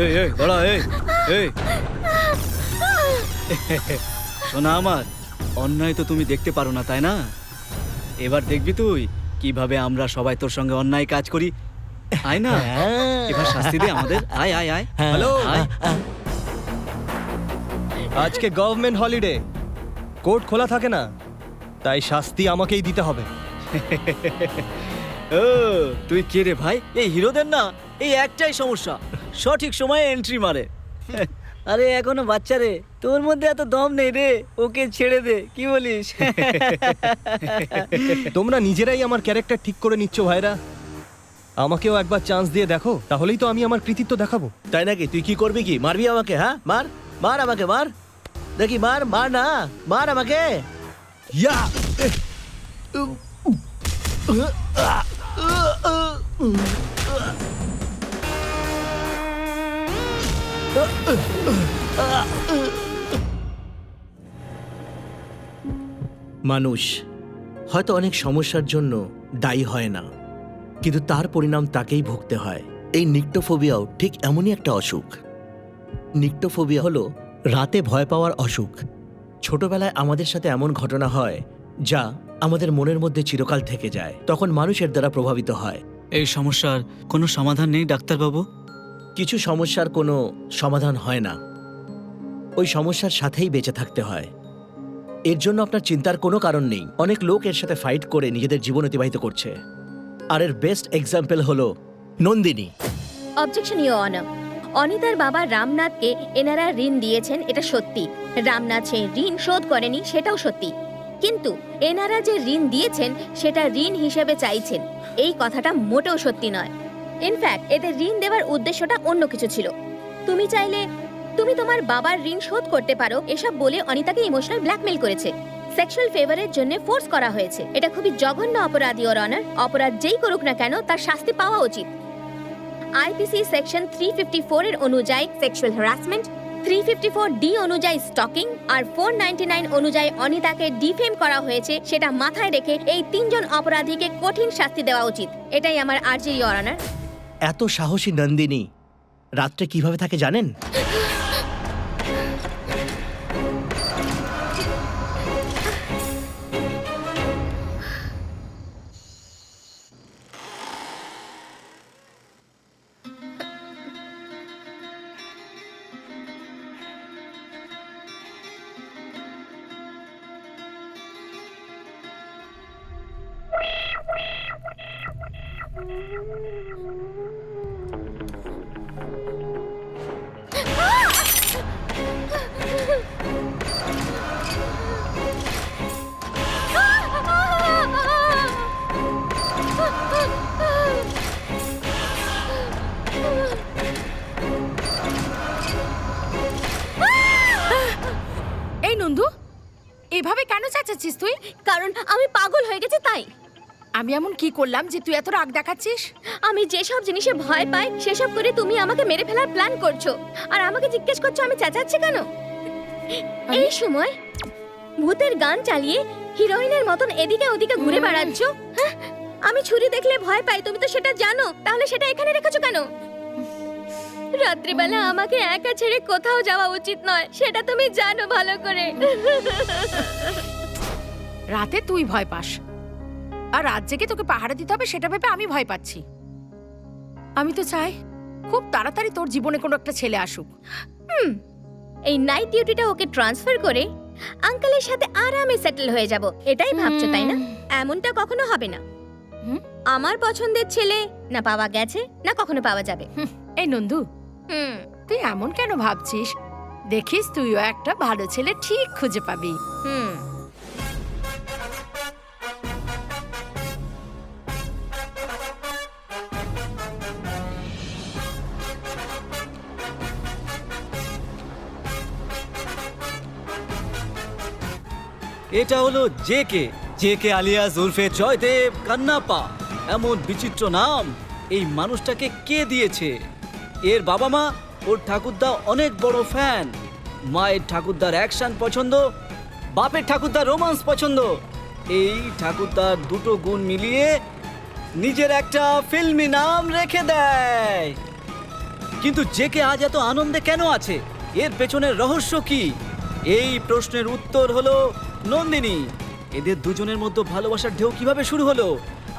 এই এই দাঁড়া, এই এই শোনা আমার, অন্যায় তো তুমি দেখতে পারো না, তাই না? এবার দেখবি তুই কিভাবে আমরা সবাই তোর সঙ্গে অন্যায় কাজ করি। আয় না, এবার শাস্তি দে আমাদের। আয় আয় আয়। হ্যালো, আয়। আজকে গভর্নমেন্ট হলিডে, কোর্ট খোলা থাকে না, তাই শাস্তি আমাকেই দিতে হবে। ও তুই কে রে ভাই? এই হিরোদের না এই একটাই সমস্যা, সঠিক সময়ে এন্ট্রি মারে। আরে এখনো বাচ্চা রে, তোর মধ্যে এত দম নেই রে, ওকে ছেড়ে দে, কি বলিস? তোমরা নিজেরাই আমার ক্যারেক্টার ঠিক করে নিচ্ছ ভাইরা। আমাকেও একবার চান্স দিয়ে দেখো, তাহলেই তো আমি আমার কৃতিত্ব দেখাবো। তাই নাকি? তুই কি করবি? কি মারবি আমাকে? হ্যাঁ, মার মার আমাকে, মার দেখি, মার মার না, মার আমাকে। ইয়া! মানুষ হয়তো অনেক সমস্যার জন্য দায়ী হয় না, কিন্তু তার পরিণাম তাকেই ভুগতে হয়। এই নিক্টোফোবিয়াও ঠিক এমনই একটা অসুখ। নিক্টোফোবিয়া হলো রাতে ভয় পাওয়ার অসুখ। ছোটবেলায় আমাদের সাথে এমন ঘটনা হয় যা আমাদের মনের মধ্যে চিরকাল থেকে যায়, তখন মানুষের দ্বারা প্রভাবিত হয়। এই সমস্যার কোনো সমাধান নেই ডাক্তারবাবু? কিছু সমস্যার কোনো সমাধান হয় না, ওই সমস্যার সাথেই বেঁচে থাকতে হয়। এর জন্য আপনার চিন্তার কোনো কারণ নেই। অনেক লোক এর সাথে ফাইট করে নিজেদের জীবন অতিবাহিত করছে, আর এর বেস্ট এক্সাম্পল হলো নন্দিনী। অবজেকশন ইওর অনার, অনিতার বাবা রামনাথকে এনারা ঋণ দিয়েছেন, এটা সত্যি। রামনাথ সে ঋণ শোধ করেনি, সেটাও সত্যি। কিন্তু এনারা যে ঋণ দিয়েছেন সেটা ঋণ হিসেবে চাইছেন, এই কথাটা মোটেও সত্যি নয়। ইনফ্যাক্ট এদের ঋণ দেওয়ার উদ্দেশ্যটা অন্য কিছু ছিল। তুমি চাইলে তুমি তোমার বাবার ঋণ শোধ করতে পারো, এসব বলে অনিতাকে ইমোশনাল ব্ল্যাকমেল করেছে। সেক্সুয়াল ফেভারের জন্য ফোর্স করা হয়েছে। এটা খুবই জঘন্য অপরাধ ইওর অনার। অপরাধ যেই করুক না কেন তার শাস্তি পাওয়া উচিত। আইপিসি সেকশন 354 এর অনুযায়ী সেক্সুয়াল হ্যারাসমেন্ট, 354D অনুযায়ী স্টকিং আর 499 অনুযায়ী অনিতাকে ডিফেম করা হয়েছে, সেটা মাথায় রেখে এই তিনজন অপরাধীকে কঠিন শাস্তি দেওয়া উচিত। এটাই আমার আর্জি ইওর অনার। এত সাহসী নন্দিনী রাত্রে কিভাবে থাকে জানেন? এই নন্দু, এভাবে কেন চেঁচাচ্ছিস তুই? কারণ আমি পাগল হয়ে গেছি তাই। আমি এমন কি করলাম যে তুই এত রাগ দেখাচ্ছিস? আমি যেসব জিনিসে ভয় পাই সেসব করে তুমি আমাকে মেরে ফেলার প্ল্যান করছো, আর আমাকে জিজ্ঞেস করছো আমি চেঁচাচ্ছি কেন। এই সময় ভূতের গান চালিয়ে হিরোইনের মতন এদিকে ওদিকে ঘুরে বেড়াচ্ছো। হ্যাঁ, আমি ছুরি দেখলে ভয় পাই, তুমি তো সেটা জানো, তাহলে সেটা এখানে রেখেছো কেন? রাত্রিবেলা আমাকে একা ছেড়ে কোথাও যাওয়া উচিত নয়, সেটা তুমি জানো ভালো করে। রাতে তুই ভয় পাস, আর রাত জেগে তোকে পাহারা দিতে হবে সেটা ভেবে আমি ভয় পাচ্ছি। আমি তো চাই খুব তাড়াতাড়ি তোর জীবনে কোনো একটা ছেলে আসুক। এই নাইট ডিউটিটা ওকে ট্রান্সফার করে আঙ্কেলের সাথে আরামে সেটেল হয়ে যাব, এটাই ভাবছো তাই না? এমনটা কখনো হবে না। আমার পছন্দের ছেলে না পাওয়া গেছে না কখনো পাওয়া যাবে। এই নন্দু, তুই এমন কেন ভাবছিস? দেখিস তুইও একটা ভালো ছেলে ঠিক খুঁজে পাবি। এটা হলো জেকে, জেকে আলিয়াস উরফে জয়দেব কান্নাপা। এমন বিচিত্র নাম এই মানুষটাকে কে দিয়েছে? এর বাবা মা ওর ঠাকুরদা অনেক বড় ফ্যান। মায়ের ঠাকুরদার অ্যাকশন পছন্দ, বাপের ঠাকুরদার রোমান্স পছন্দ। এই ঠাকুরদার দুটো গুণ মিলিয়ে নিজের একটা ফিল্মি নাম রেখে দেয়। কিন্তু জেকে আজ এত আনন্দে কেন আছে? এর পেছনের রহস্য কি? এই প্রশ্নের উত্তর হলো নন্দিনী। এদের দুজনের মধ্যে ভালোবাসার ঢেউ কিভাবে শুরু হলো?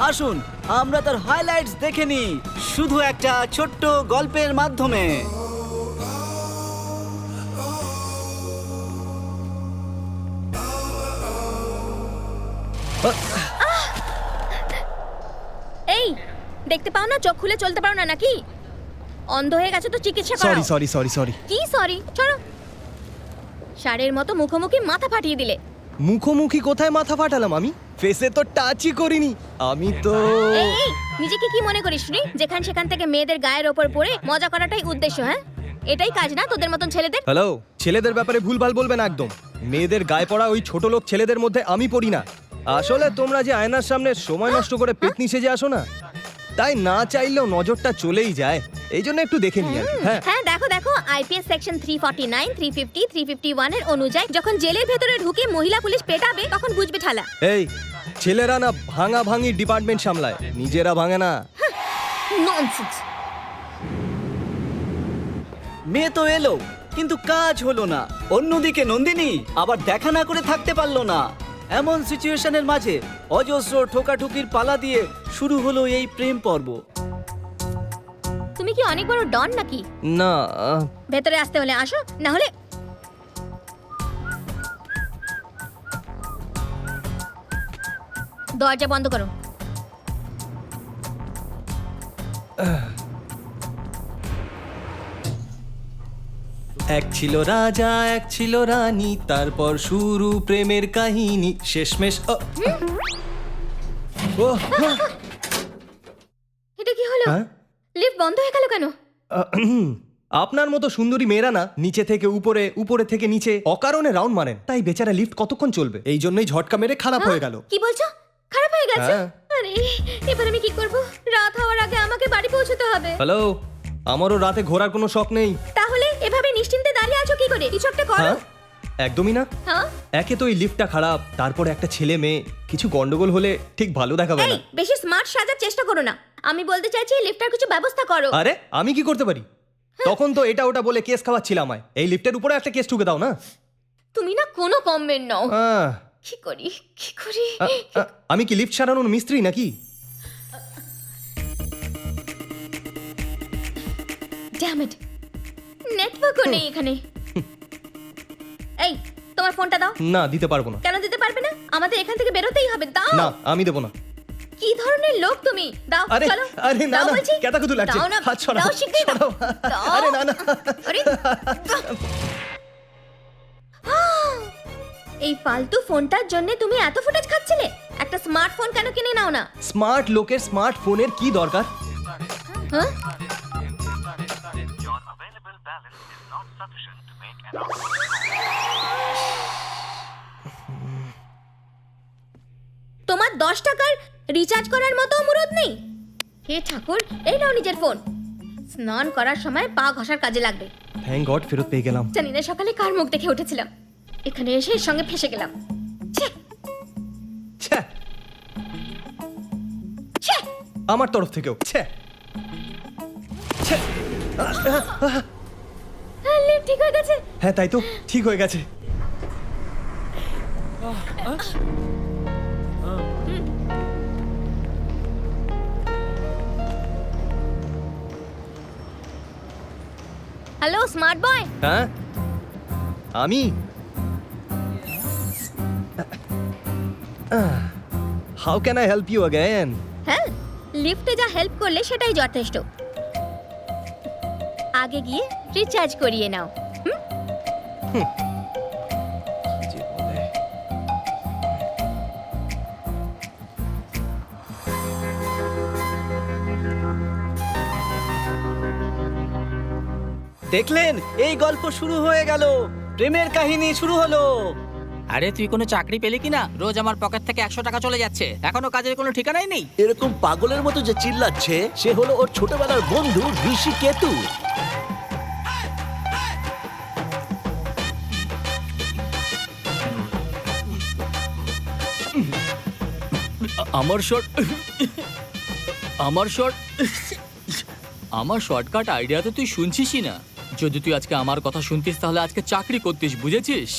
আসুন আমরা তার হাইলাইটস দেখে নিই শুধু একটা ছোট্ট গল্পের মাধ্যমে। এই দেখতে পাও না, চোখ খুলে চলতে পারো না নাকি? অন্ধ হয়ে গেছে তো চিকিৎসা করো। সরি কি সরি? চলো। ষাঁড়ের মতো মুখোমুখি মাথা ফাটিয়ে দিলে। মুখোমুখি কোথায় মাথা ফাটালাম আমি? ফেসে তো টাচই করিনি আমি তো। এই এই, নিজেকে কি মনে করিস রে? যেখান সেখান থেকে মেয়েদের গায়ের ওপর পড়ে মজা করাটাই উদ্দেশ্য, হ্যাঁ? এটাই কাজ না তোদের মতন ছেলেদের? হ্যালো, ছেলেদের ব্যাপারে ভুলভাল বলবেন একদম। মেয়েদের গায়ে পড়া ওই ছোট লোক ছেলেদের মধ্যে আমি পড়ি না। আসলে তোমরা যে আয়নার সামনে সময় নষ্ট করে পেতনি সেজে আসো না, তাই না চাইলেও নজরটা চলেই যায়। এই জন্য একটু দেখে নিই আর কি। হ্যাঁ হ্যাঁ, দেখো দেখো, আইপিএস সেকশন 349, 350, 351 এর অনুযায়ী যখন জেলের ভেতরে ঢুকে মহিলা পুলিশ পেটাবে তখন বুঝবে ঠালা। এই ছেলেরা না ভাঙা ভাঙি ডিপার্টমেন্ট সামলায়, নিজেরা ভাঙে না। ননসেন্স। মেয়ে তো এলো কিন্তু কাজ হলো না। অন্যদিকে নন্দিনী আবার দেখা না করে থাকতে পারলো না। এমন সিচুয়েশনের মাঝে অজস্র ঠোকাঠুকির পালা দিয়ে শুরু হলো এই প্রেম পর্ব। তুমি কি অনেক বড় ডন নাকি? না ভেতরে আসতে হলে আসো, না হলে দরজা বন্ধ করো। এক ছিল রাজা, এক ছিল রানী, তারপর শুরু প্রেমের কাহিনী, শেষমেশ ও এটা কি হলো? হ্যাঁ? লিফট বন্ধ হয়ে গেল কেন? আপনার মতো সুন্দরী মেয়েরা না নিচে থেকে উপরে, উপরে থেকে নিচে অকারণে রাউন্ড মারেন, তাই বেচারা লিফট কতক্ষণ চলবে। এই জন্যই ঝটকা মেরে খারাপ হয়ে গেল। কি বলছো? খারাপ হয়ে গেছে? হ্যাঁ। আরে এবার আমি কি করব? রাত হওয়ার আগে আমাকে বাড়ি পৌঁছতে হবে। হ্যালো, আমারও রাতে ঘোরার কোনো শখ নেই। তাহলে এভাবে নিশ্চিন্তে দাঁড়িয়ে আছো কি করে? কিছু একটা করো। হ্যাঁ একদমই না। হ্যাঁ? একে তো এই লিফটটা খারাপ, তারপরে একটা ছেলে মেয়ে, কিছু গন্ডগোল হলে ঠিক ভালো দেখাবে এই না। বেশি স্মার্ট সাজার চেষ্টা করো না। আমি বলতে চাইছি লিফটার কিছু ব্যবস্থা করো। আরে আমি কি করতে পারি? তখন তো এটা ওটা বলে কেস খাওয়াচ্ছিল আমায়। এই লিফটের উপরে একটা কেস ঠুকে দাও না। তুমি না কোনো কমেন্ট নাও। আহ, কি করি কি করি? আমি কি লিফট সারানোর মিস্ত্রি নাকি? ড্যাম ইট, নেটওয়ার্কও নেই এখানে। এই তোমার ফোনটা দাও। না দিতে পারবো না। কেন দিতে পারবে না? আমাদের এখান থেকে বেরোতেই হবে। দাও। না আমি দেবো না। কি ধরনের লোক তুমি? দাও। আরে চলো আরে না দাও না, বলছি। কেতা কুতু লাগছে। দাও না, হাত সরাও, দাও শিগগিরই দাও। সরাও। দাও। আরে না না। আরে দাও। এই ফালতু ফোনটার জন্য তুমি এত ফুটেজ খাচ্ছিলে? একটা স্মার্টফোন কেন কিনে নাও না? স্মার্ট লোকের স্মার্টফোনের কি দরকার? হ্যাঁ? Your available balance is not sufficient to make an offer. তোমার 10 টাকার রিচার্জ করার মতো মুরদ নেই? হে ঠাকুর, এই নাও নিজের ফোন। স্নান করার সময় পা ঘষার কাজে লাগবে। থ্যাংক গড ফেরত পেয়ে গেলাম। জানি না সকালে কার মুখ দেখে উঠেছিলাম, এখানে এসে এর সঙ্গে ফেসে গেলাম। ছ্যা, ছ্যা, ছ্যা। আমার তরফ থেকেও ছ্যা। ছ্যা। লিফট ঠিক হয়ে গেছে। হ্যাঁ তাই তো, ঠিক হয়ে গেছে। Hello smart boy. হ্যাঁ আমি how can I help you again? হ্যাঁ, লিফটে যা হেল্প করলে সেটাই যথেষ্ট। আগে গিয়ে রিচার্জ করিয়ে নাও। দেখলেন, এই গল্প শুরু হয়ে গেল, প্রেমের কাহিনী শুরু হলো। আরে তুই কোনো চাকরি পেলি কিনা? রোজ আমার পকেট থেকে 100 টাকা চলে যাচ্ছে, এখনো কাজের কোনো ঠিকানাই নেই। এরকম পাগলের মতো যে চিল্লাচ্ছে সে হলো ওর ছোটবেলার বন্ধু ঋষি কেতু। আমার শট, আমার শট, আমার শর্টকাট আইডিয়া তো তুই শুনছিসই না। যদি তুই আজকে আমার কথা শুনতিস তাহলে আজকে চাকরি করতিস, বুঝেছিস?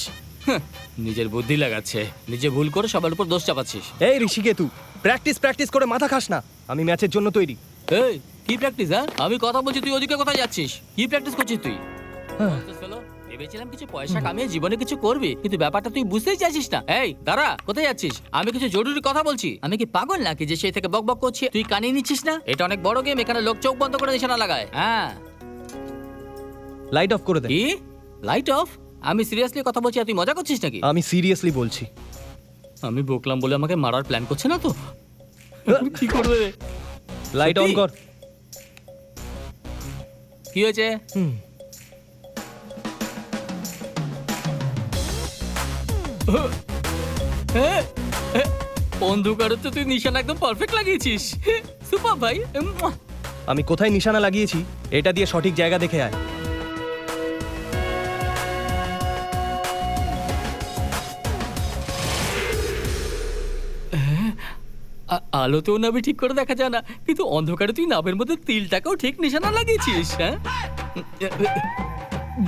হ্যাঁ, নিজের বুদ্ধি লাগাচ্ছে, নিজে ভুল করে সবার উপর দোষ চাপাচ্ছিস। এই ঋষিকেতু, প্র্যাকটিস করে মাথা খাস না। আমি ম্যাচের জন্য তৈরি। এই কি প্র্যাকটিস? হ্যাঁ, আমি কথা বলছি, তুই ওদিকে কোথায় যাচ্ছিস? কি প্র্যাকটিস করছিস তুই? ভেবেছিলাম কিছু পয়সা কামিয়ে জীবনে কিছু করবি, কিন্তু ব্যাপারটা তুই বুঝতেই চাইছিস না। এই দাঁড়া, কোথায় যাচ্ছিস? আমি কিছু জরুরি কথা বলছি। আমি কি পাগল নাকি যে সেই থেকে বক করছি তুই কানিয়ে নিচ্ছিস না? এটা অনেক বড় গেম, এখানে লোক চোখ বন্ধ করে নিশানা লাগায়। হ্যাঁ, লাইট অফ করে দে। কি লাইট অফ? আমি সিরিয়াসলি কথা বলছি আর তুই মজা করছিস নাকি? আমি সিরিয়াসলি বলছি। আমি বকলাম বলে আমাকে মারার প্ল্যান করছে না তো? কি করবে? লাইট অন সত্যি? কর। কি হয়েছে? অন্ধকারে তো তুই নিশানা একদম পারফেক্ট লাগিয়েছিস। সুপার ভাই। আমি কোথায় নিশানা লাগিয়েছি এটা দিয়ে সঠিক জায়গা দেখে আয়। আলোতেও নাবি ঠিক করে দেখা যায় না, কিন্তু অন্ধকারে তুই নাবের মধ্যে তিলটাকেও ঠিক নিশানা লাগিয়েছিস। হ্যাঁ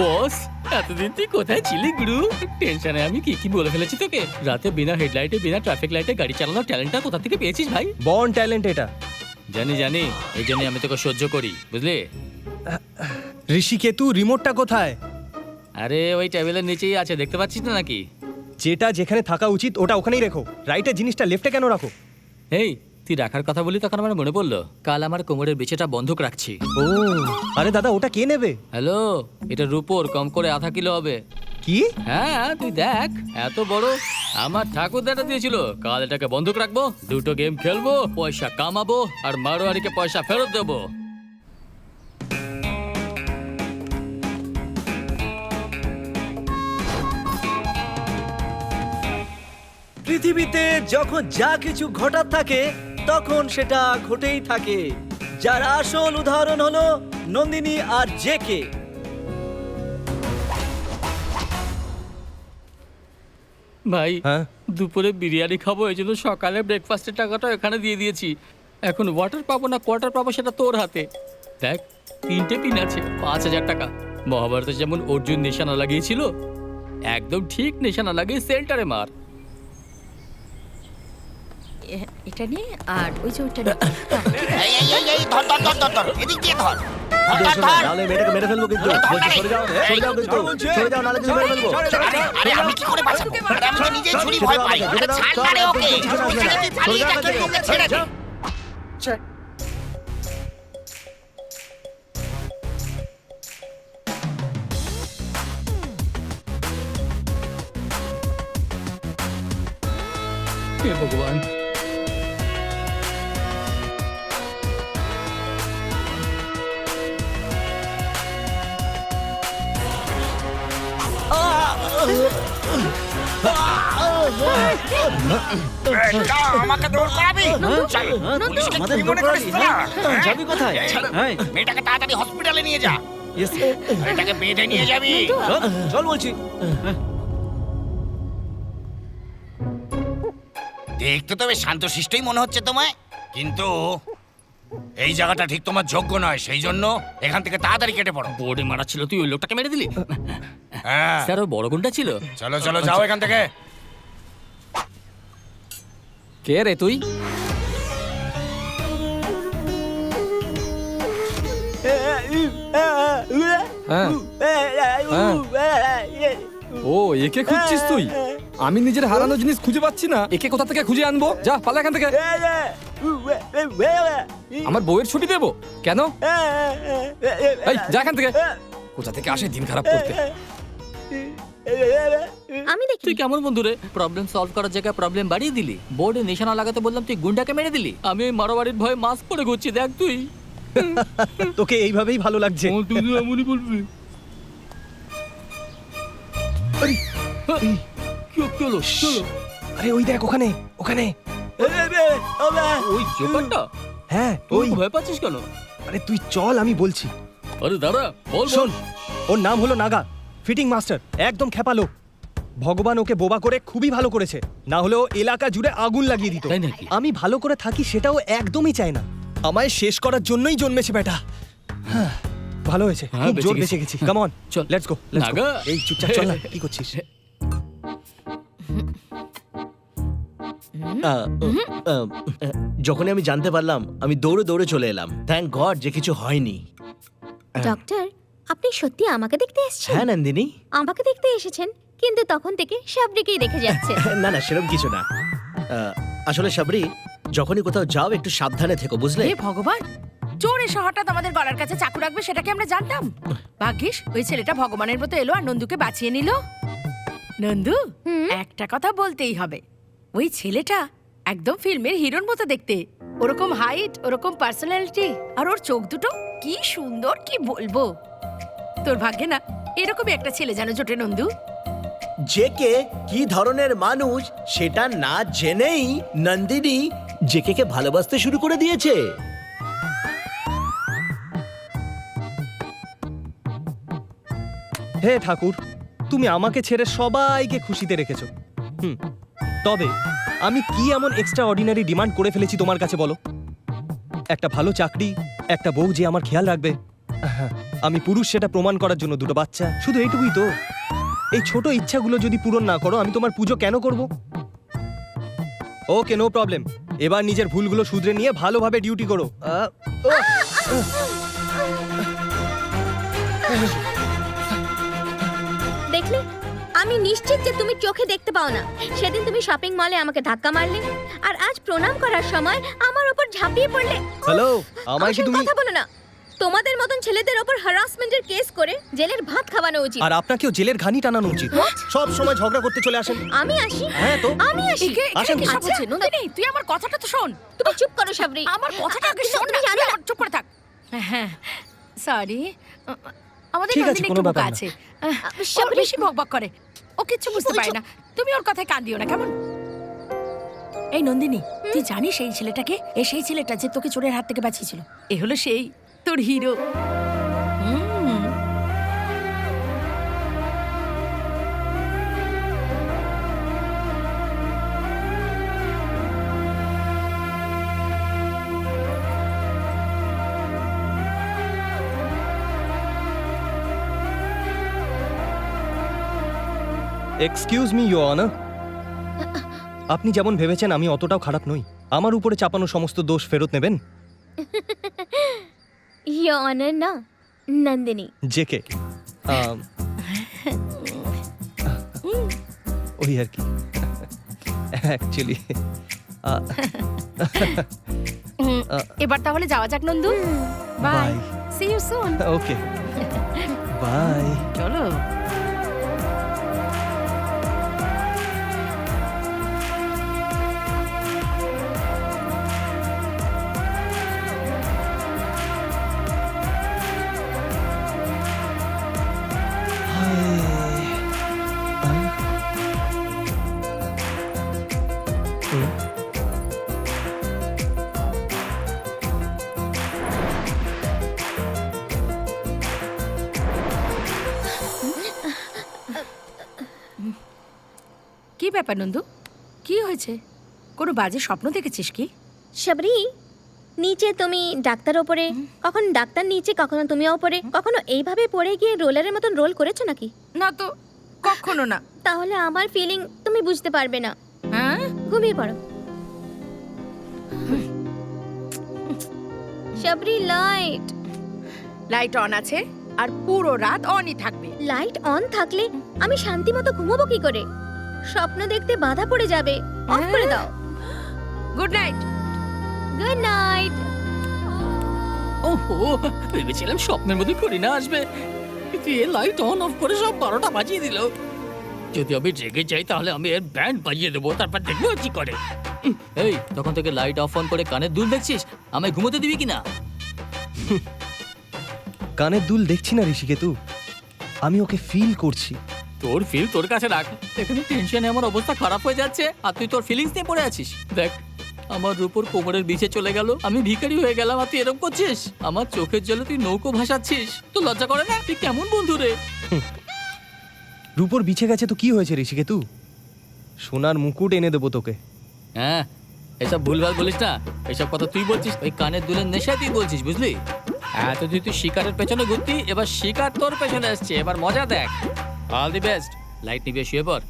বস, এতদিন তুই কোথায় ছিলি গুরু? টেনশনে আমি কি কি বলে ফেলেছি তোকে। রাতে বিনা হেডলাইটে বিনা ট্রাফিক লাইটে গাড়ি চালানোর ট্যালেন্টটা কোথা থেকে পেয়েছিস ভাই? বর্ন ট্যালেন্ট এটা। জানি জানি, এই জন্য আমি তোকে সহ্য করি, বুঝলি? ঋষিকেতু, রিমোটটা কোথায়? আরে ওই টেবিলের নিচেই আছে, দেখতে পাচ্ছিস না নাকি? যেটা যেখানে থাকা উচিত ওটা ওখানেই রেখো। রাইটের জিনিসটা লেফটে কেন রাখো? এই তুই রাখার কথা বলি তখন আমার মনে পড়লো, কাল আমার কোমরের বেচেটা বন্ধক রাখছি। ও আরে দাদা, ওটা কে নেবে? হ্যালো, এটা রূপোর, কম করে আধা কিলো হবে। কি? হ্যাঁ তুই দেখ, এত বড় আমার ঠাকুরদাটা দিয়েছিল। কাল এটাকে বন্ধক রাখবো, দুটো গেম খেলবো, পয়সা কামাবো, আর মারোয়ারিকে পয়সা ফেরত দেবো। পৃথিবীতে যখন যা কিছু ঘটার থাকে তখন সেটা ঘটেই থাকে। যার আসল উদাহরণ হলো নন্দিনী আর জেকে। ভাই হ্যাঁ? দুপুরে বিরিয়ানি খাবো, এই জন্য সকালে ব্রেকফাস্টের টাকাটা এখানে দিয়ে দিয়েছি। এখন ওয়াটার পাবো না কোয়ার্টার পাবো সেটা তোর হাতে। দেখ 3টে পিন আছে, 5,000 টাকা। মহাভারতে যেমন অর্জুন নিশানা লাগিয়েছিল, একদম ঠিক নিশানা লাগিয়ে সেন্টারে মার। এটা নিয়ে আর ওই যে ওইটা নিয়ে। এই ধর ধর ধর ধর ধর এদিক দিয়ে ধর ধর ধর ধর নাহলে মেয়েটাকে মেরে ফেলবো কিন্তু। সরে যাও, সরে যাও কিন্তু, সরে যাও, নাহলে কিন্তু মেরে ফেলবো। আরে আমি কি করে বাঁচাবো? আরে আমি তো নিজেই ছুরি ভয় পাই। আরে ছাড় না রে ওকে। ওকে যদি পালিয়ে যা কিন্তু ওকে ছেড়ে দে। হে ভগবান, আমাকে দৌড় করাবি? চল পুলিশকে আমাদের কি মনে করিস তোরা? যাবি কোথায়? হ্যাঁ, মেয়েটাকে তাড়াতাড়ি হসপিটালে নিয়ে যা। yes, আর এটাকে বেঁধে নিয়ে যাবি। চল, চল বলছি। দেখতে তো বেশ শান্তশিষ্টই মনে হচ্ছে তোমায়, কিন্তু এই জায়গাটা ঠিক তোমার যোগ্য নয়। সেই জন্য এখান থেকে তাড়াতাড়ি কেটে পড়ো। বোর্ডে মারা ছিল, তুই ওই লোকটাকে মেরে দিলি। হ্যাঁ স্যার ওর বড় গুণটা ছিল। চলো চলো যাও এখান থেকে। কে রে তুই? ও একে খুঁজছিস তুই? আমি নিজের হারানো জিনিস খুঁজে পাচ্ছি না, একে কোথা থেকে খুঁজে আনবো? যা পালা এখান থেকে। আমার বউয়ের ছুটি দেবো কেন? এই যা এখান থেকে। কোথা থেকে আসে দিন খারাপ করতে। আমি দেখি তুই কেমন বন্ধু রে? প্রবলেম সলভ করার জায়গায় প্রবলেম বাড়িয়ে দিলি। বোর্ডে নিশানা লাগাতে বললাম, তুই গুন্ডাকে মেরে দিলি। আমি ওই মারাবাড়ির ভয়ে মাস্ক পরে ঘুরছি, দেখ তুই। তোকে এইভাবেই ভালো লাগছে? তুই এমনই বলবি। কি হলো? চলো। আরে ওই দেখ, ওখানে ওখানে। ওই জোকারটা? হ্যাঁ তুই ওই। ভয় পাচ্ছিস কেন? আরে তুই চল, আমি বলছি। আরে দাঁড়া, বল শোন, বল। ওর নাম হলো নাগা, ফিটিং মাস্টার, একদম খেপালো। ভগবান ওকে বোবা করে খুবই ভালো করেছে, না হলেও এলাকা জুড়ে আগুন লাগিয়ে দিত। তাই নাকি? আমি ভালো করে থাকি সেটাও একদমই চায় না। আমায় শেষ করার জন্যই জন্মেছে বেটা। ভালো হয়েছে, হ্যাঁ, খুব বেঁচে জোর গেছি। বেঁচে গেছি। কাম অন, চল। Let's go. না গো। এই চুপচাপ চল না, কি করছিস? যখনই আমি জানতে পারলাম আমি দৌড়ে দৌড়ে চলে এলাম। থ্যাংক গড যে কিছু হয়নি। ডক্টর, আপনি সত্যি আমাকে দেখতে এসেছেন? হ্যাঁ নন্দিনী। আমাকে দেখতে এসেছেন, কিন্তু তখন থেকে সাবরিকেই দেখে যাচ্ছেন। না না, সেরকম কিছু না। আসলে সাবরি, যখনই কোথাও যাও একটু সাবধানে থেকো, বুঝলে? হে ভগবান, চোর এসে হঠাৎ আমাদের গলার কাছে চাকু রাখবে সেটা কি আমরা জানতাম? ভাগ্যিস ওই ছেলেটা ভগবানের মতো এলো আর নন্দুকে বাঁচিয়ে নিল। নন্দু, একটা কথা বলতেই হবে, ওই ছেলেটা একদম ফিল্মের হিরোর মতো দেখতে। ওরকম হাইট, ওরকম পার্সোনালিটি, আর ওর চোখ দুটো কি সুন্দর, কি বলবো। তোর ভাগ্যে না এরকমই একটা ছেলে যেন জোটে নন্দু। যে কে কি ধরনের মানুষ সেটা না জেনেই নন্দিনী জেকে কে ভালোবাসতে শুরু করে দিয়েছে। হে ঠাকুর, তুমি আমাকে ছেড়ে সবাইকে খুশিতে রেখেছো। তবে আমি কি এমন এক্সট্রা অর্ডিনারি ডিমান্ড করে ফেলেছি তোমার কাছে বলো? একটা ভালো চাকরি, একটা বউ যে আমার খেয়াল রাখবে, আমি পুরুষ সেটা প্রমাণ করার জন্য দুটো বাচ্চা, শুধু এইটুকুই তো। এই ছোট ইচ্ছাগুলো যদি পূরণ না করো, আমি তোমার পুজো কেন করব? ওকে, নো প্রবলেম। এবার নিজের ভুলগুলো শুধরে নিয়ে ভালোভাবে ডিউটি করো। দেখলে, আমি নিশ্চিত যে তুমি চোখে দেখতে পাও না। সেদিন তুমি শপিং মলে আমাকে ধাক্কা মারলে, আর আজ প্রণাম করার সময় আমার উপর ঝাঁপিয়ে পড়লে। হ্যালো, আমায় আমার কি সঙ্গে তুমি... কথা বলো না। তোমাদের মতন ছেলেদের ওপর হ্যারাসমেন্টের কেস করে জেলের ভাত খাওয়ানো উচিত। আর আপনাকেও জেলের ঘানি টানানো উচিত। সব সময় ঝগড়া করতে চলে আসেন। আমি আসি? হ্যাঁ তো। আমি আসি? আসেন কি তো। সব হচ্ছে? নন্দিনী, তুই আমার কথাটা তো শোন। তুমি চুপ করো সাবরি। আমার কথাটা আগে শোন না, তুই আমার চুপ করে থাক। হ্যাঁ, সরি, আমাদের ঠিক আছে, নন্দিনী কোনো একটু বোকা ব্যাপার না। আছে। ওর সাবরি, বেশি বকবক করে, ও কিচ্ছু বুঝতে পারে না। তুমি ওর কথায় কান দিও না, কেমন? এই নন্দিনী, তুই জানিস এই ছেলেটাকে? সেই ছেলেটা যে তোকে চোরের হাত থেকে বাঁচিয়েছিল, এ হলো সেই তোর hero. Excuse me your honour, আপনি যেমন ভেবেছেন আমি অতটাও খারাপ নই। আমার উপরে চাপানো সমস্ত দোষ ফেরত নেবেন। ইয়োর অনার না, নন্দিনী। জেকে ওই আর কি, অ্যাকচুয়ালি। এবার তাহলে যাওয়া যাক Nandu. Bye, Bye. See you soon. Okay, bye. চলো। কি ব্যাপার নন্দু, কি হয়েছে? কোনো বাজে স্বপ্ন দেখেছিস কি? সাবরি, নিচে তুমি ডাক্তার ওপরে, কখনো ডাক্তার নিচে, কখনো তুমি ওপরে, কখনো এইভাবে পড়ে গিয়ে রোলারের মতন রোল করেছো নাকি? না তো, কখনো না। তাহলে আমার ফিলিং তুমি বুঝতে পারবে না। হ্যাঁ, ঘুমিয়ে পড়ো। সাবরি, লাইট লাইট অন আছে আর পুরো রাত অনই থাকবে। লাইট অন থাকলে আমি শান্তি মতো ঘুমোবো কি করে? স্বপ্ন দেখতে বাধা পড়ে যাবে। অফ করে দাও। Good night. Good night. ওহো, ভেবেছিলাম স্বপ্নের মধ্যে করিনা আসবে, কিন্তু এ লাইট অন অফ করে সব 12টা বাজিয়ে দিল। যদি আমি জেগে যাই তাহলে আমি এর ব্যান্ড বাজিয়ে দেবো, তারপর দেখবো কি করে। এই, তখন থেকে লাইট অফ অন করে কানের দুল দেখছিস, আমায় ঘুমোতে দিবি কিনা? কানের দুল দেখছি না ঋষিকেতু, আমি ওকে ফিল করছি। তোর ফিল তোর কাছে রাখ, এখানে টেনশনে আমার অবস্থা খারাপ হয়ে যাচ্ছে আর তুই তোর ফিলিংস নিয়ে পড়ে আছিস। দেখ, আমার রূপর কোমরের বিছে চলে গেল, আমি ভিখারি হয়ে গেলাম আর তুই এরকম করছিস। আমার চোখের জলে তুই নৌকো ভাসাচ্ছিস, তো লজ্জা করে না? তুই কেমন বন্ধু রে? রূপর বিছে গেছে তো কি হয়েছে ঋষিকেতু, সোনার মুকুট এনে দেবো তোকে। হ্যাঁ, এসব ভুলভাল বলিস না। এসব কথা তুই বলছিস ওই কানের দুলের নেশায় তুই বলছিস, বুঝলি? এতদিন তুই শিকারের পেছনে ঘুরতি, এবার শিকার তোর পেছনে আসছে, এবার মজা দেখ। All the best. লাইট নিবে, শুয়ে পর।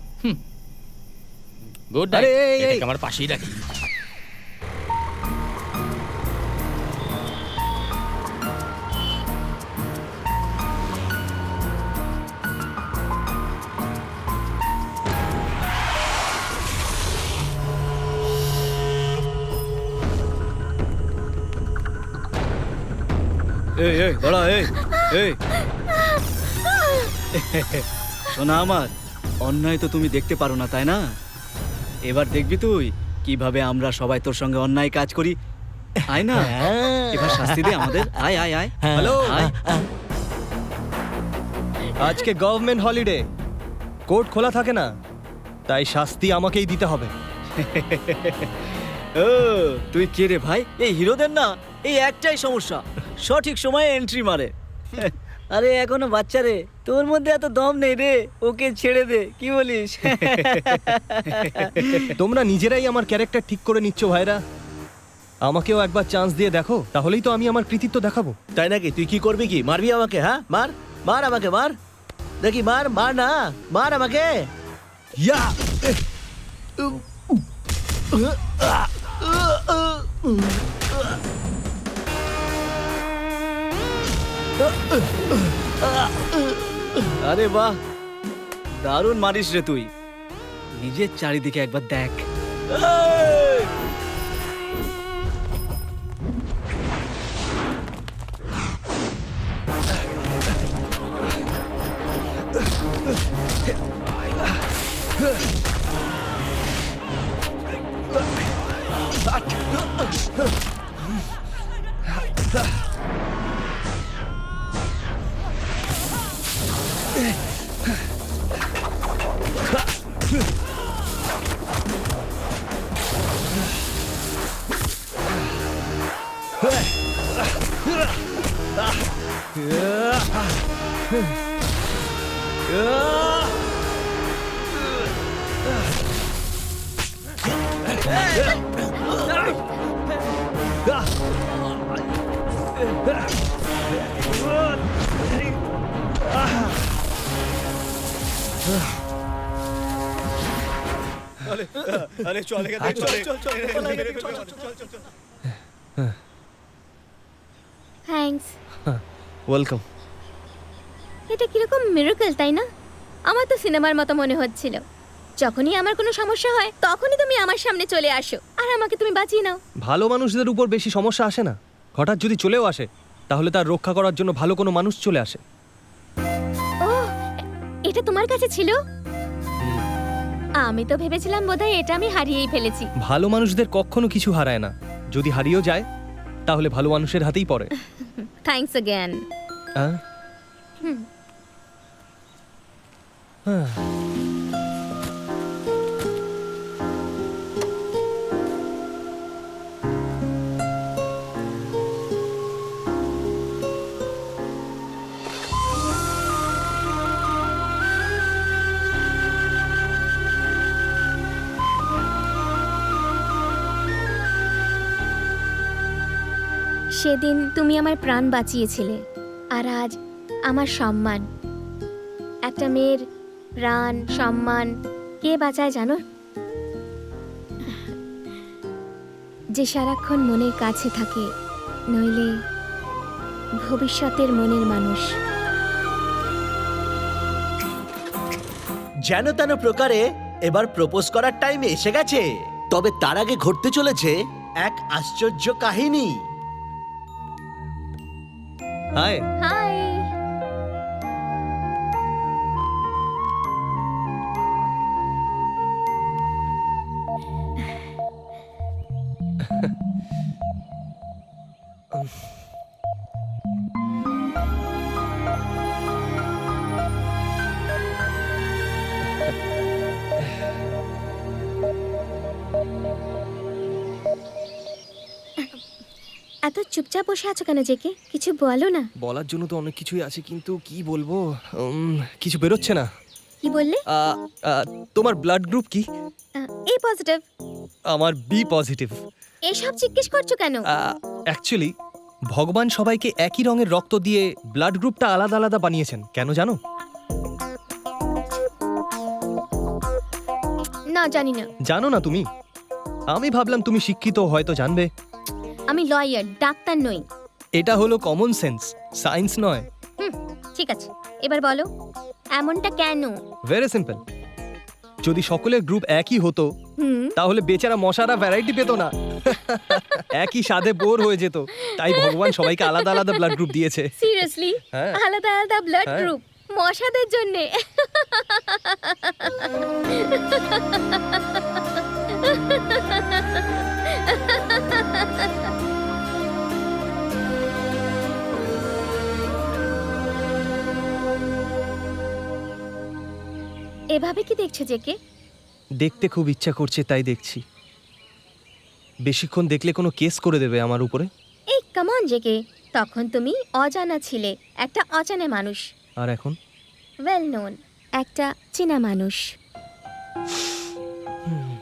Good night. আরে, এই, এই। এটাকে আমার পাশেই রাখি। এই এই দাঁড়া, এই এই শোনা আমার, অন্যায় তো তুমি দেখতে পারো না, তাই না? এবার দেখবি তুই কিভাবে আমরা সবাই তোর সঙ্গে অন্যায় কাজ করি। আয় না, এবার শাস্তি দে আমাদের। আয় আয় আয়। হ্যালো, আয়। আজকে গভর্নমেন্ট হলিডে, কোর্ট খোলা থাকে না, তাই শাস্তি আমাকেই দিতে হবে। ও তুই কে রে ভাই? এই হিরোদের না এই একটাই সমস্যা, সঠিক সময়ে এন্ট্রি মারে। আরে এখনো বাচ্চা রে, তোর মধ্যে এত দম নেই রে, ওকে ছেড়ে দে, কি বলিস? তোমরা নিজেরাই আমার ক্যারেক্টার ঠিক করে নিচ্ছ ভাইরা। আমাকেও একবার চান্স দিয়ে দেখো, তাহলেই তো আমি আমার কৃতিত্ব দেখাবো। তাই নাকি? তুই কি করবি? কি মারবি আমাকে? হ্যাঁ, মার মার আমাকে, মার দেখি, মার মার না, মার আমাকে। ইয়া! আরে বাহ, দারুণ মারিস রে তুই। নিজের চারিদিকে একবার দেখ। আরে চল এখান থেকে, চল চল চল। থ্যাঙ্কস। ওয়েলকাম। এটা কিরকম মিরাকল, তাই না? আমার তো সিনেমার মতো মনে হচ্ছিল। যখনই আমার কোনো সমস্যা হয় তখনই তুমি আমার সামনে চলে আসো আর আমাকে তুমি বাঁচিয়ে নাও। ভালো মানুষদের উপর বেশি সমস্যা আসে না, হঠাৎ যদি চলেও আসে তাহলে তার রক্ষা করার জন্য ভালো কোনো মানুষ চলে আসে। ও, এটা তোমার কাছে ছিল? আমি তো ভেবেছিলাম বোধহয় এটা আমি হারিয়েই ফেলেছি। ভালো মানুষদের কখনো কিছু হারায় না, যদি হারিয়েও যায় তাহলে ভালো মানুষের হাতেই পড়ে। Thanks again. হ্যাঁ? হ্যাঁ। সেদিন তুমি আমার প্রাণ বাঁচিয়েছিলে, আর আজ আমার সম্মান। একটা মেয়ের প্রাণ সম্মান কে বাঁচায় জানো? যে সারাক্ষণ মনের কাছে থাকে, নইলে ভবিষ্যতের মনের মানুষ। যেন তেন প্রকারে এবার প্রপোজ করার টাইম এসে গেছে, তবে তার আগে ঘটতে চলেছে এক আশ্চর্য কাহিনী। হাই। হাই। এত চুপচাপ বসে আছো কেন জেকে? কিছু বলো না। বলার জন্য তো অনেক কিছুই আছে, কিন্তু কি বলবো, কিছু বেরোচ্ছে না। কি বললে? তোমার ব্লাড গ্রুপ কি? এ পজিটিভ। আমার বি পজিটিভ। এসব জিজ্ঞেস করছো কেন? অ্যাকচুয়ালি ভগবান সবাইকে একই রঙের রক্ত দিয়ে ব্লাড গ্রুপটা আলাদা আলাদা বানিয়েছেন, কেন জানো? না, জানি না। জানো না তুমি? আমি ভাবলাম তুমি শিক্ষিত, হয়তো জানবে। আমি লয়ার, ডাক্তার নই। এটা হলো কমন সেন্স, সায়েন্স নয়। ঠিক আছে, এবার বলো এমনটা কেন? Very simple. যদি সকলের গ্রুপ একই হতো তাহলে বেচারা মশারা ভ্যারাইটি পেত না, একই স্বাদে বোর হয়ে যেত। তাই ভগবান সবাইকে আলাদা আলাদা ব্লাড গ্রুপ দিয়েছে। সিরিয়াসলি? হ্যাঁ। আলাদা আলাদা ব্লাড হ্যাঁ। গ্রুপ মশাদের জন্য? এভাবে কি দেখছো জেকে? দেখতে খুব ইচ্ছা করছে তাই দেখছি। বেশিক্ষণ দেখলে কোনো কেস করে দেবে আমার উপরে। এই কাম অন জেকে, তখন তুমি অজানা ছিলে, একটা অচেনা মানুষ। আর এখন ওয়েল নোন, একটা চেনা মানুষ।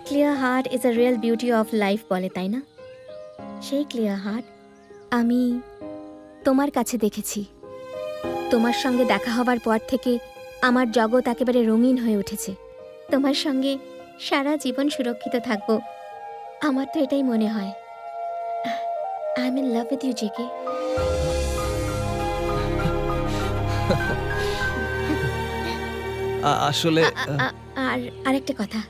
Clear heart is a real beauty of life বলে, তাই না? সেই ক্লিয়ার হার্ট আমি তোমার কাছে দেখেছি। তোমার সঙ্গে দেখা হবার পর থেকে আমার জগৎ একেবারে রঙিন হয়ে উঠেছে। তোমার সঙ্গে সারা জীবন সুরক্ষিত থাকবো, আমার তো এটাই মনে হয়। I am in love with you JK. আসলে আর আরেকটা কথা,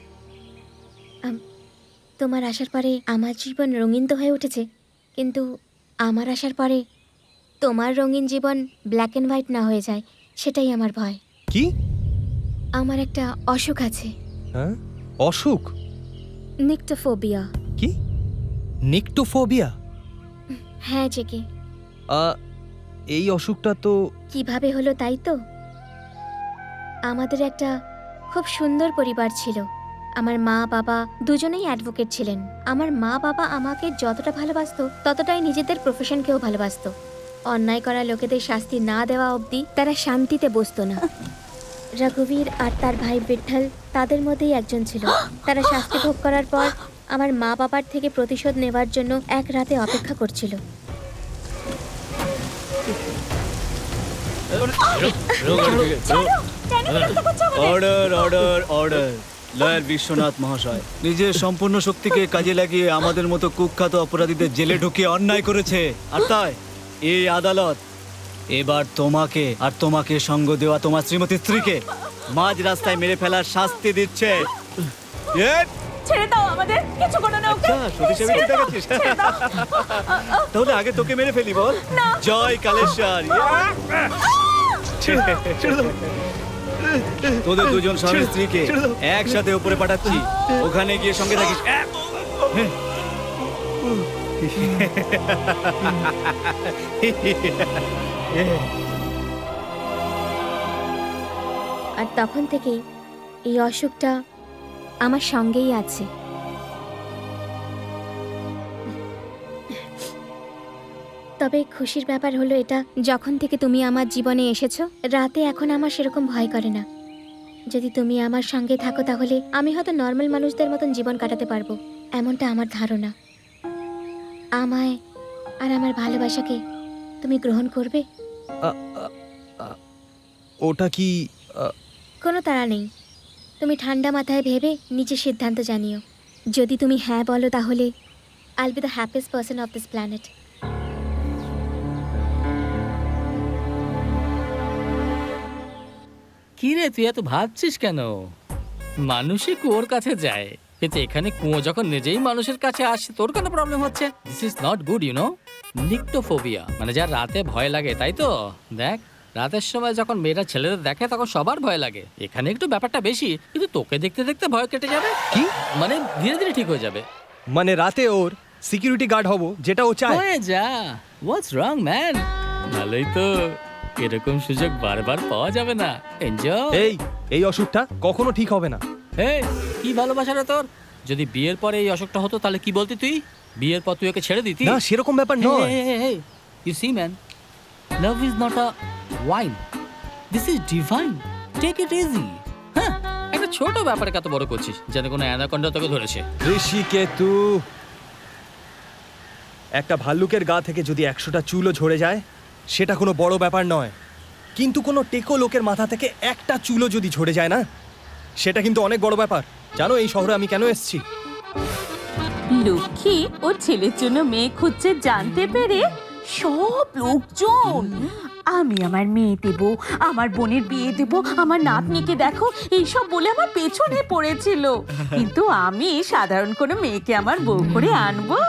তোমার আসার পরে আমার জীবন রঙিন তো হয়ে উঠেছে, কিন্তু আমার আসার পরে তোমার রঙিন জীবন ব্ল্যাক অ্যান্ড হোয়াইট না হয়ে যায়, সেটাই আমার ভয়। কি? আমার একটা অসুখ আছে। হ্যাঁ, অসুখ? নিক্টোফোবিয়া। কি? নিক্টোফোবিয়া? হ্যাঁ জেকে। এই অসুখটা তো কিভাবে হলো তাই তো? আমাদের একটা খুব সুন্দর পরিবার ছিল। আমার মা বাবা দুজনেই অ্যাডভোকেট ছিলেন। আমার মা বাবা আমাকে যতটা ভালোবাসতো ততটাই নিজেদের প্রফেশনকেও ভালোবাসতো। অন্যায় করা লোকেদের শাস্তি না দেওয়া অবধি তারা শান্তিতে বসতো না। রঘুবীর আর তার ভাই বিঠল তাদের মধ্যেই একজন ছিল। তারা শাস্তি ভোগ করার পর আমার মা বাবার থেকে প্রতিশোধ নেওয়ার জন্য এক রাতে অপেক্ষা করছিল। Order order order. Lawyer Biswanath মহাশয় নিজের সম্পূর্ণ শক্তিকে কাজে লাগিয়ে আমাদের মতো কুখ্যাত অপরাধীদের জেলে ঢুকিয়ে অন্যায় করেছে। আর তাই এই আদালত এবার তোমাকে আর তোমাকে সঙ্গ দেওয়া তোমার শ্রীমতী স্ত্রীকে মাঝ রাস্তায় মেরে ফেলার শাস্তি দিচ্ছে। ছেড়ে দাও আমাদের, কিছু করো না ওকে। আচ্ছা, সতী সেবী চিন্তা করছিস? তাহলে আগে তোকে মেরে ফেলি বল। জয় কালেশ্বর। তোদের দুজন স্বামী স্ত্রীকে একসাথে উপরে পাঠাচ্ছি, ওখানে গিয়ে সঙ্গে থাকিস। আর তখন থেকেই এই অসুখটা আমার সঙ্গেই আছে। তবে খুশির ব্যাপার হলো এটা, যখন থেকে তুমি আমার জীবনে এসেছো রাতে এখন আমার সেরকম ভয় করে না। যদি তুমি আমার সঙ্গে থাকো তাহলে আমি হয়তো নর্মাল মানুষদের মতন জীবন কাটাতে পারবো, এমনটা আমার ধারণা। আমায় আর আমার ভালোবাসাকে তুমি গ্রহণ করবে? ওটা কি? কোনো তাড়া নেই, তুমি ঠান্ডা মাথায় ভেবে নিজের সিদ্ধান্ত জানিও। যদি তুমি হ্যাঁ বলো তাহলে I will be the happiest person of this planet. কি রে, তুই এত ভাবছিস কেন? মানুষই কুয়োর কাছে যায়, কিন্তু এখানে কুয়ো যখন নিজেই মানুষের কাছে আসে তোর কেন প্রবলেম হচ্ছে? This is not good, you know. Nyctophobia মানে যার রাতে ভয় লাগে, তাই তো? দেখ, রাতের সময় যখন মেয়েরা ছেলেদের দেখে তখন সবার ভয় লাগে। এখানে একটু ব্যাপারটা বেশি, কিন্তু তোকে দেখতে দেখতে ভয় কেটে যাবে। কি? মানে ধীরে ধীরে ঠিক হয়ে যাবে। মানে রাতে ওর সিকিউরিটি গার্ড হব, যেটা ও চায়? হয়ে যা। হোয়াটস রং ম্যান? ভালোই তো, এরকম সুযোগ বারবার পাওয়া যাবে না। এনজয়। এই অসুখটা কখনো ঠিক হবে না। এই কি ভালোবাসা রে তোর? যদি বিয়ের পরে এই অসুখটা হতো তাহলে কি বলতি তুই? বিয়ের পর তুই ওকে ছেড়ে দিতি? না, সেরকম ব্যাপার নয়। You see man, love is not a wine, this is divine. Take it easy. হ্যাঁ, একটা ছোট ব্যাপারে কত বড় করছিস, যেন কোনো অ্যানাকন্ডা তোকে ধরেছে। ঋষিকেতু, একটা ভাল্লুকের গা থেকে যদি 100টা চুলও ঝরে যায় সেটা কোনো বড় ব্যাপার নয়, কিন্তু কোনো টেকো লোকের মাথা থেকে একটা চুলও যদি ঝরে যায় না, সেটা কিন্তু অনেক বড় ব্যাপার। জানো এই শহরে আমি কেন এসেছি? লক্ষ্মী ও ছেলের জন্য মেয়ে খুঁজছে জানতে পেরে সব লোকজন আমি আমার মেয়ে দেব, আমার বোনের বিয়ে দেব, আমার নাতনিকে দেখো এইসব বলে আমার পেছনে পড়েছিল। কিন্তু আমি সাধারণ কোনো মেয়েকে আমার বউ করে আনবো?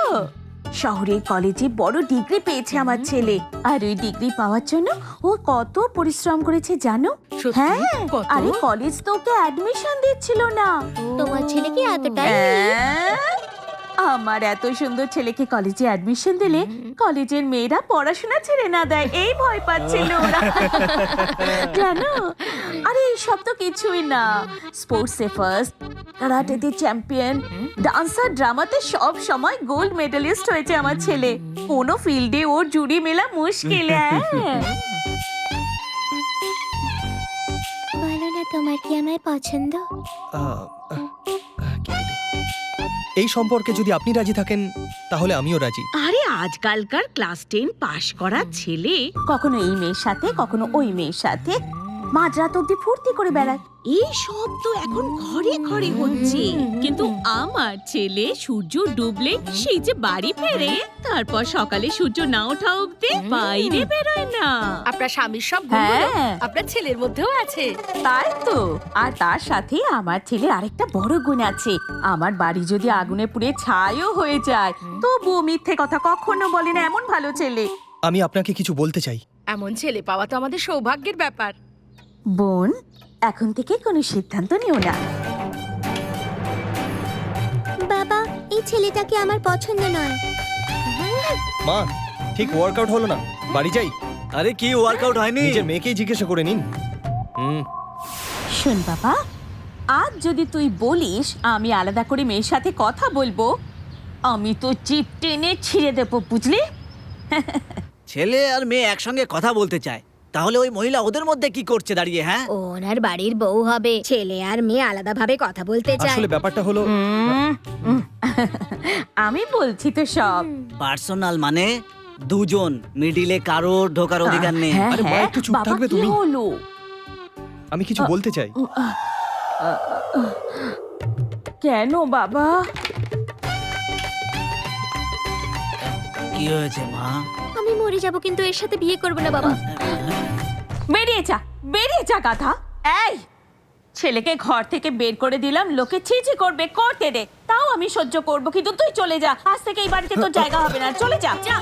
শহরের কলেজে বড় ডিগ্রি পেয়েছে আমার ছেলে, আর ওই ডিগ্রি পাওয়ার জন্য ও কত পরিশ্রম করেছে জানো? সত্যি? হ্যাঁ, কত? আরে কলেজ তো ওকে অ্যাডমিশন দিচ্ছিল না। তোমার ছেলে কি এতটাই হ্যাঁ, আমার এত সুন্দর ছেলেকে কলেজে অ্যাডমিশন দিলে কলেজের মেয়েরা পড়াশোনা ছেড়ে না দেয়, এই ভয় পাচ্ছিল ওরা। জানো, আরে এইসব তো কিছুই না। স্পোর্টসে ফার্স্ট, কারাটেতে চ্যাম্পিয়ন, ডান্সার, ড্রামাতে সব সময় গোল্ড মেডালিস্ট হয়েছে আমার ছেলে। কোনো ফিল্ডে ওর জুড়ি মেলা মুশকিল। বলো না তোমার কি আমায় পছন্দ? এই সম্পর্কে যদি আপনি রাজি থাকেন তাহলে আমিও রাজি। আরে আজকালকার ক্লাস 10 পাশ করা ছেলে কখনো এই মেয়ের সাথে কখনো ওই মেয়ের সাথে মাঝরাত অব্দি ফুর্তি করে বেড়ায়। এই সব তো এখন ঘরে ঘরে হচ্ছে, কিন্তু আমার ছেলে সূর্য ডুবলে সেই যে বাড়ি ফেরে, তারপর সকালে সূর্য না ওঠা অব্দি বাইরে বেরোয় না। আপনার স্বামীর সব গুণগুলো হ্যাঁ। আপনার ছেলের মধ্যেও আছে। তাই তো, আর তার সাথে আমার ছেলের আরেকটা বড় গুণ আছে। আমার বাড়ি যদি আগুনে পুড়ে ছাইও হয়ে যায় তবুও মিথ্যে কথা কখনো বলে না, এমন ভালো ছেলে। আমি আপনাকে কিছু বলতে চাই। এমন ছেলে পাওয়া তো আমাদের সৌভাগ্যের ব্যাপার। বোন, এখন থেকে কোনো সিদ্ধান্ত নিও না। বাবা, এই ছেলেটাকে আমার পছন্দ নয়। মা, ঠিক ওয়ার্কআউট হলো না, বাড়ি যাই। আরে কি ওয়ার্কআউট হয়নি? নিজের মেয়েকেই জিজ্ঞাসা করে নিন। শোন বাবা, আজ যদি তুই বলিস আমি আলাদা করে মেয়ের সাথে কথা বলবো, আমি তো জিভ টেনে ছিঁড়ে দেবো, বুঝলি? ছেলে আর মেয়ে একসঙ্গে কথা বলতে চায়, তাহলে ওই মহিলা ওদের মধ্যে কি করছে দাঁড়িয়ে? হ্যাঁ, ও ওনার বাড়ির বউ হবে, ছেলে আর মেয়ে আলাদাভাবে কথা বলতে চায়। আসলে ব্যাপারটা হলো আমি বলছি তো সব। পার্সোনাল মানে দুজন, মিডিলে কারোর ঢোকার অধিকার নেই। হ্যাঁ, আরে মা, হ্যাঁ, একটু চুপ বাবা, থাকবে কি তুমি? হলো? আমি কিছু বলতে চাই। কেন বাবা? কি হয়েছে মা? আমি মরে যাব, কিন্তু এর সাথে বিয়ে করব না বাবা। বেরিয়ে যা, বেরিয়ে যা গাধা। এই ছেলেকে ঘর থেকে বের করে দিলাম, লোকে ছিছি করবে, করতে দে, তাও আমি সহ্য করব, কিন্তু তুই চলে যা। আজ থেকে এই বাড়িতে তোর জায়গা হবে না, চলে যা, যা।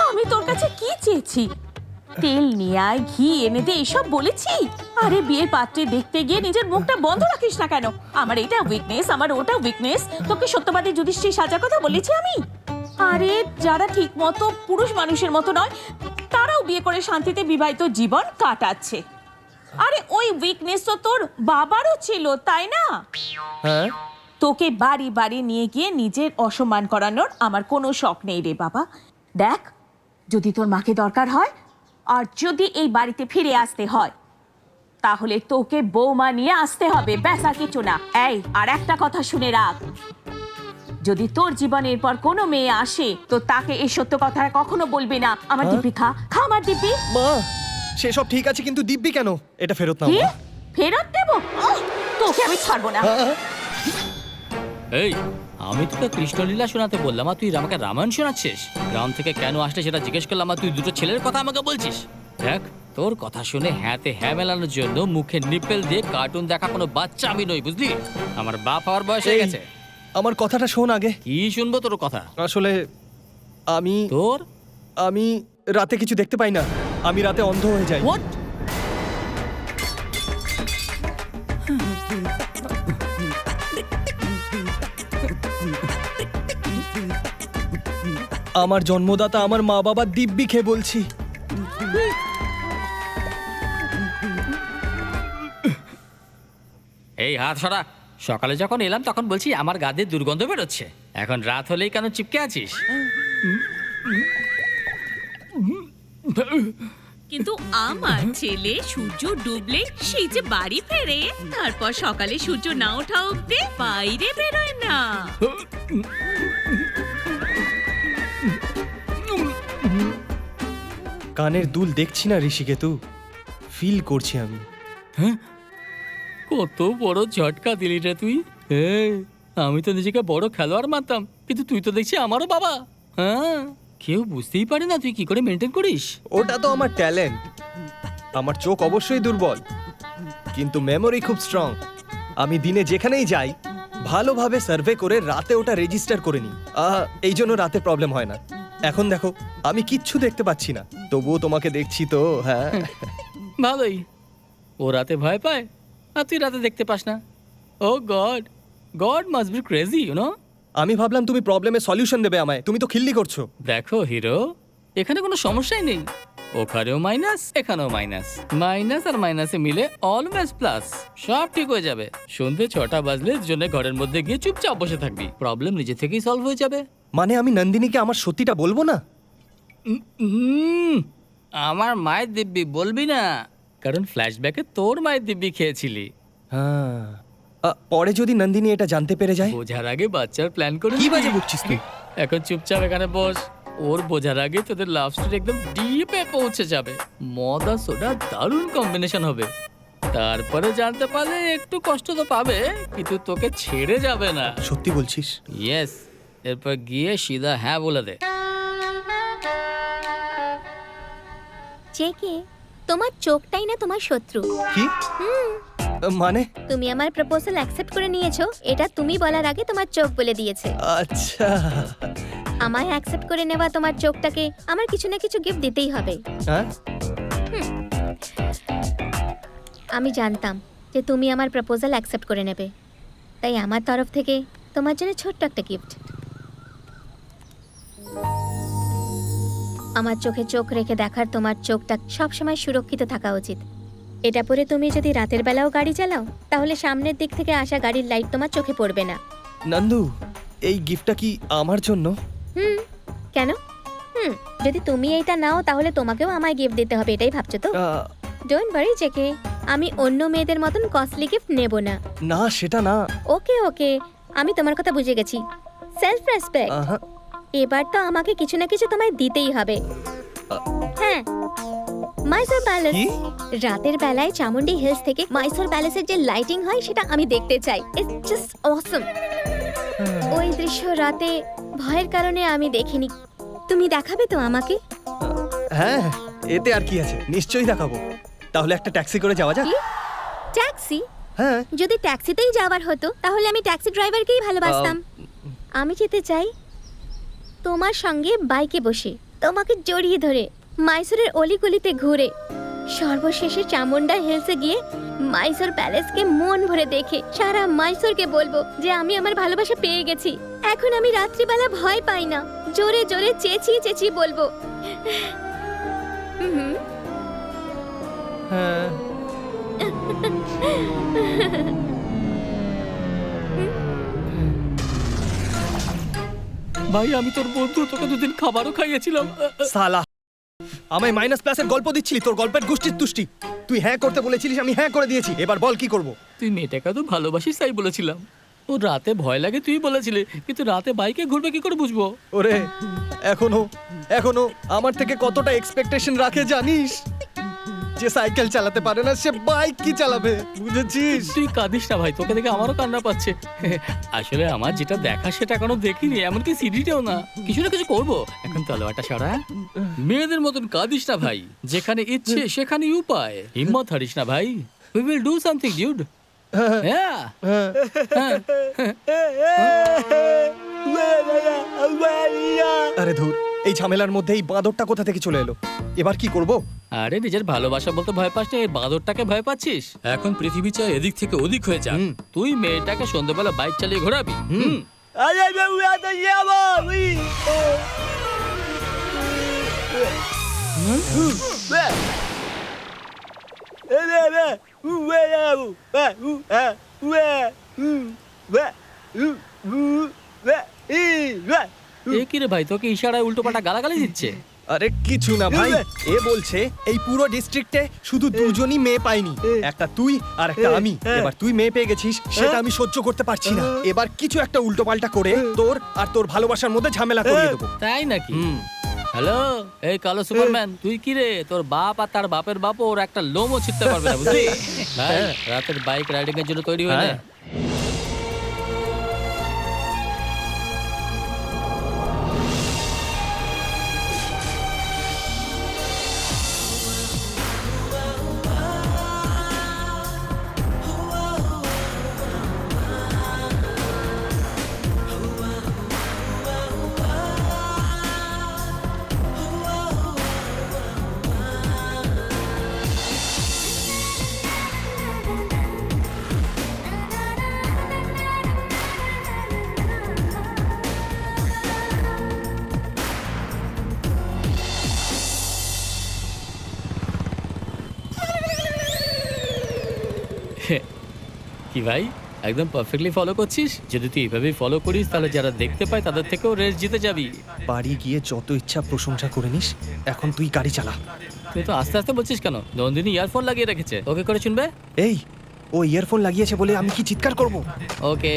আমি তোর কাছে কি চেয়েছি? তেল নিয়ে আয়, ঘি এনে দে, এইসব বলেছি? আরে বিয়ের পাত্রে দেখতে গিয়ে নিজের মুখটা বন্ধ রাখিস না কেন? আমার এটা উইকনেস, আমার ওটা উইকনেস। তোকে সত্যবাদী যুধিষ্ঠির সাজার কথা বলেছি আমি? আরে যারা ঠিক মতো পুরুষ মানুষের মতো নয় তারাও বিয়ে করে শান্তিতে বিবাহিত জীবন কাটাচ্ছে। আরে ওই উইকনেস তো তোর বাবারও ছিল, তাই না? হ্যাঁ, তোকে বাড়ি বাড়ি নিয়ে গিয়ে নিজের অসম্মান করানোর আমার কোনো শখ নেই রে বাবা। দেখ, যদি তোর মাকে দরকার হয় আর যদি এই বাড়িতে ফিরে আসতে হয় তাহলে তোকে বৌমা নিয়ে আসতে হবে, ব্যাস আর কিছু না। এই আর একটা কথা শুনে রাখ, যদি তোর জীবনের পর কোনো মেয়ে আসে তো তাকে এই সত্য কথা কখনো বলবি না। আমার দিব্যি খা, খা আমার দিব্যি। মা, সেসব ঠিক আছে, কিন্তু দিব্যি কেন? এটা ফেরত নাও। কি মা। ফেরত দেবো? তোকে আমি ছাড়বো না। এই, আমি তোকে কৃষ্ণলীলা শোনাতে বললাম আর তুই আমাকে রামায়ণ শোনাচ্ছিস? গ্রাম থেকে কেন আসলে সেটা জিজ্ঞেস করলাম আর তুই দুটো ছেলের কথা আমাকে বলছিস? দেখ, তোর কথা শুনে হ্যাঁতে হ্যাঁ মেলানোর জন্য মুখে নিপেল দিয়ে কার্টুন দেখা কোনো বাচ্চা আমি নই, বুঝলি? আমার বাপ হওয়ার বয়স হয়ে গেছে। আমার কথাটা শোন আগে। কি শুনবো তোর কথা? আসলে তোর আমি রাতে কিছু দেখতে পাই না, আমি রাতে অন্ধ হয়ে যাই। হোয়াট? আমার জন্মদাতা আমার মা বাবা দিব্যি খেয়ে বলছি। এই হাত সরা। সকালে যখন এলাম তখন বলছি আমার গা দিয়ে দুর্গন্ধ বেরোচ্ছে, এখন রাত হলেই কেন চিপকে আছিস? কিন্তু আমার ছেলে সূর্য ডুবলে সেই যে বাড়ি ফেরে, তারপর সকালে সূর্য না ওঠা অব্দি বাইরে বেরোয় না। কানের দুল দেখছি না ঋষিকেতু, ফিল করছি আমি। কত বড় ঝটকা দিলি রে তুই। আমি তো নিজেকে বড় খেলোয়াড় মানতাম, কিন্তু তুই তো দেখছি আমারও বাবা। হ্যাঁ, কেউ বুঝতেই পারে না তুই কি করে মেনটেন করিস। ওটা তো আমার ট্যালেন্ট। আমার চোখ অবশ্যই দুর্বল, কিন্তু মেমোরি খুব স্ট্রং। আমি দিনে যেখানেই যাই ভালোভাবে সার্ভে করে রাতে ওটা রেজিস্টার করে নিই। এই জন্য রাতে প্রবলেম হয় না। এখন দেখো, আমি কিচ্ছু দেখতে পাচ্ছি না, তবুও তোমাকে দেখছি তো। হ্যাঁ, ভালোই। ও রাতে ভয় পায় আর তুই রাতে দেখতে পাস না। Oh God, God must be crazy, you know. আমি ভাবলাম তুমি প্রবলেমের সলিউশন দেবে আমায়, তুমি তো খিল্লি করছো। দেখো হিরো, এখানে কোনো সমস্যাই নেই। ওখানেও মাইনাস, এখানেও মাইনাস। মাইনাস আর মাইনাসে মিলে অলওয়েজ প্লাস। সব ঠিক হয়ে যাবে। সন্ধে 6টা বাজলে দুজনে ঘরের মধ্যে গিয়ে চুপচাপ বসে থাকবি, প্রবলেম নিজে থেকেই সলভ হয়ে যাবে। মানে আমি নন্দিনীকে আমার সত্যিটা বলবো না? আমার মায়ের দিব্যি বলবি না, কারণ ফ্ল্যাশব্যাকে তোর মায়ের দিব্যি খেয়েছিলি। হ্যাঁ, পরে যদি নন্দিনী এটা জানতে পেরে যায়? বোঝার আগে বাচ্চার প্ল্যান করে কি বাজে বকছিস তুই? এখন চুপচাপ এখানে বস। ওর বোঝার আগে তোদের লাভ স্টোরি একদম ডিপে পৌঁছে যাবে। মদ আর সোডা দারুণ কম্বিনেশন হবে। তারপরে জানতে পারলে একটু কষ্ট তো পাবে, কিন্তু তোকে ছেড়ে যাবে না। সত্যি বলছিস? ইয়েস। এরপর গিয়ে সিধা হ্যাঁ বলে দে। জেকে, তোমার চোখটাই না তোমার শত্রু। কি মানে? তুমি আমার প্রপোজাল অ্যাকসেপ্ট করে নিয়েছো, এটা তুমি বলার আগে তোমার চোখ বলে দিয়েছে। আচ্ছা, আমায় অ্যাকসেপ্ট করে নেওয়া তোমার চোখটাকে আমার কিছু না কিছু গিফট দিতেই হবে। হ্যাঁ, আমি জানতাম যে তুমি আমার প্রপোজাল অ্যাকসেপ্ট করে নেবে, তাই আমার তরফ থেকে তোমার জন্য ছোট্ট একটা গিফট। আমার চোখে চোখ রেখে দেখার তোমার চোখটা সবসময় সুরক্ষিত থাকা উচিত। এটা পরে তুমি যদি রাতের বেলাও গাড়ি চালাও, তাহলে সামনের দিক থেকে আসা গাড়ির লাইট তোমার চোখে পড়বে না। নন্দু, এই গিফটটা কি আমার জন্য? কেন? যদি তুমি এইটা নাও তাহলে তোমাকেও আমায় গিফট দিতে হবে, এটাই ভাবছো তো? ডোন্ট ওয়ারি জেকে, আমি অন্য মেয়েদের মতন কস্টলি গিফট নেব না। না, সেটা না। ওকে ওকে, আমি তোমার কথা বুঝে গেছি। Self respect. এবার তো আমাকে কিছু না কিছু তোমায় দিতেই হবে। হ্যাঁ, মাইসোর প্যালেস। রাতের বেলায় চামুন্ডি হিলস থেকে মাইসোর প্যালেসের যে লাইটিং হয় সেটা আমি দেখতে চাই। ইটস জাস্ট অসম। ওই দৃশ্য রাতে ভয়ের কারণে আমি দেখিনি। তুমি দেখাবে তো আমাকে? হ্যাঁ, এতে আর কি আছে, নিশ্চয়ই দেখাবো। তাহলে একটা ট্যাক্সি করে যাওয়া যাক। ট্যাক্সি? হ্যাঁ। যদি ট্যাক্সিতেই যাওয়ার হতো তাহলে আমি ট্যাক্সি ড্রাইভারকেই ভালোবাসতাম। আমি যেতে চাই তোমার সঙ্গে বাইকে বসে, তোমাকে জড়িয়ে ধরে, মাইসোরের অলিগলিতে ঘুরে, সর্বশেষে চামুন্ডা হিলসে গিয়ে মাইসোর প্যালেসকে মন ভরে দেখে সারা মাইসোরকে বলবো যে আমি আমার ভালোবাসা পেয়ে গেছি। এখন আমি রাত্রিবেলা ভয় পাই না, জোরে জোরে চেঁচিয়ে চেঁচিয়ে বলবো। হ্যাঁ। ভাই, আমি তোর বন্ধু, তোকে দুদিন খাবারও খাইয়েছিলাম। সালা, আমায় মাইনাস প্লাসের গল্প দিচ্ছিলি, তোর গল্পের গোষ্ঠীর তুষ্টি। তুই হ্যাঁ করতে বলেছিলিস, আমি হ্যাঁ করে দিয়েছি, এবার বল কি করব? তুই মেয়েটাকে তো ভালোবাসিস তাই বলেছিলাম। ও রাতে ভয় লাগে তুই বলেছিলি, কিন্তু রাতে বাইকে ঘুরবে কি করে বুঝবো? ওরে, এখনো আমার থেকে কতটা এক্সপেকটেশন রাখে জানিস? যে সাইকেল চালাতে পারে না সে বাইক কি চালাবে, বুঝেছিস? তুই কাঁদিস না ভাই, তোকে দেখে আমারও কান্না পাচ্ছে। আসলে আমার যেটা দেখা সেটা এখনো দেখিনি, এমনকি সিডিটাও না। কিছু না কিছু করবো। এখন তলোয়ারটা সরা। মেয়েদের মতন কাঁদিস না ভাই, যেখানে ইচ্ছে সেখানেই উপায়। হিম্মত হারিস না ভাই। We will do something, dude. Yeah. আরে ধুর, এই ঝামেলার মধ্যে এই বাঁদরটা কোথা থেকে চলে এলো? এবার কি করব? আরে নিজের ভালোবাসা বলতে ভয় পাস না, এই বাঁদরটাকে ভয় পাচ্ছিস? এখন পৃথিবী চাই এদিক থেকে ওদিক হয়ে যা। তুই মেয়েটাকে সন্ধ্যাবেলা বাইক চালিয়ে ঘোরাবি। এ কি রে ভাই, তোকে ইশারায় উল্টোপাল্টা গালাগালি দিচ্ছে? আরে কিছু না ভাই, এ বলছে এই পুরো ডিস্ট্রিক্টে শুধু দুজনই মেয়ে পাইনি, একটা তুই আর একটা আমি। এবার তুই মেয়ে পেয়ে গেছিস, সেটা আমি সহ্য করতে পারছি না। এবার কিছু একটা উল্টোপাল্টা করে তোর আর তোর ভালোবাসার মধ্যে ঝামেলা করিয়ে দেবো। তাই নাকি? হ্যালো, এই কালো সুপারম্যান, তুই কি রে? তোর বাপ আর তার বাপের বাপ ওর একটা লোমও ছিটতে পারবে না, বুঝলি? ভাই, রাতের বাইক রাইডিং এর জন্য তৈরি হয়ে নে। হ্যাঁ। কি ভাই, একদম পারফেক্টলি ফলো করছিস? যদি তুই এইভাবেই ফলো করিস তাহলে যারা দেখতে পায় তাদের থেকেও রেস জিতে যাবি। বাড়ি গিয়ে যত ইচ্ছা প্রশংসা করে নিস, এখন তুই গাড়ি চালা। তুই তো আস্তে আস্তে বলছিস কেন? নন্দিনী ইয়ারফোন লাগিয়ে রেখেছে, ওকে করে শুনবে? এই, ও ইয়ারফোন লাগিয়েছে বলে আমি কি চিৎকার করব? ওকে।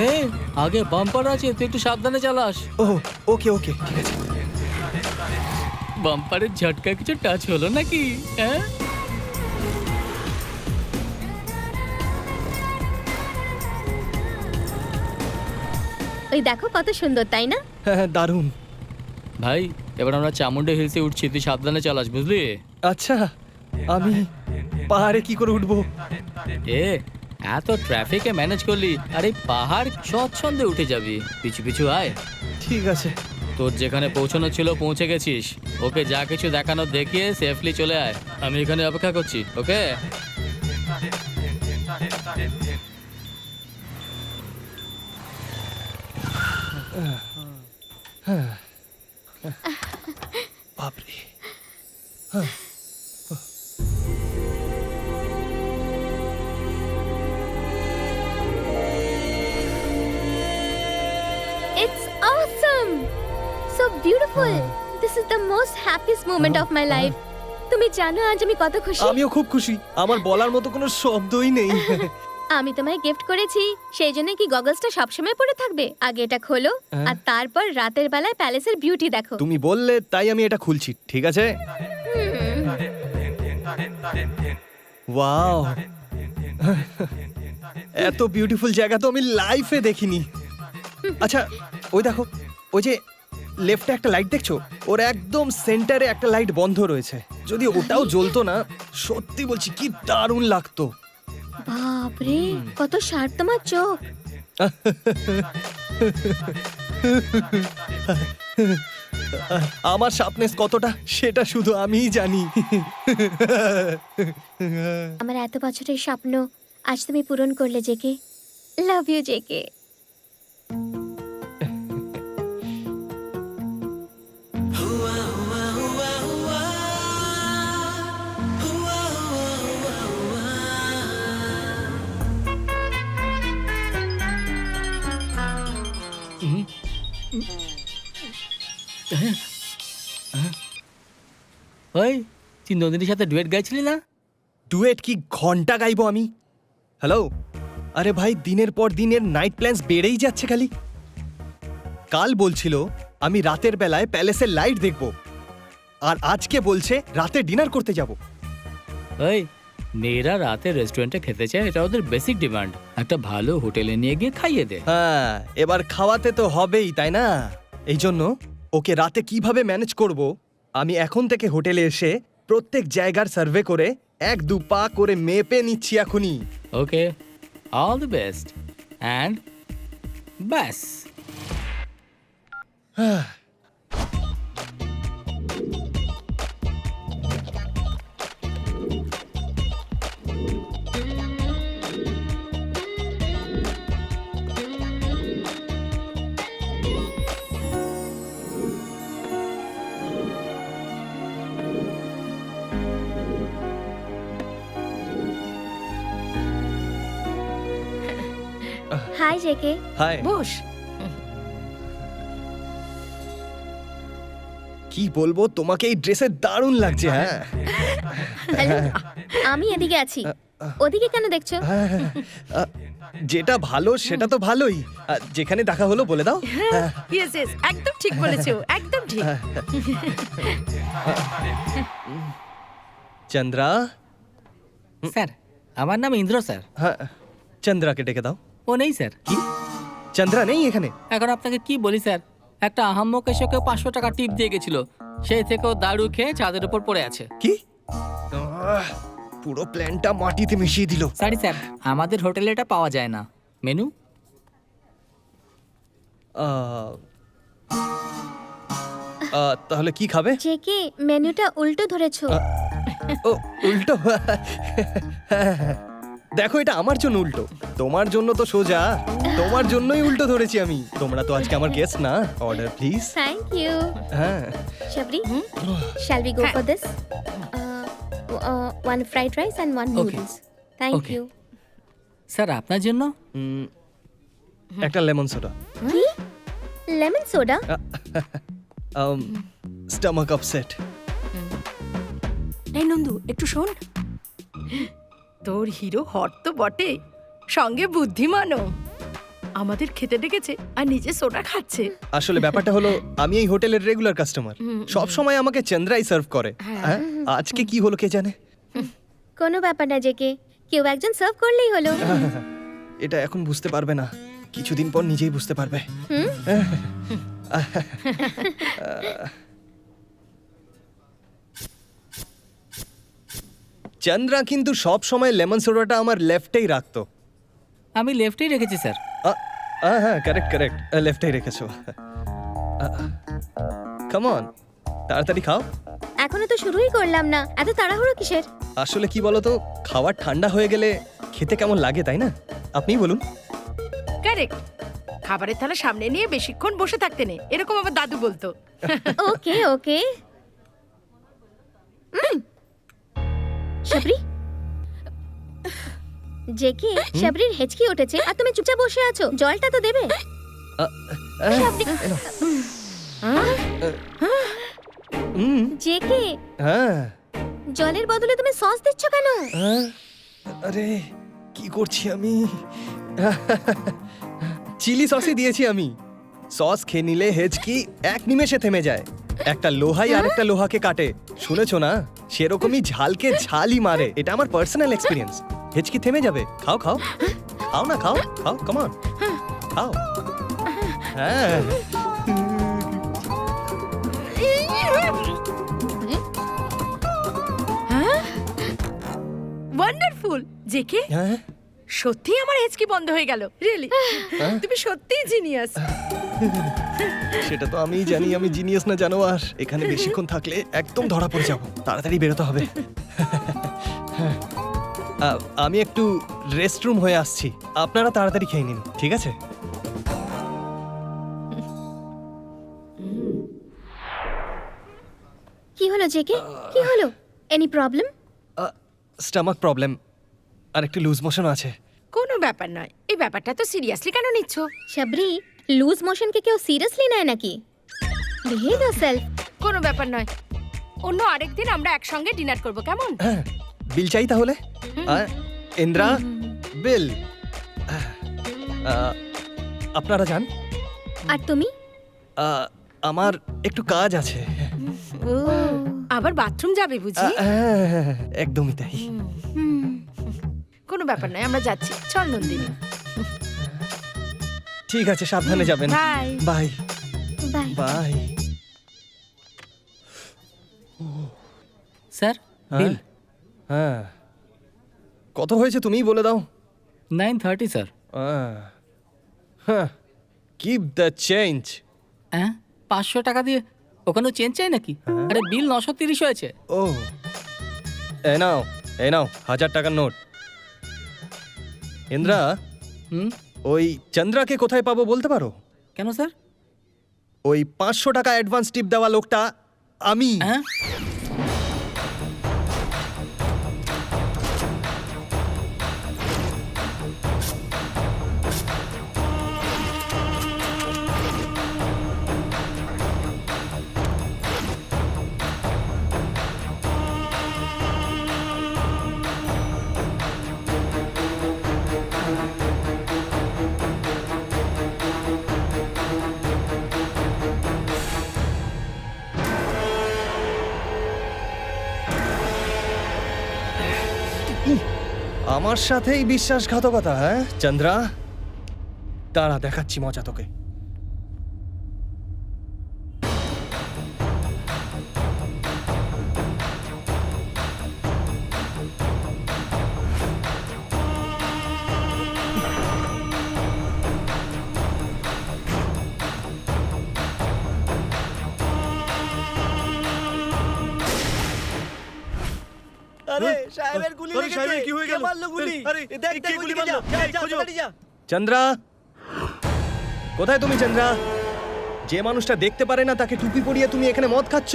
এই, আগে বাম্পার আছে, তুই একটু সাবধানে চালাস। ও, ওকে ওকে, ঠিক আছে। বাম্পারের ঝটকা কিছু টাচ হলো নাকি? হ্যাঁ, ওই দেখো কত সুন্দর, তাই না? হ্যাঁ, দারুণ। ভাই এবার আমরা চামুন্ডা হিলসে উঠছি, তুই সাবধানে চালাস, বুঝলি? আচ্ছা, আমি পাহাড়ে কি করে উঠবো? এ, এত ট্রাফিকে ম্যানেজ করলি, আর এই পাহাড় স্বচ্ছন্দে উঠে যাবি। পিছু পিছু আয়। ঠিক আছে। তোর যেখানে পৌঁছানো ছিল পৌঁছে গেছিস। ওকে যা কিছু দেখানো দেখিয়ে সেফলি চলে আয়। আমি এখানে অপেক্ষা করছি, ওকে? বাপরে। It's awesome! So beautiful! This is the most happiest moment of my life. তুমি জানো আজ আমি কত খুশি? আমিও খুব খুশি, আমার বলার মতো কোনো শব্দই নেই। আমি তোমায় গিফট করেছি, সেই জন্য কি গগলসটা সবসময় পরে থাকবে? আগে এটা খোলো আর তারপর রাতের বেলায় প্যালেসের বিউটি দেখো। তুমি বললে তাই আমি এটা খুলছি, ঠিক আছে? ওয়াও, এত বিউটিফুল জায়গা তো আমি লাইফে দেখিনি। আচ্ছা, ওই দেখো, ওই যে লেফটে একটা লাইট দেখছো, ওর একদম সেন্টারে একটা লাইট বন্ধ রয়েছে। যদি ওটাও জ্বলতো না, সত্যি বলছি কি দারুণ লাগতো। বাপরে, কত শার্প তোমার চোখ। আমার শার্পনেস কতটা সেটা শুধু আমিই জানি। আমার এত বছরের স্বপ্ন আজ তুমি পূরণ করলে জেকে। Love you JK. ওই, তুই নন্দিনীর সাথে ডুয়েট গাইছিলি না? ডুয়েট কি ঘন্টা গাইবো আমি? হ্যালো, আরে ভাই, দিনের পর দিনের নাইট প্ল্যানস বেড়েই যাচ্ছে খালি। কাল বলছিল আমি রাতের বেলায় প্যালেসের লাইট দেখব, আর আজকে বলছে রাতে ডিনার করতে যাব। ওই, মেয়েরা রাতে রেস্টুরেন্টে খেতে চায়, এটা ওদের বেসিক ডিমান্ড। একটা ভালো হোটেলে নিয়ে গিয়ে খাইয়ে দে। হ্যাঁ, এবার খাওয়াতে তো হবেই, তাই না? এই জন্য ওকে রাতে কিভাবে ম্যানেজ করব, আমি এখন থেকে হোটেলে এসে প্রত্যেক জায়গার সার্ভে করে 1-2 পা করে মেপে নিচ্ছি এখনই। Okay, all the best and ব্যাস। Hi JK. হাই। বস। কি বলবো, তোমাকে এই ড্রেসে দারুণ লাগছে। হ্যাঁ, হ্যালো, আমি এদিকে আছি। ওদিকে কেন দেখছো? যেটা ভালো সেটা তো ভালোই। যেখানে দেখা হলো বলে দাও। ইয়েস ইয়েস, একদম ঠিক বলেছো, একদম ঠিক। চন্দ্রা। স্যার আমার নাম ইন্দ্র স্যার। হ্যাঁ, চন্দ্রাকে ডেকে দাও। ও নেই স্যার। কি? চন্দ্রা নেই এখানে? এখন আপনাকে কি বলি স্যার, একটা আহাম্মক এসে কেউ 500 টাকা টিপ দিয়ে গেছিল, সেই থেকেও দারু খেয়ে চাঁদের উপর পড়ে আছে। কি? পুরো প্ল্যানটা মাটিতে মিশিয়ে দিল। সরি স্যার, আমাদের হোটেলে এটা পাওয়া যায় না। মেনু? তাহলে কি খাবে? জেকে মেনুটা উল্টো ধরেছো। ও উল্টো। দেখো, এটা আমার জন্য উল্টো, তোমার জন্য তো সোজা। তোমার জন্যই উল্টো ধরেছি আমি। তোমরা তো আজকে আমার গেস্ট না। Order please. Thank you. হ্যাঁ। Shabri, shall we go for this? One fried rice and one Okay. noodles. Thank Okay. you. Sir আপনার জন্য? একটা লেমন সোডা। কি? Lemon soda? Stomach upset. এই নন্দু, একটু শোন। তোর হিরো হট তো বটে, সঙ্গে বুদ্ধিমানও। আমাদের খেতে ডেকেছে আর নিজে সোডা খাচ্ছে। আসলে ব্যাপারটা হলো, আমি এই হোটেলের রেগুলার কাস্টমার। সব সময় আমাকে চন্দ্রাই সার্ভ করে। হ্যাঁ, আজকে কি হলো কে জানে। কোনো ব্যাপার না জেকে, কেউ একজন সার্ভ করলেই হলো। এটা এখন বুঝতে পারবে না, কিছুদিন পর নিজেই বুঝতে পারবে। চন্দ্রা কিন্তু সব সময় লেমন সোডাটা আমার লেফটেই রাখতো। আমি লেফটেই রেখেছি স্যার। হ্যাঁ, কারেক্ট কারেক্ট, লেফটেই রেখেছো। কাম অন, তাড়াতাড়ি খাও। এখনো তো শুরুই করলাম না, এত তাড়াহুড়ো কিসের? আসলে কি বলতো, খাবার ঠান্ডা হয়ে গেলে খেতে কেমন লাগে, তাই না? আপনিই বলুন। কারেক্ট। খাবারের থালা সামনে নিয়ে বেশিক্ষণ বসে থাকতে নেই, এরকম আমার দাদু বলতো। ওকে ওকে। শাবরি, জেকে শাবরির হেঁচকি উঠেছে আর তুমি চুপচাপ বসে আছো, জলটা তো দেবে। শাবরি, জেকে হ্যাঁ। জলের বদলে তুমি সস দিচ্ছ কেন? আরে কি করছি আমি? চিলি সসই দিয়েছি আমি। সস খেয়ে নিলে হেঁচকি এক নিমেষে থেমে যায়। একটা লোহাই আরেকটা লোহাকে কাটে, শুনেছো না? সেরকমই ঝালকে ঝালই মারে। এটা আমার পার্সোনাল এক্সপিরিয়েন্স। হেঁচকি থেমে যাবে। খাও খাও খাও না, খাও খাও, কাম অন খাও। হ্যাঁ। ওয়ান্ডারফুল জেকে, হ্যাঁ, সত্যি আমার হেঁচকি বন্ধ হয়ে গেল। রিয়েলি, তুমি সত্যিই জিনিয়াস। সেটা তো আমিই জানি আমি জিনিয়াস না জানোয়ার। এখানে বেশিক্ষণ থাকলে একদম ধরা পড়ে যাব। তাড়াতাড়ি বেরোতে হবে। আমি একটু রেস্টরুম হয়ে আসছি, আপনারা তাড়াতাড়ি খেয়ে নিন, ঠিক আছে? কি হলো জেকে, কি হলো? Any problem? স্টমাক প্রবলেম আর একটু লুজ মোশন আছে। কোনো ব্যাপার নয়, এই ব্যাপারটা তো সিরিয়াসলি কেন নিচ্ছ? শাবরি, লুজ মোশনকে কেউ সিরিয়াসলি নেয় নাকি? Behave yourself. কোনো ব্যাপার নয়, অন্য আরেকদিন আমরা একসঙ্গে ডিনার করব, কেমন? হ্যাঁ, বিল চাই তাহলে? ইন্দ্রা, বিল। আপনারা যান। আর তুমি? আমার একটু কাজ আছে। আবার বাথরুম যাবে বুঝি? একদমই তাই। কোনো ব্যাপার নয়, আমরা যাচ্ছি। চল নন্দিনী। ঠিক আছে, সাবধানে যাবেন। Bye. Bye bye. Bye. Sir bill? হ্যাঁ, কত হয়েছে তুমিই বলে দাও। 930 স্যার। Keep the change. হ্যাঁ, 500 টাকা দিয়ে ওখানেও চেঞ্জ চাই নাকি? আরে বিল 930 হয়েছে। ও, এই নাও 1000 টাকার নোট। ইন্দ্রা, ওই চন্দ্রাকে কোথায় পাবো বলতে পারো? কেন স্যার? ওই 500 টাকা অ্যাডভান্স টিপ দেওয়া লোকটা আমি। হ্যাঁ, আমার সাথেই বিশ্বাসঘাতকতা, হ্যাঁ চন্দ্রা? দাঁড়া, দেখাচ্ছি মজা তোকে। আরে সাহেবের গুলি লেগেছে। কি হয়ে গেল? মারলো গুলি। আরে দেখ দেখ গুলি যা তাড়াতাড়ি যা। চন্দ্রা, কোথায় তুমি চন্দ্রা? যে মানুষটা দেখতে পারে না তাকে টুপি পরিয়ে তুমি এখানে মদ খাচ্ছ?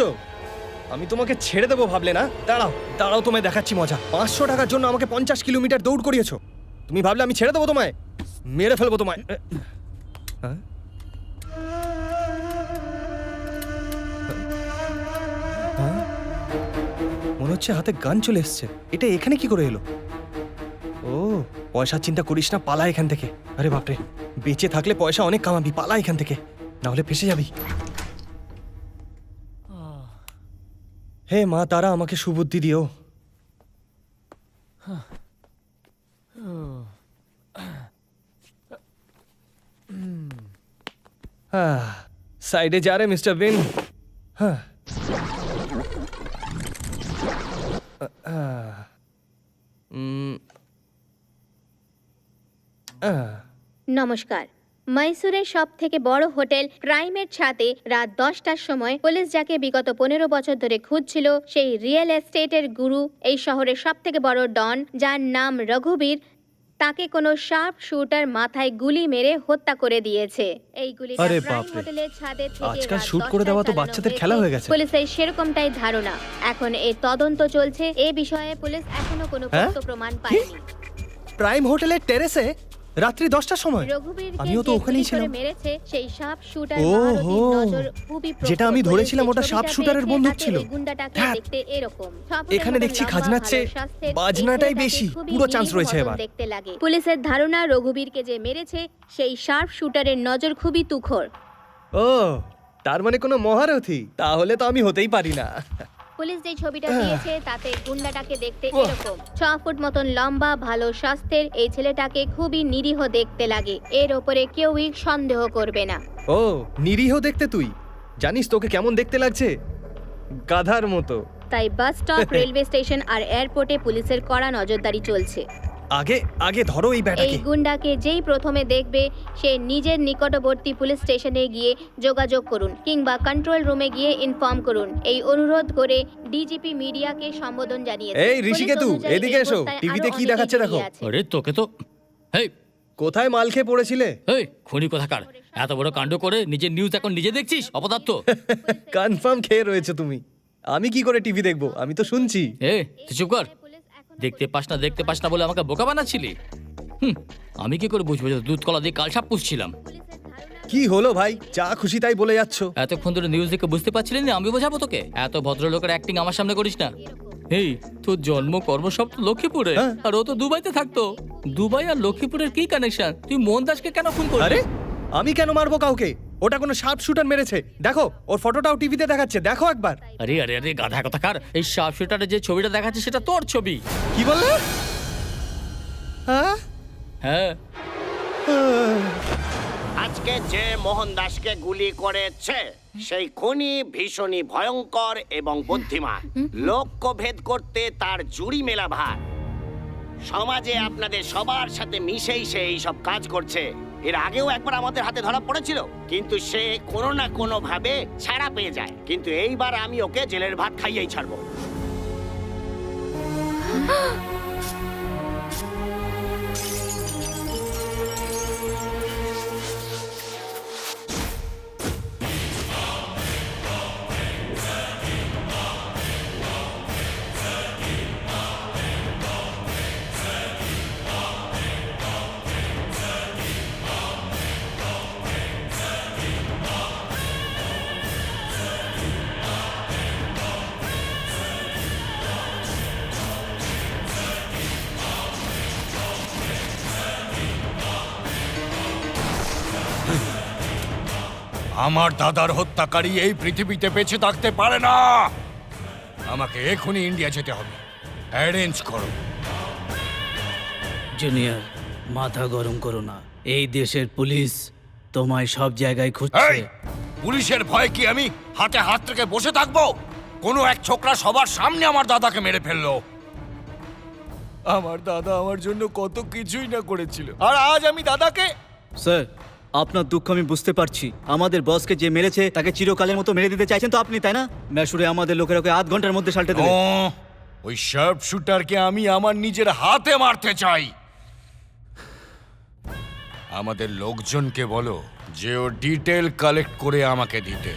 আমি তোমাকে ছেড়ে দেবো ভাবলে না? দাঁড়াও দাঁড়াও, তোমায় দেখাচ্ছি মজা। 500 টাকার জন্য আমাকে 50 কিলোমিটার দৌড় করিয়েছো। তুমি ভাবলে আমি ছেড়ে দেবো তোমায়? মেরে ফেলবো তোমায়। হ্যাঁ? হ্যাঁ? মনে হচ্ছে হাতে গান চলে এসছে। এটা এখানে কি করে এলো? ও, পয়সার চিন্তা করিস না, পালা এখান থেকে। আরে বাপরে, বেঁচে থাকলে পয়সা অনেক কামাবি, পালা এখান থেকে, না হলে ফেসে যাবি। হে মা তারা, আমাকে সুবুদ্ধি দিও। সাইডে যা রে মিস্টার বিন। হ্যাঁ, নমস্কার। মহীশূরের সব থেকে বড় হোটেল প্রাইমের ছাদে রাত 10টার সময় পুলিশ যাকে বিগত 15 বছর ধরে খুঁজছিল, সেই রিয়েল এস্টেটের গুরু, এই শহরের সব থেকে বড় ডন, যার নাম রঘুবীর, তাকে কোনো শার্প শুটার মাথায় গুলি মেরে হত্যা করে দিয়েছে। এই গুলিটা আরে প্রাইম বাপরে। হোটেলের ছাদে থেকে আজকাল রাত shoot করে 10টায় দেওয়া তো চালানো বাচ্চাদের হয়েছে। খেলা হয়ে গেছে। পুলিশের সেরকমটাই ধারণা। এখন এর তদন্ত চলছে। এ বিষয়ে পুলিশ এখনো কোনো হ্যাঁ? তথ্য প্রমাণ পায়নি। প্রাইম হোটেলের টেরেসে রাত্রি 10টার সময়? রঘুবীরকে আমিও তো যে ওখানেই গুলি করে ছিলাম। মেরেছে, সেই শার্প শুটার ও মহারথীর হো, নজর খুবই প্রখর। যেটা আমি ধরেছিলাম ওটা পুলিশ যে শার্প ছবিটা শুটারের পেয়েছে, বন্দুক তাতে ছিল। এই গুন্ডাটাকে ধ্যাৎ। দেখতে এরকম। এখানে দেখছি খাজনার চেয়ে বাজনাটাই বেশি, পুরো চান্স রয়েছে এবার। দেখতে লাগে। পুলিশের ধারণা রঘুবীরকে যে মেরেছে, সেই শার্প শুটারের নজর খুবই তুখর। ও, তার মানে কোনো মহারথী? তাহলে তো আমি হতেই পারি না। পুলিশ যে ছবিটা দিয়েছে তাতে গুন্ডাটাকে দেখতে বাহ। এরকম। 6 ফুট মতন লম্বা, ভালো স্বাস্থ্যের এই ছেলেটাকে খুবই নিরীহ দেখতে লাগে। এর ওপরে কেউই সন্দেহ করবে না। ও, নিরীহ দেখতে তুই? জানিস তোকে কেমন দেখতে লাগছে? গাধার মতো। তাই বাস স্টপ, রেলওয়ে স্টেশন আর এয়ারপোর্টে পুলিশের কড়া নজরদারি চলছে। আগে আগে ধরো এই এই ব্যাটাকে। গুন্ডাকে যেই প্রথমে দেখবে, সে নিজের নিকটবর্তী পুলিশ স্টেশনে গিয়ে যোগাযোগ করুন কিংবা কন্ট্রোল রুমে গিয়ে ইনফর্ম করুন। এই অনুরোধ করে ডিজিপি মিডিয়াকে সম্বোধন জানিয়েছে। এই ঋষিকেতু, পুলিশ অনুযায়ী এদিকে এই এসো। অবস্থায় টিভিতে আরো কি অনেকেই দেখাচ্ছে দেখো। জড়িয়ে আছে। আরে তোকে তো হেই কোথায় মাল খেয়ে পড়েছিলে? এই খুনি কোথাকার, এত বড় কাণ্ড করে নিজের নিউজ এখন নিজে দেখছিস, অপদার্থ। কনফার্ম খেয়ে রয়েছে তুমি। আমি কি করে টিভি দেখবো? আমি তো শুনছি। এ তুই চুপ কর। দেখতে পাস না বলে আমাকে বোকা বানাচ্ছিলি। আমি কি করে বুঝবো যে দুধ কলা দিয়ে কালসাপ পুষছিলাম? কি হলো ভাই, যা খুশি তাই বলে যাচ্ছ। এতক্ষণ ধরে নিউজ দেখে বুঝতে পারছিলি না আমি বোঝাবো তোকে? এত ভদ্রলোকের অ্যাক্টিং আমার সামনে করিস না। এই তোর জন্ম কর্ম সব তো লক্ষ্মীপুরে, হ্যাঁ। আর ও তো দুবাইতে থাকতো। দুবাই আর লক্ষ্মীপুরের কি কানেকশন? তুই মোহন দাসকে কেন ফোন করলি? আরে আমি কেন মারবো কাউকে? ওটা কোনো শার্প শুটার মেরেছে। দেখো, ওর ফটোটাও টিভিতে দেখাচ্ছে, দেখো একবার। আরে আরে আরে গাধা কথাকার, এই শার্প শুটারে যে ছবিটা দেখাচ্ছে সেটা তোর ছবি। কি বললে? হ্যাঁ, হ্যাঁ, আজকে যে মোহন দাসকে গুলি করেছে সেই খুনি ভীষণই ভয়ঙ্কর এবং বুদ্ধিমান। লক্ষ্য ভেদ করতে তার জুড়ি মেলা ভার। সমাজে আপনাদের সবার সাথে মিশেই সে এইসব কাজ করছে। এর আগেও একবার আমাদের হাতে ধরা পড়েছিল, কিন্তু সে কোনো না কোনো ভাবে ছাড়া পেয়ে যায়। কিন্তু এইবার আমি ওকে জেলের ভাত খাইয়েই ছাড়বো। আমার দাদার হত্যাকারী এই পৃথিবীতে বেঁচে থাকতে পারে না। আমাকে এখনই ইন্ডিয়া যেতে হবে। অ্যারেঞ্জ করো। জুনিয়র, মাথা গরম করো না। এই দেশের পুলিশ তোমায় সব জায়গায় খুঁজছে। এই পুলিশের ভয় কি আমি হাতে হাত রেখে বসে থাকবো? কোনো এক ছোকরা সবার সামনে আমার দাদাকে মেরে ফেললো। আমার দাদা আমার জন্য কত কিছুই না করেছিল, আর আজ আমি দাদাকে। স্যার, আপনার দুঃখ আমি বুঝতে পারছি। আমাদের বসকে যে মেরেছে তাকে চিরকালের মতো মেরে দিতে চাইছেন তো আপনি, তাই না? ম্যাশুরে আমাদের লোকের ওকে আধ ঘন্টার মধ্যে সালটে দেবে। ওই শার্প শুটারকে আমি আমার নিজের হাতে মারতে চাই। আমাদের লোকজনকে বলো যে ও ডিটেল কালেক্ট করে আমাকে দিতে।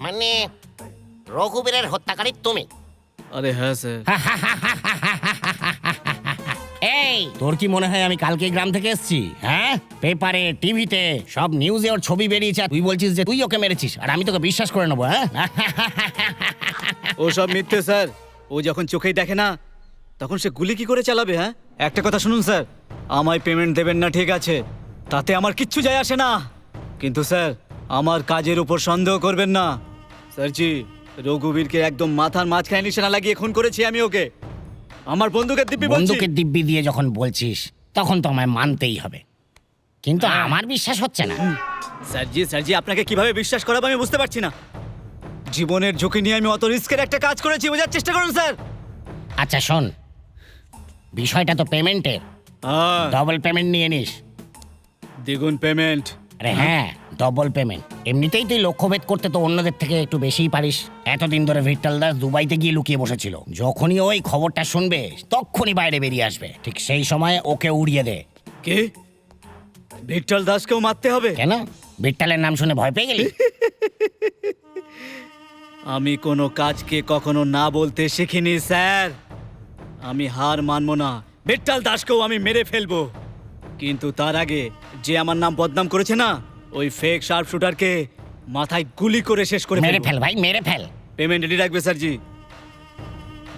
মানে রঘুবীরের হত্যাকারী তুমি? আরে হ্যাঁ স্যার। এই তোর কি মনে হয় আমি কালকে গ্রাম থেকে এসেছি? হ্যাঁ, পেপারে টিভিতে সব নিউজে ওর ছবি বেরিয়েছে, আর তুই বলছিস যে তুই ওকে মেরেছিস আর আমি তোকে বিশ্বাস করে নেবো? হ্যাঁ, ও সব মিথ্যে স্যার। ও যখন চোখেই দেখে না তখন সে গুলি কি করে চালাবে? হ্যাঁ, একটা কথা শুনুন স্যার, আমায় পেমেন্ট দেবেন না ঠিক আছে, তাতে আমার কিচ্ছু যায় আসে না, কিন্তু স্যার আমার কাজের উপর সন্দেহ করবেন না। স্যারজি, রঘুবীরকে একদম মাথার মাঝখানে নিশানা লাগিয়ে খুন করেছি আমি ওকে। আমার বন্দুকের দিব্যি বলছি। বন্দুকের দিব্যি দিয়ে যখন বলছিস তখন তো আমায় মানতেই হবে, কিন্তু আমার বিশ্বাস হচ্ছে না। স্যারজি আপনাকে কিভাবে বিশ্বাস করাবো আমি বুঝতে পারছি না। জীবনের ঝুঁকি নিয়ে আমি অত রিস্কের একটা কাজ করেছি, বোঝার চেষ্টা করুন স্যার। আচ্ছা শোন, বিষয়টা তো পেমেন্টের, ডবল পেমেন্ট নিয়ে নিস। দ্বিগুণ পেমেন্ট? আরে হ্যাঁ, ডবল পেমেন্ট। এমনিতেই তুই লক্ষ্যভেদ করতে তো অন্যদের থেকে একটু বেশিই পারিস। এতদিন ধরে ভিট্টাল দাস দুবাইতে গিয়ে লুকিয়ে বসেছিল, যখনই ওই খবরটা শুনবে তখনই বাইরে বেরিয়ে আসবে, ঠিক সেই সময় ওকে উড়িয়ে দে। কে? ভিট্টাল দাসকেও মারতে হবে? কেন, ভিট্টালের নাম শুনে ভয় পেয়ে গেলি? আমি কোনো কাজকে কখনো না বলতে শিখিনি স্যার। আমি হার মানবো না, ভিট্টাল দাসকেও আমি মেরে ফেলবো, কিন্তু তার আগে যে আমার নাম বদনাম করেছে না, ওই ফেক শার্প শুটারকে মাথায় গুলি করে শেষ করে মেরে ফেল ভাই, মেরে ফেল। পেমেন্ট রেডি রাখবে স্যারজি,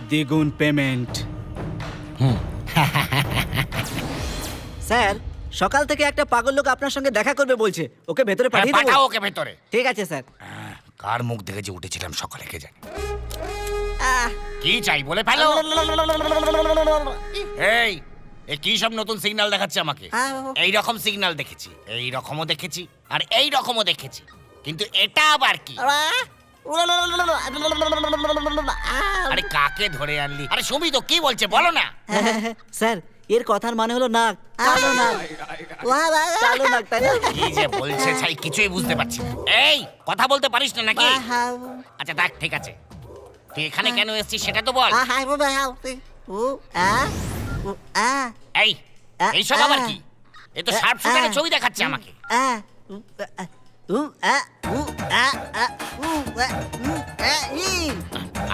দ্বিগুণ পেমেন্ট। স্যার, সকাল থেকে একটা পাগল লোক আপনার সঙ্গে দেখা করবে বলছে, ওকে ভেতরে পাঠিয়ে দেবো? পাঠাও ওকে ভেতরে। ঠিক আছে স্যার। কার মুখ দেখে যে উঠেছিলাম সকালে কে জানে। কি চাই বলে ফেলো। এই এ কি সব নতুন সিগন্যাল দেখাচ্ছে আমাকে? এই রকম সিগন্যাল দেখেছি, এই রকমও দেখেছি, আর এই রকমও দেখেছি, কিন্তু এটা আবার কি? আরে কাকে ধরে আনলি? আরে সুমি তো কি বলছে বলো না। স্যার, এর কথার মানে হলো নাক, কালো নাক, কালো নাক, তাই না? কি যে বলছে ছাই কিছুই বুঝতে পারছি না। এই কথা বলতে পারিস না নাকি? আচ্ছা দেখ, ঠিক আছে, তুই এখানে কেন এসেছিস সেটা তো বল। এই এইসব আবার কি? এ তো শার্প শুটারের ছবি দেখাচ্ছে আমাকে।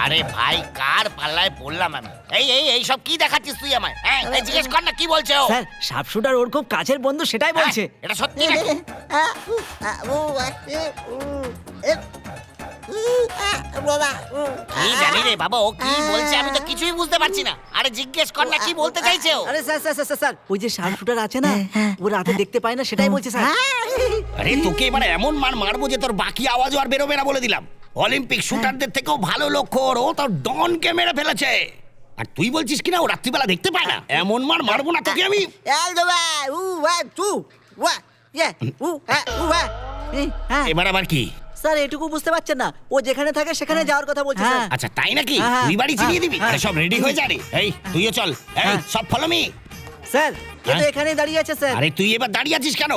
আরে ভাই, কার পাল্লায় পড়লাম আমি? এই সব কি দেখাচ্ছিস তুই আমায়? এই জিজ্ঞেস কর না কি বলছে ও। স্যার, শার্প শুটার ওর খুব কাছের বন্ধু, সেটাই বলছে। এটা সত্যি নাকি? কি জানি রে বাবা, ও কি বলছে আমি তো কিছুই বুঝতে পারছি না। আরে জিজ্ঞেস কর না কি বলতে চাইছে ও। আরে স্যার, ওই যে শার্প শুটার আছে না, ও রাতে দেখতে পায় না, সেটাই বলছে স্যার। আরে তোকে এবারে এমন মার মারবো যে তোর বাকি আওয়াজও আর বেরোবে না বলে দিলাম। অলিম্পিক শুটারদের থেকেও ভালো লক্ষ্য ওর, ও তোর ডনকে মেরে ফেলেছে। আর তুই বলছিস কিনা ও রাত্রিবেলা দেখতে পায় না? এমন মার মারবো না তোকে আমি। এবার আবার কি? স্যার, এটুকু বুঝতে পারছেন না? ও যেখানে থাকে সেখানে যাওয়ার কথা বলছে স্যার। আচ্ছা তাই নাকি? তুই বাড়ি চিনিয়ে দিবি? আরে সব রেডি হয়ে যা রে। এই তুইও চল, এই সব ফলো মি। স্যার, ও তো এখানেই দাঁড়িয়ে আছে স্যার। আরে তুই এবার দাঁড়িয়ে আছিস কেন?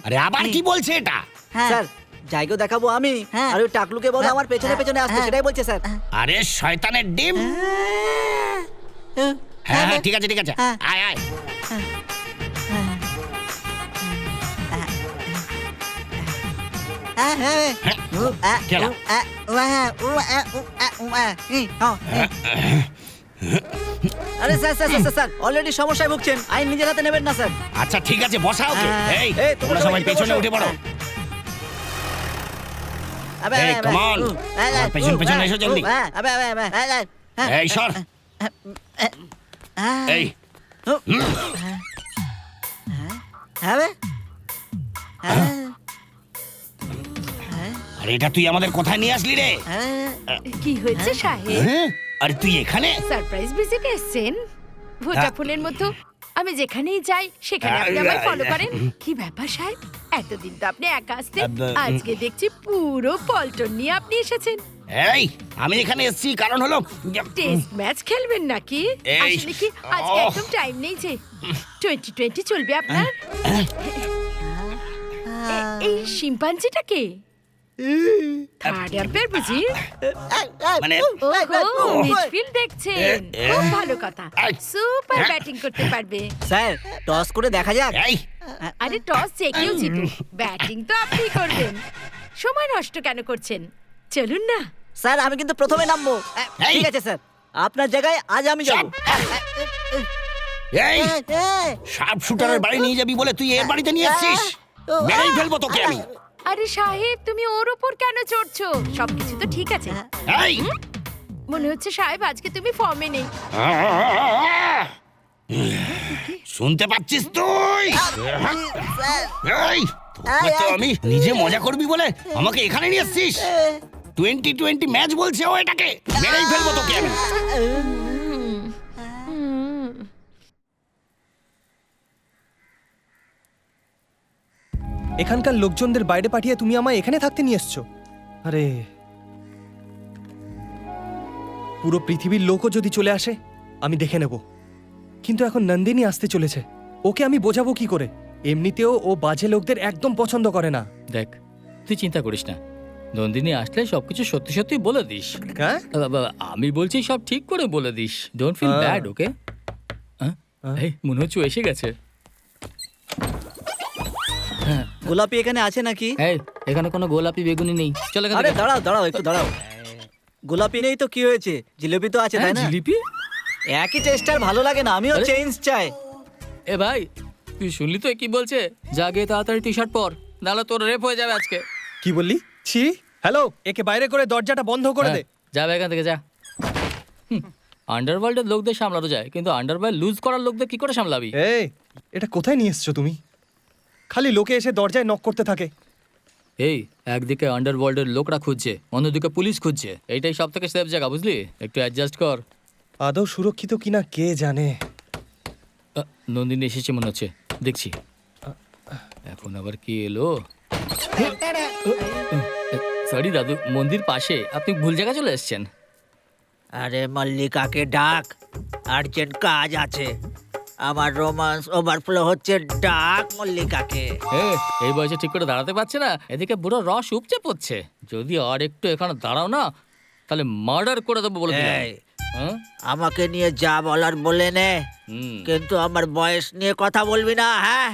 আরে আবার কি বলছে এটা? স্যার, জায়গা দেখাবো আমি, আর ওই টাকলুকে বলো আমার পেছনে পেছনে আসতে, সেটাই বলছে স্যার। আরে শয়তানের ডিম। হ্যাঁ হ্যাঁ ঠিক আছে ঠিক আছে, আয় আয়। আরে স্যার, অলরেডি সমস্যায় ভুগছেন, আইন নিজের হাতে নেবেন না স্যার। আচ্ছা ঠিক আছে, বসা ওকে। এই তোমরা সবাই পেছনে উঠে পড়ো। এই কাম অন, পেছন পেছন এসো জলদি। এই সর। এই আরে এটা তুই আমাদের কোথায় নিয়ে আসলি রে? কি হয়েছে সাহেব? হ্যাঁ? আরে তুই এখানে? সারপ্রাইজ ভিজিটে এসেছেন ভোডাফোনের মতো। আমি যেখানেই যাই সেখানে আপনি আমায় ফলো করেন। কি ব্যাপার সাহেব, এতদিন তো আপনি একা আসতেন, আজকে দেখছি পুরো পল্টন নিয়ে আপনি এসেছেন। এই আমি এখানে এসেছি কারণ হলো টেস্ট ম্যাচ খেলবেন নাকি? এই, আসলে কি আজকে একদম টাইম নেই যে 2020 চলবে আপনার। এই শিম্পাঞ্জিটা কে? থার্ড আম্পায়ার বুঝি? মানে ওহো, মিডফিল্ড দেখছেন, খুব ভালো কথা। সুপার ব্যাটিং করতে পারবে। স্যার টস করে দেখা যাক। এই আরে টস যে কেউ জিতুক, ব্যাটিং তো আপনি করবেন। সময় নষ্ট কেন করছেন? চলুন না। স্যার আমি কিন্তু প্রথমে নামবো। এই। ঠিক আছে স্যার, আপনার জায়গায় আজ আমি যাব। এই শার্প শুটারের বাড়ি নিয়ে যাবি বলে তুই এর বাড়িতে নিয়ে এসেছিস? মেরেই ফেলবো তোকে আমি। আরে সাহেব, তুমি ওর উপর কেন চড়ছো? সবকিছু তো ঠিক আছে। এই মনে হচ্ছে সাহেব আজকে তুমি ফর্মে নেই। শুনতে পাচ্ছিস তুই? এই তোকে তো আমি নিজে মজা করবি বলে আমাকে এখানে নিয়ে এসেছিস? 2020 ম্যাচ বলছে ও এটাকে। মেরেই ফেলবো তোকে আমি। এখানকার লোকজনদের বাইরে পাঠিয়ে তুমি আমায় এখানে থাকতে নিয়ে এসছো? আরে পুরো পৃথিবীর লোকও যদি চলে আসে আমি দেখে নেব, কিন্তু এখন নন্দিনী আসতে চলেছে, ওকে আমি বোঝাবো কি করে? এমনিতেও ও বাজে লোকদের একদম পছন্দ করে না। দেখ, তুই চিন্তা করিস না, নন্দিনী আসলে সবকিছু সত্যি সত্যি বলে দিস। হ্যাঁ আমি বলছি সব ঠিক করে বলে দিস। ডোন্ট ফিল ব্যাড, ওকে? এই মনে হচ্ছে ও এসে গেছে। গোলাপি এখানে আছে নাকি? এই এখানে কোনো গোলাপি বেগুনি নেই, চল এখান আরে থেকে। দাঁড়াও দাঁড়াও একটু দাঁড়াও। গোলাপি নেই তো কি হয়েছে, জিলিপি তো আছে, তাই হ্যাঁ, না? জিলিপি? একই টেস্ট আর ভালো লাগে না, আমিও আরে? চেঞ্জ চাই। এ ভাই, তুই শুনলি তো এ কি বলছে? যা গিয়ে তাড়াতাড়ি টি শার্ট পর, নাহলে তোর রেপ হয়ে যাবে আজকে। কি বললি? ছি, হ্যালো, একে বাইরে করে দরজাটা বন্ধ করে দে। যাবে এখান থেকে, যা। আন্ডারওয়ার্ল্ডের লোকদের সামলানো যায়, কিন্তু আন্ডারওয়ার্ল্ড লুজ করার লোকদের কি করে সামলাবি? এই এটা কোথায় নিয়ে এসছো তুমি? খালি লোকে এসে দরজায় নক করতে থাকে। এই একদিকে আন্ডারওয়ার্ল্ডের লোকরা খুঁজছে, অন্যদিকে পুলিশ খুঁজছে, এইটাই সব থেকে সেফ জায়গা, বুঝলি? একটু অ্যাডজাস্ট কর। আদৌ সুরক্ষিত কিনা কে জানে। নন্দিনী এসেছে মনে হচ্ছে, দেখছি। এখন আবার কি এলো? সরি দাদু, মন্দির পাশে, আপনি ভুল জায়গা চলে এসেছেন। আরে মল্লিকাকে ডাক, আর্জেন্ট কাজ আছে। আমার রোমান্স ওভারফ্লো হচ্ছে, ডাক মল্লিকাকে। এই বয়সে ঠিক করে দাঁড়াতে পারছে না, এদিকে বুড়ো রস উপচে পড়ছে। যদি আর একটু এখানে দাঁড়াও না, তাহলে মার্ডার করে দেবো বলে দিলাম। এই, আমাকে নিয়ে যা বলার বলে নে, কিন্তু আমার বয়স নিয়ে কথা বলবি না, হ্যাঁ?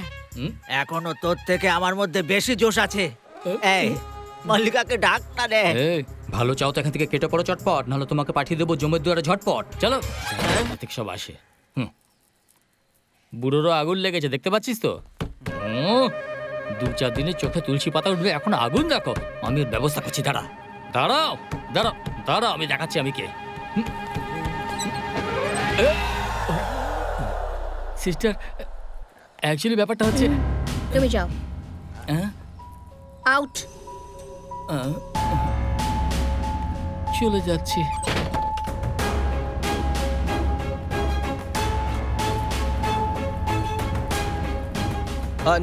এখনো তোর থেকে আমার মধ্যে বেশি জোশ আছে। এই মল্লিকাকে ডাক না রে। ভালো চাও তো এখান থেকে কেটে পড়ো চটপট, নাহলে তোমাকে পাঠিয়ে দেবো জমের দুয়ারে ঝটপট। চলো, ঠিক সব আসে। বুড়োরও আগুন লেগেছে, দেখতে পাচ্ছিস তো? 2-4 দিনের চোখে তুলসী পাতা উঠবে, এখন আগুন দেখো। আমি এর ব্যবস্থা করছি, দাঁড়া। দাঁড়াও দাঁড়াও দাঁড়াও, আমি দেখাচ্ছি আমি কে। সিস্টার, অ্যাকচুয়ালি ব্যাপারটা হচ্ছে, তুমি যাও হ্যাঁ, আউট। চলে যাচ্ছি।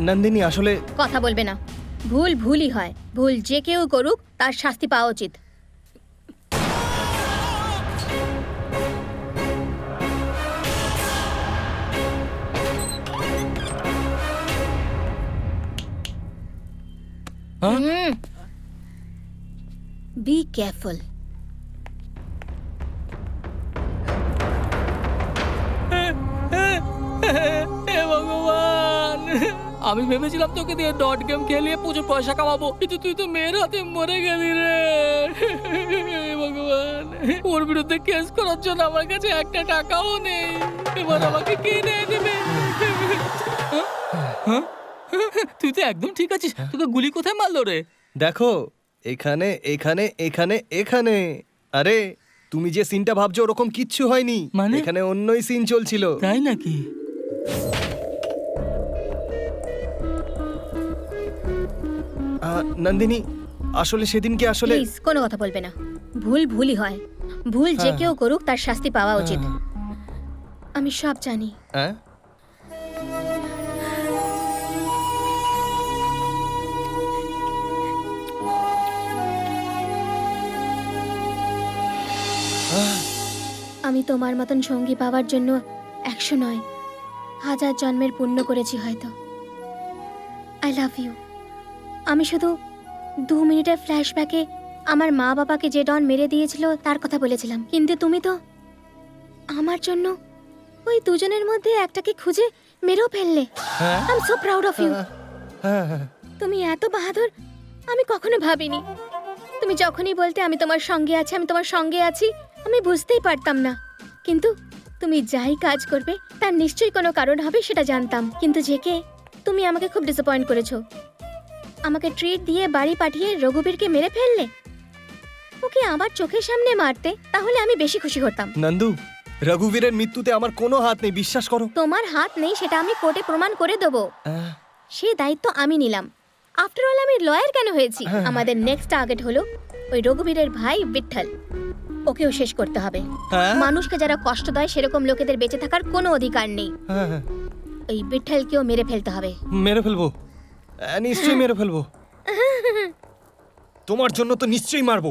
নন্দিনী আসলে কথা বলবে না, ভুল ভুলই হয়, ভুল যে কেউ করুক তার শাস্তি পাওয়া উচিত। Be careful. হে ভগবান, আমি ভেবেছিলাম তোকে দিয়ে ডট গেম খেলিয়ে প্রচুর পয়সা কামাবো, কিন্তু তুই তো মেয়ের হাতে মরে গেলি রে। হে ভগবান, ওর বিরুদ্ধে কেস করার জন্য আমার কাছে একটা টাকাও নেই। এবার আমাকে কে নিয়ে দেবে? তুই তো একদম ঠিক আছিস, তোকে গুলি কোথায় মারলো রে? দেখো, এখানে এখানে এখানে এখানে। আরে তুমি যে সিনটা ভাবছো ওরকম কিচ্ছু হয়নি, মানে? এখানে অন্যই সিন চলছিল। তাই নাকি? নন্দিনী, আসলে সেদিনকে আসলে প্লিজ কোনো কথা বলবে না। ভুল ভুলই হয়, ভুল যে কেউ করুক তার শাস্তি পাওয়া উচিত। আমি সব জানি। হ্যাঁ আমি তোমার মতন সঙ্গী পাওয়ার জন্য 100 নয় 1000 জন্মের পুণ্য করেছি হয়তো। I love you. আমি শুধু 2 মিনিটের ফ্ল্যাশব্যাকে আমার মা বাবাকে যে ডন মেরে দিয়েছিল তার কথা বলেছিলাম, কিন্তু তুমি তো আমার জন্য ওই দুজনের মধ্যে একটাকে খুঁজে মেরেও ফেললে। I am so proud of you. তুমি এত বাহাদুর আমি কখনো ভাবিনি। তুমি যখনই বলতে আমি তোমার সঙ্গে আছি, আমি তোমার সঙ্গে আছি, আমি বুঝতেই পারতাম না। কিন্তু তুমি যাই কাজ করবে তার নিশ্চয়ই কোনো কারণ হবে সেটা জানতাম। কিন্তু জেকে তুমি আমাকে খুব ডিসঅ্যাপয়েন্ট করেছো। আমাকে ট্রিট দিয়ে বাড়ি পাঠিয়ে রঘুবীরকে মেরে ফেললে। ওকে আবার চোখের সামনে মারতে, তাহলে আমি বেশি খুশি হতাম। নন্দু, রঘুবীরের মৃত্যুতে আমার কোনো হাত নেই, বিশ্বাস করো। তোমার হাত নেই সেটা আমি কোর্টে প্রমাণ করে দেবো। সেই দায়িত্ব আমি নিলাম। আফটার অল আমি লয়ার কেন হয়েছি? আমাদের নেক্সট টার্গেট হলো ওই রঘুবীরের ভাই বিঠল। ওকেও শেষ করতে হবে। মানুষকে যারা কষ্ট দেয় সেরকম লোকেদের বেঁচে থাকার কোনো অধিকার নেই। ওই বিঠলকেও মেরে ফেলতে হবে। মেরে ফেলবো, নিশ্চয়ই মেরে ফেলবো। তোমার জন্য তো নিশ্চয়ই মারবো।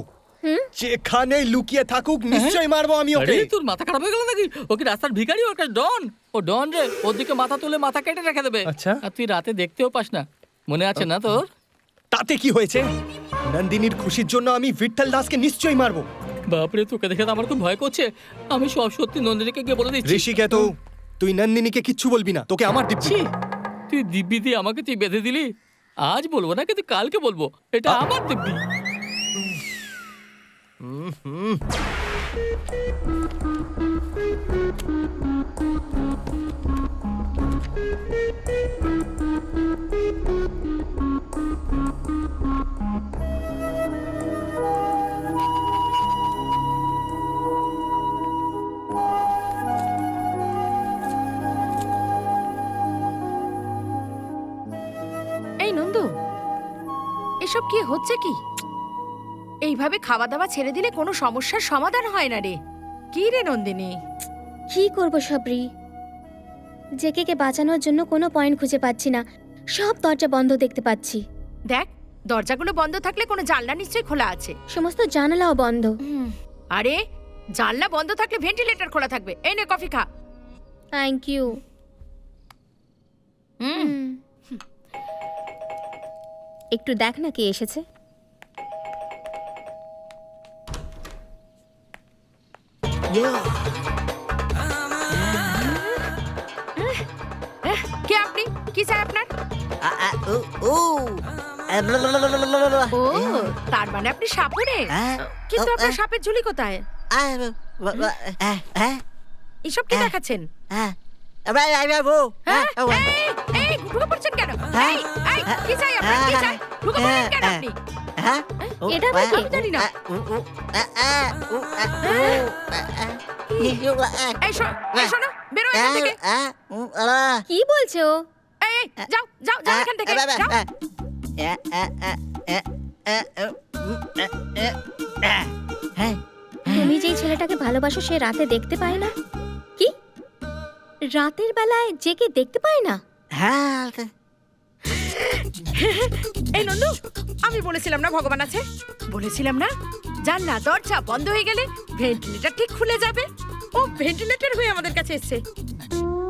যেখানে লুকিয়ে থাকুক নিশ্চয়ই মারবো আমি ওকে। আরে তোর মাথা খারাপ হয়ে গেল নাকি? ওকে রাস্তার ভিখারি, ওকে ডন। ও ডন রে, ওর দিকে মাথা তুলে মাথা কেটে রেখে দেবে। আচ্ছা। আর তুই রাতে দেখতেও পাস না, মনে আছে না তোর? তাতে কি হয়েছে? নন্দিনীর খুশির জন্য আমি বিঠল দাসকে নিশ্চয়ই মারবো। বাপরে, তোকে দেখে তো আমার খুব ভয় করছে। আমি সব সত্যি নন্দিনীকে গিয়ে বলে দিচ্ছি। ঋষিকে তো তুই নন্দিনীকে কিচ্ছু বলবি না, তোকে আমার দিব্যি। ছি, তুই দিব্যি দিয়ে আমাকে তুই বেঁধে দিলি। আজ বলবো না, কিন্তু কালকে বলবো এটা আমার দিব্যি। এই নন্দু, এসব কি হচ্ছে কি? এইভাবে খাওয়া দাওয়া ছেড়ে দিলে কোনো সমস্যার সমাধান হয় না রে। কি রে নন্দিনী? কি করব সাবরি? জেকে বাঁচানোর জন্য কোনো পয়েন্ট খুঁজে পাচ্ছি না। সব দরজা বন্ধ দেখতে পাচ্ছি। দেখ, দরজাগুলো বন্ধ থাকলে কোনো জানলা নিশ্চয়ই খোলা আছে। সমস্ত জানালাও বন্ধ। আরে, জানলা বন্ধ থাকলে ভেন্টিলেটর খোলা থাকবে। এই নে কফি খা। Thank you. একটু দেখ না কে এসেছে। কে আপনি? কি চাই আপনার? ও, তার মানে আপনি সাপুরে? কিন্তু আপনার সাপের ঝুলি কোথায়? এসব কি দেখাচ্ছেন? ঢুকে পড়ছেন কেন? কি চাই আপনার? কি চাই? ঢুকে পড়লেন কেন আপনি? এটা আবার কে? আমি জানি না। এই শোনো, বেরো এখান থেকে। কি বলছো? এই, যাও যাও যাও এখান থেকে, যাও। তুমি যেই ছেলেটাকে ভালোবাসো সে রাতে দেখতে পায় না? কি রাতের বেলায় জেকে দেখতে পায় না? এই নন্দু, আমি বলেছিলাম না ভগবান আছে? বলেছিলাম না? জানলা দরজা বন্ধ হয়ে গেলে ভেন্টিলেটর ঠিক খুলে যাবে। ও ভেন্টিলেটর হয়ে আমাদের কাছে এসেছে।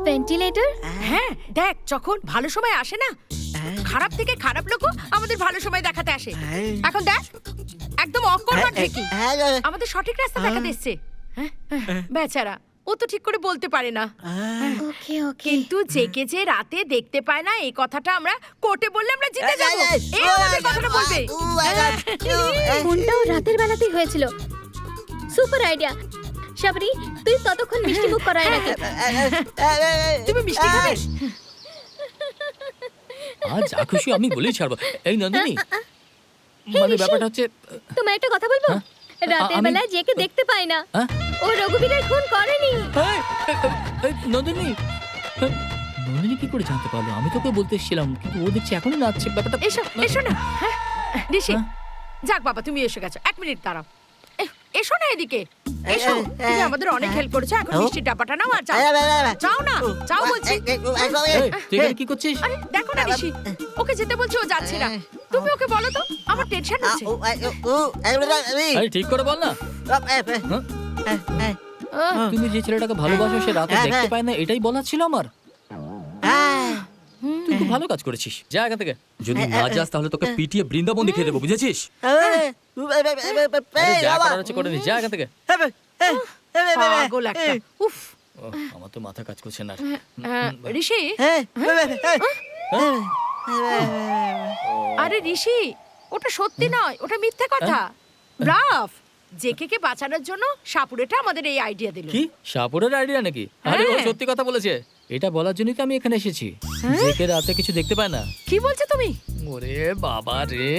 ভেন্টিলেটর? হ্যাঁ, দেখ, যখন ভালো সময় আসে না, খারাপ থেকে খারাপ লোকও আমাদের ভালো সময় দেখাতে আসে। এখন দেখ, একদম অকর্মা ঢেকি আমাদের সঠিক রাস্তা দেখাতে এসেছে। বেচারা, ও তো ঠিক করে বলতে পারে না। ওকে ওকে। কিন্তু জেকে যে রাতে দেখতে পায় না, এই কথাটা আমরা কোর্টে বললে আমরা জিতে যাব। এই আমাদের কথাটা বলবে। ফোনটাও রাতের বেলাতেই হয়েছিল। Super idea. সাবরি, তুই ততক্ষণ মিষ্টি মুখ করায় রাখি। তুমি মিষ্টি খাবে? আজ যা খুশি আমি বলেই ছাড়বো। এই নন্দিনী, মানে ব্যাপারটা হচ্ছে, তোমার একটা কথা বলবো? রাতের বেলায় জেকে দেখতে পায় না। ও রঘুবীরের খুন করেনি। নন্দিনী, নন্দিনী কি করে জানতে পারলো? আমি তোকে বলতে এসেছিলাম, কিন্তু ও দেখছি এখনই নাচছে। ব্যাপারটা এসো না। ঋষি, যাক বাবা, তুমি এসে গেছো। 1 মিনিট দাঁড়াও। এসো না এদিকে, এসো। তুমি আমাদের অনেক হেল্প করেছো, এখন মিষ্টির ডাব্বাটা নাও আর যাও। যাও না, যাও বলছি। এই, তুই এখানে কি করছিস? আরে দেখো না ঋষি, ওকে যেতে বলছি ও যাচ্ছে না। তুমি ওকে বলো তো, আমার টেনশন হচ্ছে। আরে ঠিক করে বল না। তুমি যে ছেলেটাকে ভালোবাসো সে রাতে দেখতে পায় না, এটাই বলার ছিল আমার। তুই খুব ভালো কাজ করেছিস। যা এখান থেকে। যদি না যাস তাহলে তোকে পিটিয়ে বৃন্দাবন দেখিয়ে দেবো, বুঝেছিস? আরে যা করার আছে করে নি, যা এখান থেকে। পাগল একটা। উফ। আমার তো মাথা কাজ করছে না। ঋষি, আরে ঋষি, ওটা সত্যি নয়, ওটা মিথ্যে কথা। রাফ জেকে বাঁচানোর জন্য সাপুড়েটা আমাদের এই আইডিয়া দিল। কি সাপুরের আইডিয়া নাকি? আরে ও সত্যি কথা বলেছে। এটা বলার জন্যই তো আমি এখানে এসেছি। জেকে রাতে কিছু দেখতে পায় না। কি বলছো তুমি? ওরে বাবা রে,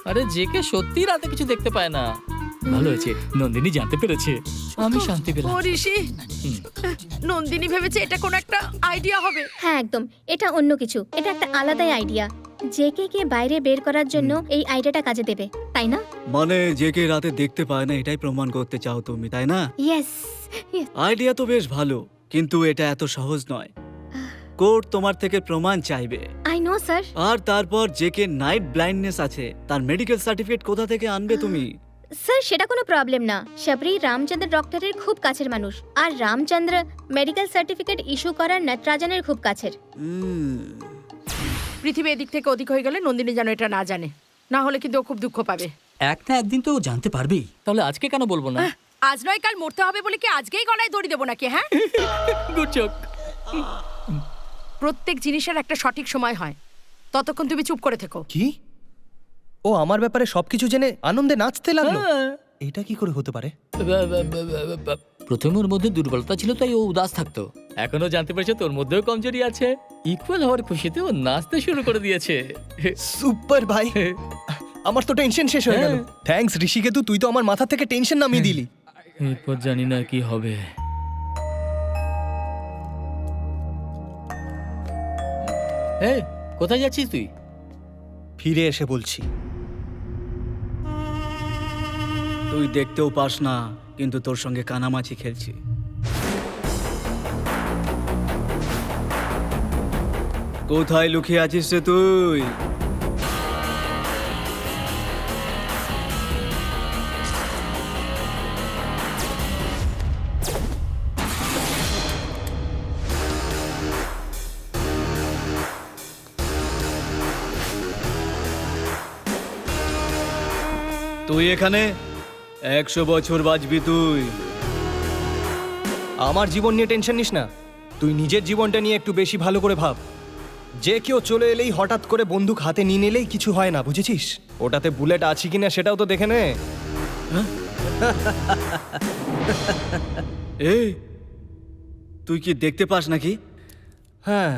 আরে জেকে সত্যি রাতে কিছু দেখতে পায় না। ভালো হয়েছে নন্দিনী জানতে পেরেছে, আমি শান্তি পেলাম। ও ঋষি, নন্দিনী ভেবেছে এটা কোন একটা আইডিয়া হবে। হ্যাঁ একদম, এটা অন্য কিছু। এটা একটা আলাদাই আইডিয়া। জেকে কে বাইরে বের করার জন্য এই আইডিয়াটা কাজে দেবে, তাই না? মানে যে কে রাতে দেখতে পায় না এটাই প্রমাণ করতে চাও তুমি, তাই না? ইয়েস। আইডিয়া তো বেশ ভালো, কিন্তু এটা এত সহজ নয়। কোর্ট তোমার থেকে প্রমাণ চাইবে। I know sir. আর তারপর যে কে নাইট ব্লাইন্ডনেস আছে তার মেডিকেল সার্টিফিকেট কোথা থেকে আনবে তুমি? স্যার সেটা কোনো প্রবলেম না। শবরী রামচন্দ্র ডক্টরের খুব কাছের মানুষ, আর রামচন্দ্র মেডিকেল সার্টিফিকেট ইস্যু করার নটরাজনের খুব কাছের। পৃথিবী এদিক থেকে ওদিক হয়ে গেলে নন্দিনী যেন এটা না জানে, না হলে কিন্তু ও খুব দুঃখ পাবে। একটা একদিন তো ও জানতে পারবেই, তাহলে আজকে কেন বলবো না? আজ নয় কাল মরতে হবে বলে কি আজকেই গলায় দড়ি দেবো নাকি? হ্যাঁ, গুড জোক। প্রত্যেক জিনিসের একটা সঠিক সময় হয়, ততক্ষণ তুমি চুপ করে থেকো। কি? ও আমার ব্যাপারে সবকিছু জেনে আনন্দে নাচতে লাগলো? এটা কি করে হতে পারে? প্রথমে ওর মধ্যে দুর্বলতা ছিল তাই ও উদাস থাকতো, এখনো জানতে পেরেছে তোর মধ্যেও কমজোরি আছে। ইকুয়াল হওয়ার খুশিতে ও নাচতে শুরু করে দিয়েছে। সুপার ভাই, আমার তো টেনশন শেষ হয়ে গেল। থ্যাঙ্কস ঋষিকেতু, তুই তো আমার মাথা থেকে টেনশন নামিয়ে দিলি। এরপর জানি না কি হবে। এই কোথায় যাচ্ছিস তুই? ফিরে এসে বলছি। তুই দেখতেও পাস না, কিন্তু তোর সঙ্গে কানামাছি খেলছি। কোথায় লুকিয়ে আছিস রে তুই? তুই এখানে 100 বছর বাঁচবি তুই। আমার জীবন নিয়ে টেনশন নিস না, তুই নিজের জীবনটা নিয়ে একটু বেশি ভালো করে ভাব। যে কেউ চলে এলেই হঠাৎ করে বন্দুক হাতে নিয়ে নিলেই কিছু হয় না, বুঝেছিস? ওটাতে বুলেট আছে কিনা সেটাও তো দেখে নে। এই তুই কি দেখতে পাস নাকি? হ্যাঁ,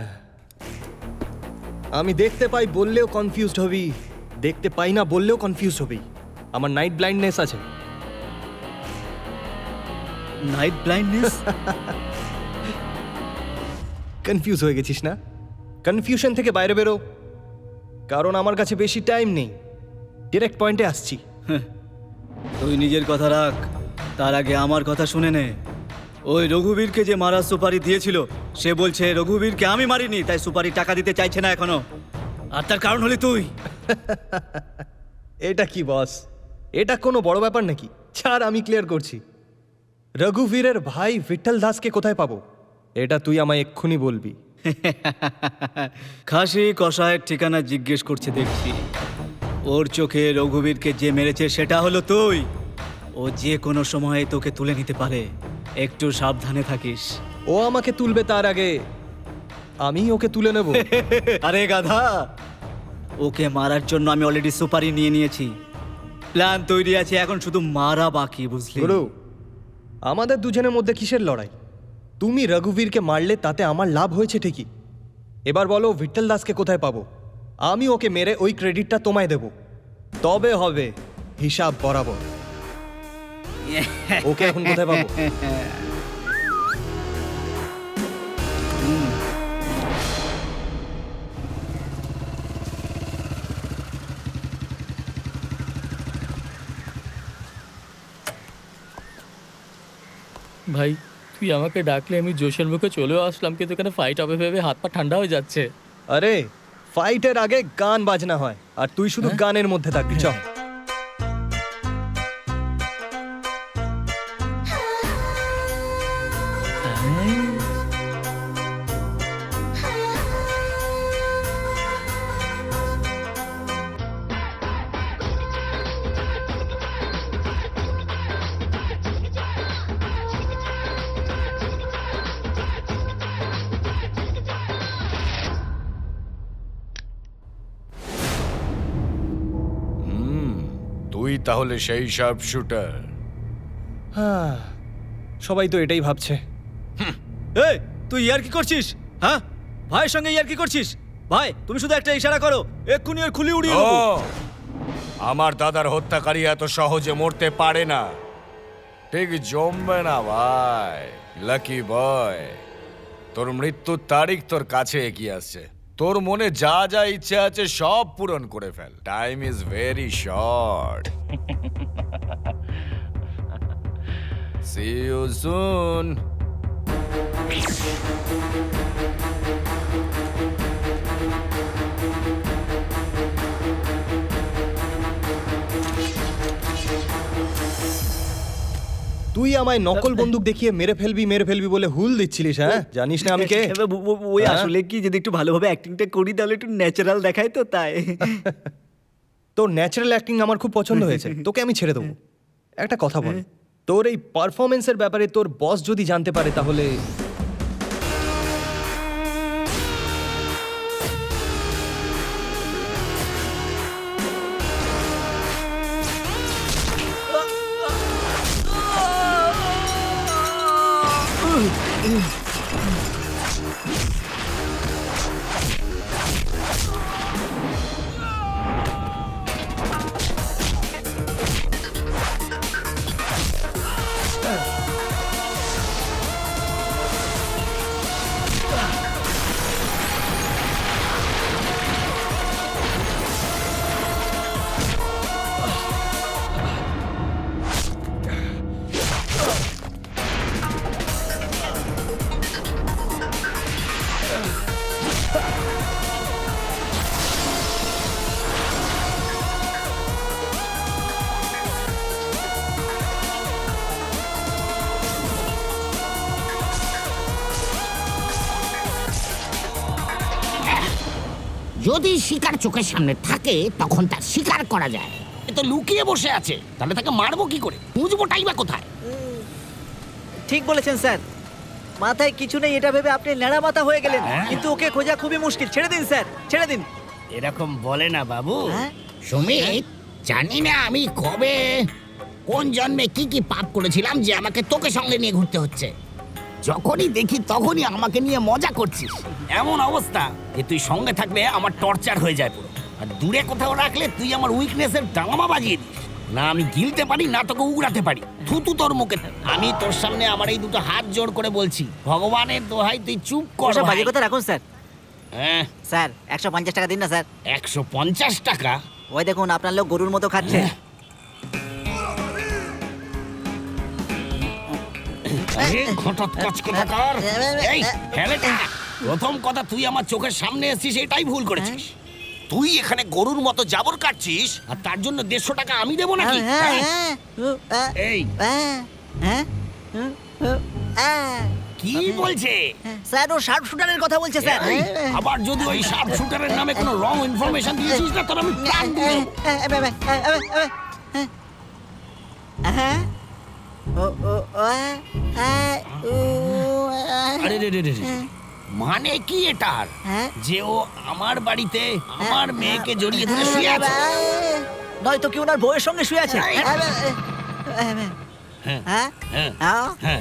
আমি দেখতে পাই বললেও কনফিউজড হবি, দেখতে পাই না বললেও কনফিউজ হবি। আমার নাইট ব্লাইন্ডনেস আছে। Night blindness? কনফিউজ হয়ে গেছিস না? কনফিউশন থেকে বাইরে বেরো, কারণ আমার কাছে বেশি টাইম নেই। ডিরেক্ট পয়েন্টে আসছি। তুই নিজের কথা রাখ, তার আগে আমার কথা শুনে নে। ওই রঘুবীরকে যে মারার সুপারি দিয়েছিল সে বলছে রঘুবীরকে আমি মারিনি, তাই সুপারি টাকা দিতে চাইছে না এখনো। আর তার কারণ হলি তুই। এটা কি বস, এটা কোনো বড় ব্যাপার নাকি? ছাড়, আমি ক্লিয়ার করছি। রঘুবীরের ভাই বিঠল দাসকে কোথায় পাবো এটা তুই আমায় এক্ষুনি বলবি। খাসি কষায়ের ঠিকানা জিজ্ঞেস করছে দেখছি। ওর চোখে রঘুবীরকে যে মেরেছে সেটা হলো তুই। ও যে কোনো সময়ে তোকে তুলে নিতে পারে, একটু সাবধানে থাকিস। ও আমাকে তুলবে তার আগে আমি ওকে তুলে নেব। আরে গাধা, ওকে মারার জন্য আমি অলরেডি সুপারি নিয়ে নিয়েছি। প্ল্যান তৈরি আছে, এখন শুধু মারা বাকি, বুঝলি? গুরু, আমাদের দুজনের মধ্যে কিসের লড়াই? তুমি রঘুবীরকে মারলে তাতে আমার লাভ হয়েছে ঠিকই। এবার বলো বিঠল দাসকে কোথায় পাবো? আমি ওকে মেরে ওই ক্রেডিটটা তোমায় দেব, তবে হবে হিসাব বরাবর। ওকে এখন কোথায় পাবো? ভাই তুই আমাকে ডাকলে আমি জোশের মুখে চলেও আসলাম, কিন্তু এখানে ফাইট হবে ভেবে হাত পা ঠান্ডা হয়ে যাচ্ছে। আরে ফাইটের আগে গান বাজনা হয়, আর তুই শুধু গানের মধ্যে থাকবি। চল। তুই তাহলে সেই শার্প শুটার? হ্যাঁ, সবাই তো এটাই ভাবছে। এই তুই ইয়ার কি করছিস? হ্যাঁ, ভাইয়ের সঙ্গে ইয়ার কি করছিস? ভাই তুমি শুধু একটা ইশারা করো, এক্ষুনি ওর খুলি উড়িয়ে দেবো। আমার দাদার হত্যাকারী এত সহজে মরতে পারে না, ঠিক জমবে না ভাই। লাকি বয়, তোর মৃত্যুর তারিখ তোর কাছে এগিয়ে আসছে। তোর মনে যা যা ইচ্ছে আছে সব পূরণ করে ফেল। Time is very short. See you soon. তুই আমায় নকল বন্দুক দেখিয়ে মেরে ফেলবি বলে হুল দিচ্ছিলিস? হ্যাঁ, জানিস না আমি কে? ওই হ্যাঁ? আসলে কি, যদি একটু ভালোভাবে অ্যাক্টিংটা করি তাহলে একটু ন্যাচারাল দেখায় তো, তাই। তোর ন্যাচারাল অ্যাক্টিং আমার খুব পছন্দ হয়েছে, তোকে আমি ছেড়ে দেবো। একটা কথা বল, তোর এই পারফরমেন্সের ব্যাপারে তোর বস যদি জানতে পারে তাহলে? যদি শিকার চোখের সামনে থাকে তখন তার শিকার করা যায়। এ তো লুকিয়ে বসে আছে, তাহলে তাকে মারবো কি করে? খুঁজবোটাই বা কোথায়? ঠিক বলেছেন স্যার, মাথায় কিছু নেই এটা ভেবে আপনি ন্যাড়া মাথা হয়ে গেলেন, কিন্তু ওকে খোঁজা খুবই মুশকিল। ছেড়ে দিন স্যার, ছেড়ে দিন। এরকম বলে না বাবু। হ্যাঁ? সুমিত, জানি না আমি কবে কোন জন্মে কি কি পাপ করেছিলাম যে আমাকে তোকে সঙ্গে নিয়ে ঘুরতে হচ্ছে। যখনই দেখি তখনই আমাকে নিয়ে মজা করছিস। এমন অবস্থা যে তুই সঙ্গে থাকলে আমার টর্চার হয়ে যায় পুরো, আর দূরে কোথাও রাখলে তুই আমার উইকনেসের ডাঙামা বাজিয়ে দিস। না আমি গিলতে পারি না তোকে উগড়াতে পারি। থুতু তোর মুখে। আমি তোর সামনে আমার এই দুটো হাত জোড় করে বলছি, ভগবানের দোহাই তুই চুপ কর। ওসব ভাই। বাজে কথা রাখুন স্যার। হ্যাঁ, স্যার 150 টাকা দিন না স্যার। 150 টাকা? ওই দেখুন আপনার লোক গরুর মতো খাচ্ছে। আরে ঘটোৎকচ কোথাকার। এই হেলেটা, প্রথম কথা তুই আমার চোখের সামনে এসেছিস, এটাই ভুল করেছিস। তুই এখানে গরুর মতো জাবর কাটছিস আর তার জন্য 150 টাকা আমি দেবো নাকি? এই কি বলছে? স্যার ও শার্প শুটারের কথা বলছে স্যার। এই, আবার যদি ওই শার্প শুটারের নামে কোনো রং ইনফরমেশন দিয়েছিস না তোর আমি প্ল্যান দিয়ে দেবো। আরে রে রে রে রে। মানে কি এটার? যে ও আমার বাড়িতে আমার মেয়েকে জড়িয়ে ধরে শুয়ে আছে? নয়তো কি ওনার বউয়ের সঙ্গে শুয়ে আছে? হ্যাঁ, হ্যাঁ, হ্যাঁ।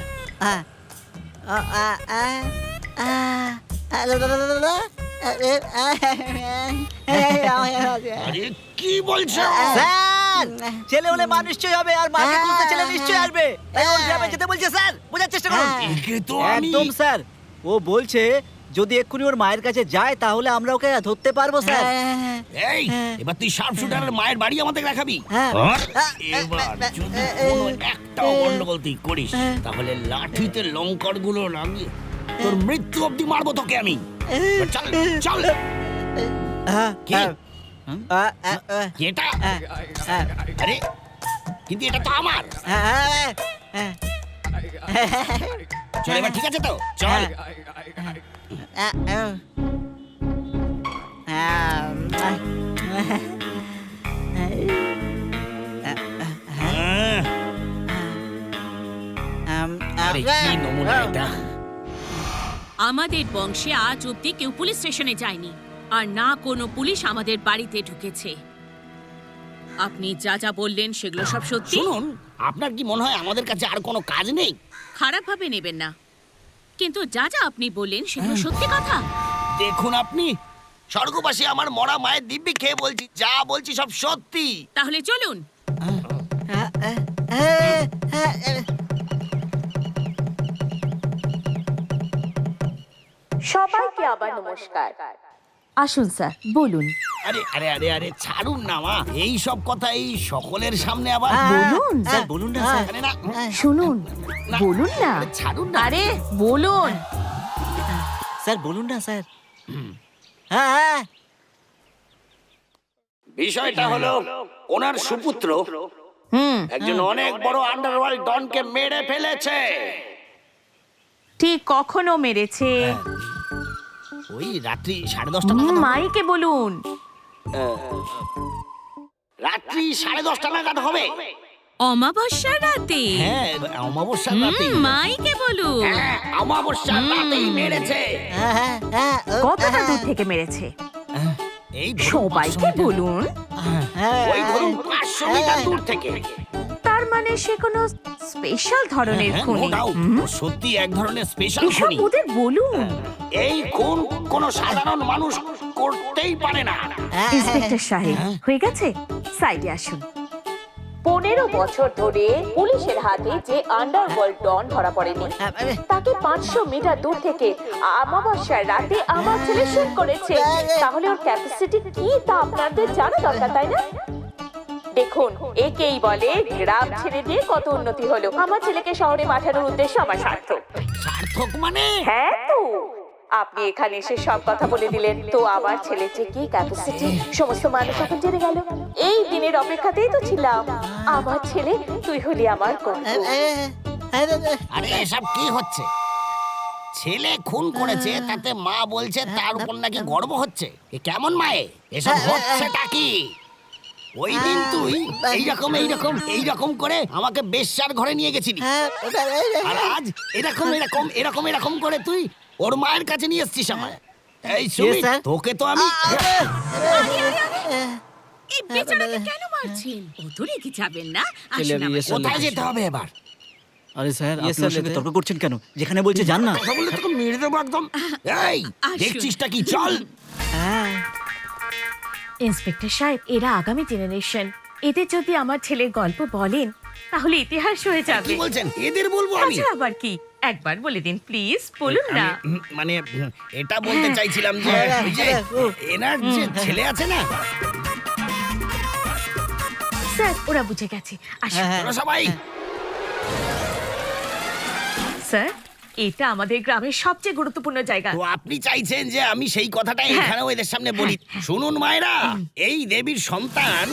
আরে কি বলছো? স্যার ছেলে হলে মা নিশ্চয়ই হবে, আর মাকে খুঁজতে ছেলে নিশ্চয়ই আসবে। তাই ওর গ্রামে যেতে বলছে স্যার, বোঝার চেষ্টা করুন। একে তো আমি একদম স্যার, ও বলছে যদি এক্ষুনি ওর মায়ের কাছে যায় তাহলে আমরা ওকে ধরতে পারবো স্যার। এই এবার তুই শার্প শুটারের মায়ের বাড়ি আমাদের দেখাবি। হ্যাঁ। এবার যদি কোনো একটা গন্ডগোল তুই করিস তাহলে লাঠিতে লঙ্কার গুলো লাগিয়ে তোর মৃত্যু অবধি মারবো তোকে আমি। এবার চল চল। কি? কি এটা? আরে কিন্তু এটা তো আমার। চল এবার ঠিক আছে তো চল। আরে কি নমুনা এটা? আমাদের বংশে আজ অব্দি কেউ পুলিশ স্টেশনে যায়নি, আর না কোনো পুলিশ আমাদের বাড়িতে ঢুকেছে। আপনি যা যা বললেন সেগুলো সব সত্যি? শুনুন, আপনার কি মনে হয় আমাদের কাছে আর কোনো কাজ নেই? খারাপভাবে নেবেন না, কিন্তু যা যা আপনি বললেন সেগুলো সত্যি কথা। দেখুন আপনি, স্বর্গবাসী আমার মরা মায়ের দিব্যি খেয়ে বলছি, যা বলছি সব সত্যি। তাহলে চলুন। সবাইকে আবার নমস্কার। আসুন স্যার, বলুন। আরে আরে আরে আরে ছাড়ুন না মা, এই সব কথা এই সকলের সামনে আবার বলুন স্যার বলুন না স্যার। আরে না, শুনুন, বলুন না। আরে ছাড়ুন না। আরে বলুন। স্যার বলুন না স্যার। হ্যাঁ বিষয়টা হলো ওনার সুপুত্র একজন অনেক বড় আন্ডারওয়ার্ল্ড ডনকে মেরে ফেলেছে। ঠিক কখনো মেরেছে? ওই রাত্রি 10:30 নাগাদ। মাইকে বলুন। রাত্রি 10:30 নাগাদ হবে। অমাবস্যার রাতে? হ্যাঁ, অমাবস্যার রাতে। মাইকে বলুন। হ্যাঁ, অমাবস্যার রাতেই মেরেছে। কতটা দূর থেকে মেরেছে? এই সবাইকে বলুন। ওই ধরুন 500 মিটার দূর থেকে। তার মানে সে কোনো স্পেশাল ধরনের হ্যাঁ, খুনি। no doubt, ও সত্যি এক ধরনের স্পেশাল এসব খুনি। ওদের বলুন। এই খুন কোনো সাধারণ মানুষ করতেই পারে না। ইন্সপেক্টর সাহেব, হয়ে গেছে, সাইডে আসুন। 15 বছর ধরে পুলিশের হাতে যে আন্ডারওয়ার্ল্ড ডন ধরা পড়েনি, তাকে 500 মিটার দূর থেকে অমাবস্যার রাতে আমার ছেলে শুট করেছে। তাহলে ওর ক্যাপাসিটি কি তা আপনাদের জানা দরকার, তাই না? দেখুন, একেই বলে গ্রাম ছেড়ে দিয়ে কত উন্নতি হলো। আমার ছেলেকে শহরে পাঠানোর উদ্দেশ্য আমার সার্থক। সার্থক মানে? হ্যাঁ তো, আপনি এখানে এসে সব কথা বলে দিলেন, তো আমার ছেলের যে কি ক্যাপাসিটি সমস্ত মানুষ এখন জেনে গেল। এই দিনের অপেক্ষাতেই তো ছিলাম। আমার ছেলে, তুই হলি আমার গর্ব। আরে এসব কি হচ্ছে? ছেলে খুন করেছে, তাতে মা বলছে তার উপর নাকি গর্ব হচ্ছে। এ কেমন মায়ে? এসব হচ্ছেটা কি? ওই দিন তুই এইরকম করে আমাকে বেশ্যার ঘরে নিয়ে গেছিলি, আর আজ এরকম করে তুই ওর মায়ের কাছে নিয়ে এসছিস আমার। এই সুমিত, তোকে তো আমি এই বেচারাকে কেন মারছেন? ও তো রেগে যাবেন না। আসুন আমার সাথে। কোথায় যেতে হবে এবার? আরে স্যার আপনি ওর সাথে তর্ক করছেন কেন? যেখানে বলছে যান না। কথা বলে তোকে মেরে দেবো একদম। এই দেখছিসটা কি? চল। ইন্সপেক্টর সাহেব, এরা আগামী জেনারেশন। এদের যদি আমার ছেলের গল্প বলেন তাহলে ইতিহাস হয়ে যাবে। কি বলছেন? এদের বলবো আমি? আচ্ছা, আবার কি? একবার বলে দিন প্লিজ, বলুন না। মানে এটা বলতে চাইছিলাম যে ওই যে এনার যে ছেলে আছে না। স্যার, ওরা বুঝে গেছে। আসুন তোরা সবাই। স্যার, এটা আমাদের গ্রামের সবচেয়ে গুরুত্বপূর্ণ জায়গা। তো আপনি চাইছেন যে আমি সেই কথাটা এখানেও এদের সামনে বলি? শুনুন মায়েরা, এই দেবীর সন্তান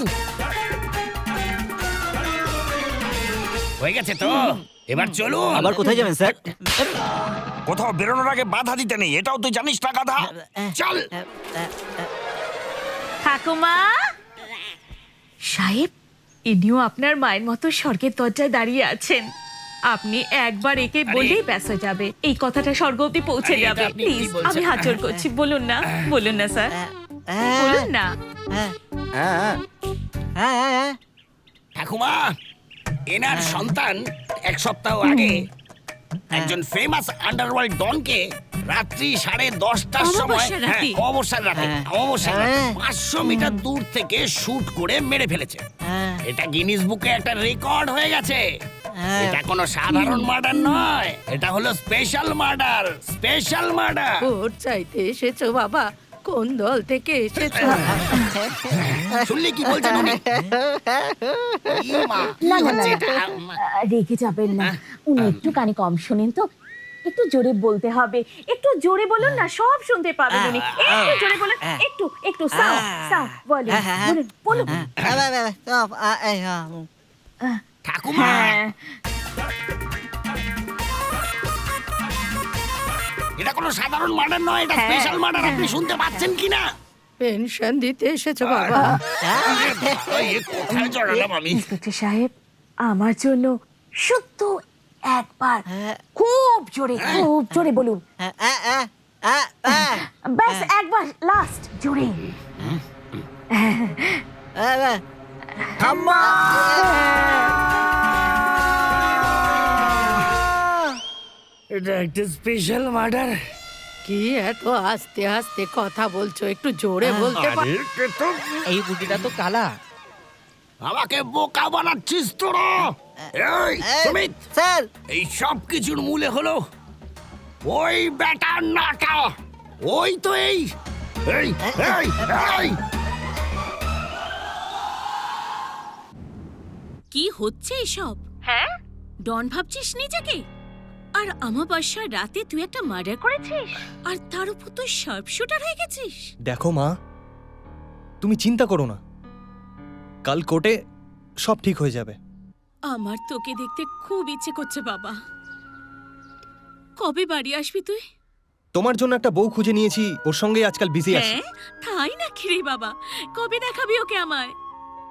হয়ে গেছে তো, এবার চলুন। আবার কোথায় যাবেন স্যার? কোথাও বেরোনোর আগে বাধা দিতে নেই, এটাও তুই জানিস না গাধা। চল। ঠাকুমা সাহেব, ইনিও আপনার মায়ের মতো স্বর্গের দরজায় দাঁড়িয়ে আছেন। আপনি একবার একে বললেই ব্যাস হয়ে যাবে, এই কথাটা স্বর্গ অবধি পৌঁছে আরে, এটা যাবে। আপনি কি প্লিজ, বলছেন? আমি হাত জোড় করছি, বলুন না, বলুন না স্যার, বলুন না। ঠাকুমা, এনার সন্তান 1 সপ্তাহ আগে একজন ফেমাস আন্ডারওয়ার্ল্ড ডনকে রাত্রি 10:30টার সময়, অমাবস্যার রাতে? অমাবস্যার রাতে, অমাবস্যার রাতে 500 মিটার দূর থেকে শুট করে মেরে ফেলেছে। এটা গিনিস বুকে একটা রেকর্ড হয়ে গেছে। এটা কোনো সাধারণ মার্ডার নয়, এটা হলো special murder, special murder. Vote চাইতে এসেছো বাবা, কোন দল থেকে এসেছো? শুনলি কি বলছেন উনি? ই মা, কি না, না, হচ্ছে না, এটা? রেগে যাবেন না, উনি একটু কানে কম শোনেন তো, একটু জোরে বলতে হবে, একটু জোরে বলুন না, সব শুনতে পাবেন উনি, একটু জোরে বলুন, একটু একটু সাউন্ড সাউন্ড বলুন বলুন বলুন। ঠাকুমা, এটা কোনো সাধারণ মার্ডার নয়, এটা স্পেশাল মার্ডার। আপনি শুনতে পাচ্ছেন কিনা? পেনশন দিতে এসেছো বাবা? কোথায় জড়ালাম আমি? ইন্সপেক্টর সাহেব, আমার জন্য শুদ্ধ একবার খুব জোরে বলুন, ব্যাস একবার লাস্ট জোরে। এটা একটা স্পেশাল মার্ডার। কি এত আস্তে আস্তে কথা বলছো, একটু জোরে বলতে পারো? এই বুটিটা তো কালা। আমাকে বোকা বানাচ্ছিস তোরা? এই সুমিত স্যার, এই সব কিছুর মূলে হলো ওই বেটার নাটা। ওই তো এই এই এই এই কি হচ্ছে এসব? হ্যাঁ, ডন ভাবছিস নিজেকে? আর অমাবস্যার রাতে তুই একটা মার্ডার করেছিস, আর তার উপর তুই শার্প শুটার হয়ে গেছিস। দেখো মা, তুমি চিন্তা করো না, কাল কোর্টে সব ঠিক হয়ে যাবে। আমার তোকে দেখতে খুব ইচ্ছে করছে বাবা। কবে বাড়ি আসবি তুই? তোমার জন্য একটা বউ খুঁজে নিয়েছি, ওর সঙ্গে আজকাল বিজি আছি। হ্যাঁ, তাই নাকি রে বাবা? কবে দেখাবি ওকে আমায়?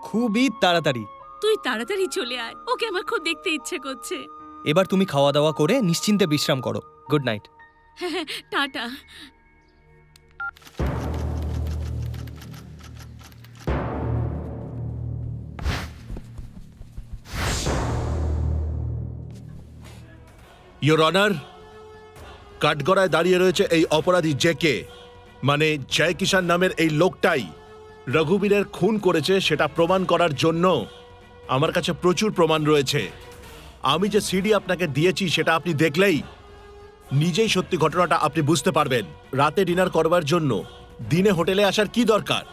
খুবই তাড়াতাড়ি। তুই তাড়াতাড়ি চলে আয়, ওকে আমার খুব দেখতে ইচ্ছে করছে। এবার তুমি খাওয়া দাওয়া করে নিশ্চিন্তে বিশ্রাম করো। Good night. হ্যাঁ, টাটা। ইয়োর অনার, কাঠগড়ায় দাঁড়িয়ে রয়েছে এই অপরাধী জেকে, মানে জয় কিষান নামের এই লোকটাই রঘুবীরের খুন করেছে। সেটা প্রমাণ করার জন্য আমার কাছে প্রচুর প্রমাণ রয়েছে। আমি যে সিডি আপনাকে দিয়েছি সেটা আপনি দেখলেই নিজেই সত্যি ঘটনাটা আপনি বুঝতে পারবেন। রাতে ডিনার করবার জন্য দিনে হোটেলে আসার কি দরকার?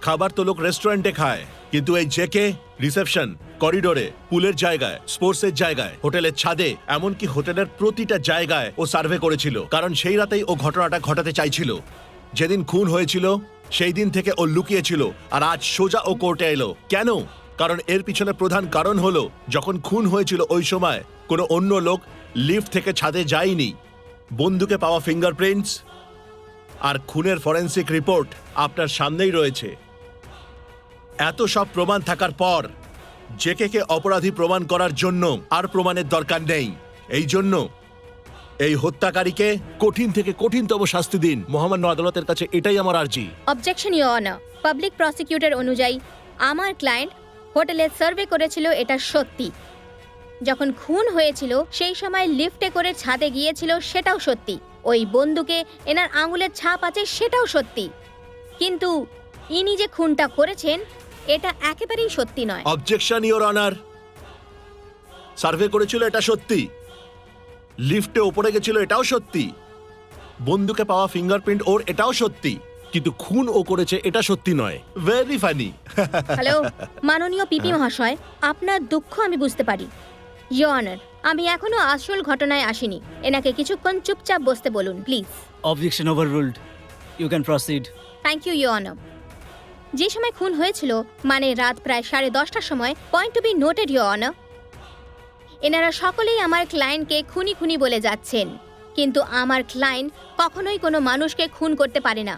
খাবার তো লোক রেস্টুরেন্টে খায়, কিন্তু এই জেকে রিসেপশন, করিডোরে, পুলের জায়গায়, স্পোর্টসের জায়গায়, হোটেলের ছাদে, এমনকি হোটেলের প্রতিটা জায়গায় ও সার্ভে করেছিল, কারণ সেই রাতেই ও ঘটনাটা ঘটাতে চাইছিল। যেদিন খুন হয়েছিল সেই দিন থেকে ও লুকিয়েছিল, আর আজ সোজা ও কোর্টে এলো। কেন? কারণ এর পিছনে প্রধান কারণ হলো যখন খুন হয়েছিল ওই সময় কোনো অন্য লোক লিফট থেকে ছাদে যায়নি। বন্দুকে পাওয়া ফিঙ্গারপ্রিন্টস আর খুনের ফরেনসিক রিপোর্ট আপনার সামনেই রয়েছে। এত সব প্রমাণ থাকার পর জেকে অপরাধী প্রমাণ করার জন্য আর প্রমাণের দরকার নেই। এই জন্য এই হত্যাকারীকে কঠিন থেকে কঠিনতম শাস্তি দিন। মহামান্য আদালতের কাছে এটাই আমার আর্জি। Objection your honour, public prosecutor অনুযায়ী আমার ক্লায়েন্ট হোটেলে সার্ভে করেছিল, এটা সত্যি। যখন খুন হয়েছিল সেই সময় লিফটে করে ছাদে গিয়েছিল, সেটাও সত্যি। ওই বন্দুকে এনার আঙুলের ছাপ আছে, সেটাও সত্যি। কিন্তু ইনি যে খুনটা করেছেন এটা একেবারেই সত্যি নয়। অবজেকশন ইওর অনার, সার্ভে করেছিল এটা সত্যি, লিফটে উপরে গেছিল এটাও সত্যি, বন্দুকে পাওয়া ফিঙ্গারপ্রিন্ট ওর এটাও সত্যি, কিন্তু খুন ও করেছে এটা সত্যি নয়। Very funny. হ্যালো মাননীয় পিপি মহাশয়, আপনার দুঃখ আমি বুঝতে পারি। ইওর অনার, আমি এখনো আসল ঘটনায় আসিনি। এনাকে কিছুক্ষণ চুপচাপ বসতে বলুন please. Objection overruled, you can proceed. Thank you your honour. যে সময় খুন হয়েছিল মানে রাত প্রায় 10:30টার সময়, point to be noted your honour, এনারা সকলেই আমার ক্লায়েন্টকে খুনি খুনি বলে যাচ্ছেন, কিন্তু আমার ক্লায়েন্ট কখনোই কোনো মানুষকে খুন করতে পারে না,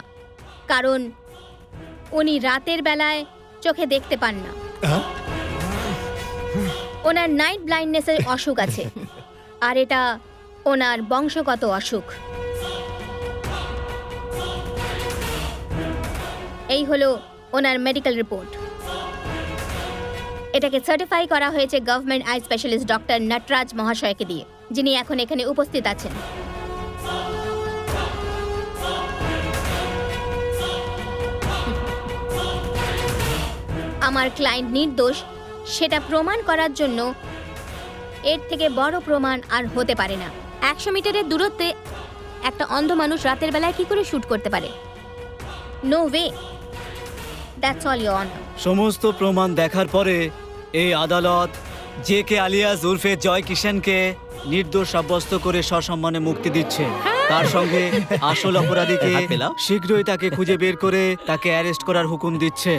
কারণ উনি রাতের বেলায় চোখে দেখতে পান না। ওনার নাইট ব্লাইন্ডনেসের অসুখ আছে, আর এটা ওনার বংশগত অসুখ। এই হলো ওনার মেডিকেল রিপোর্ট। এটাকে সার্টিফাই করা হয়েছে government eye specialist doctor Nataraj মহাশয়কে দিয়ে। যিনি এখন এখানে উপস্থিত আছেন। আমার ক্লায়েন্ট নির্দোষ সেটা প্রমাণ করার জন্য এর থেকে বড় প্রমাণ আর হতে পারে না। 100 মিটারের দূরত্বে একটা অন্ধ মানুষ রাতের বেলায় কি করে শুট করতে পারে? No way. That's all your honour. সমস্ত প্রমাণ দেখার পরে এই আদালত জে.কে. আলিয়াস উর্ফে জয় কিষানকে নির্দোষ সাব্যস্ত করে সসম্মানে মুক্তি দিচ্ছে। তার সঙ্গে আসল অপরাধীকে শীঘ্রই তাকে খুঁজে বের করে তাকে অ্যারেস্ট করার হুকুম দিচ্ছে।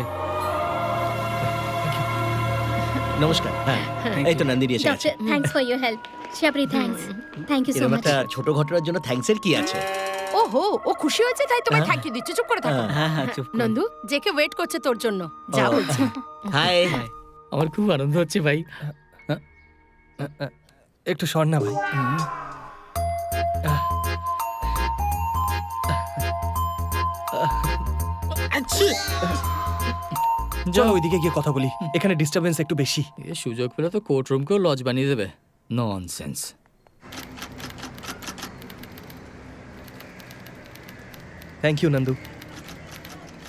নমস্কার। হ্যাঁ, এই তো নন্দিনী এসে গেছে। Doctor, thanks for your help. Shabari, thanks. Thank you so এরকম মাচ। একটা ছোট ঘটনার জন্য থ্যাঙ্কসের কি আছে? ওহো, ও খুশি হয়েছে তাই তোমায় থ্যাংক ইউ দিচ্ছে। চুপ করে থাকো। হ্যাঁ হ্যাঁ, চুপ করুন। নন্দু, জেকে ওয়েট করছে তোর জন্য। যা ও। বলছি। হাই। আমার খুব আনন্দ হচ্ছে ভাই। একটু সর না ভাই। চলো ওইদিকে গিয়ে কথা বলি, এখানে ডিস্টারবেন্স একটু বেশি। এ সুযোগ পেলে তো কোর্ট রুমকেও লজ বানিয়ে দেবে। ননসেন্স। থ্যাংক ইউ নন্দু,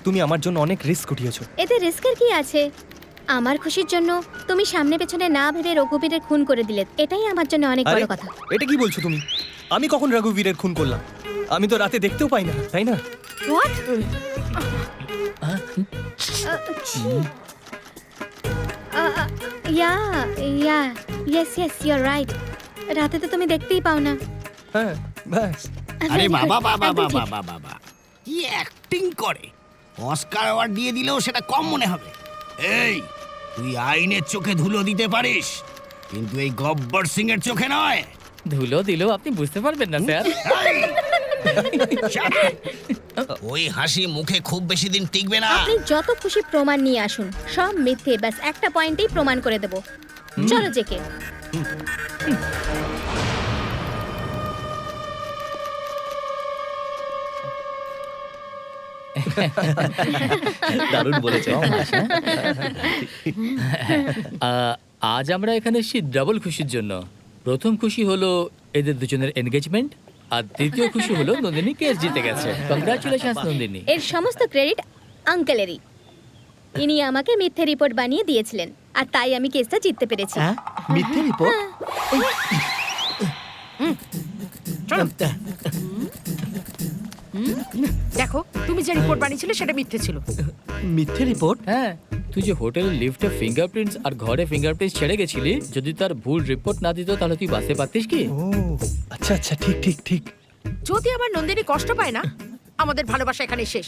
তুমি আমার জন্য অনেক রিস্ক উঠিয়েছো। এতে রিস্কের কি আছে? আমার খুশির জন্য তুমি সামনে পেছনে না ভেবে রঘুবীরের খুন করে দিলে, এটাই আমার জন্য অনেক আরে বড় কথা। এটা কি বলছো তুমি? আমি কখন রঘুবীরের খুন করলাম? আমি তো রাতে দেখতেও পাই না, তাই না? What? Yeah yeah yes yes you are right. রাতে তো তুমি দেখতেই পাও না। হ্যাঁ, ব্যাস। আরে Very বাবা good, বাবা একদম ঠিক। বাবা বাবা, কি অ্যাক্টিং করে! অস্কার অ্যাওয়ার্ড দিয়ে দিলেও সেটা কম মনে হবে। এই, তুই আইনের চোখে ধুলো দিতে পারিস, কিন্তু এই গব্বর সিং এর চোখে নয়। ধুলো দিলেও আপনি বুঝতে পারবেন না স্যার। ওই হাসি মুখে খুব বেশি দিন টিকবে না। আপনি যত খুশি প্রমাণ নিয়ে আসুন, সব মিথ্যে। ব্যাস একটা পয়েন্টেই প্রমাণ করে দেব। চলো জেকে। দারুণ বলেছো। আজ আমরা এখানে এসেছি ডাবল খুশির জন্য। প্রথম খুশি হলো এদের দুজনের এনগেজমেন্ট, আর দ্বিতীয় খুশি হলো নন্দিনী কেস জিতে গেছে। কংগ্রাচুলেশনস নন্দিনী। এর সমস্ত ক্রেডিট আঙ্কেলেরই। ইনি আমাকে মিথ্যে রিপোর্ট বানিয়ে দিয়েছিলেন, আর তাই আমি কেসটা জিততে পেরেছি। হ্যাঁ, মিথ্যে রিপোর্ট? দেখো, তুমি যে রিপোর্ট বানিয়েছিলে সেটা মিথ্যে ছিল। মিথ্যে রিপোর্ট? হ্যাঁ, তুই যে হোটেলের লিফটে ফিঙ্গারপ্রিন্টস আর ঘরে ফিঙ্গারপ্রিন্টস ছেড়ে গেছিলি, যদি তার ভুল রিপোর্ট না দিত তাহলে তুই বাসে পারতিস কি? ও আচ্ছা আচ্ছা, ঠিক ঠিক ঠিক। যদি আমার নন্দিনী কষ্ট পায় না, আমাদের ভালোবাসা এখানে শেষ।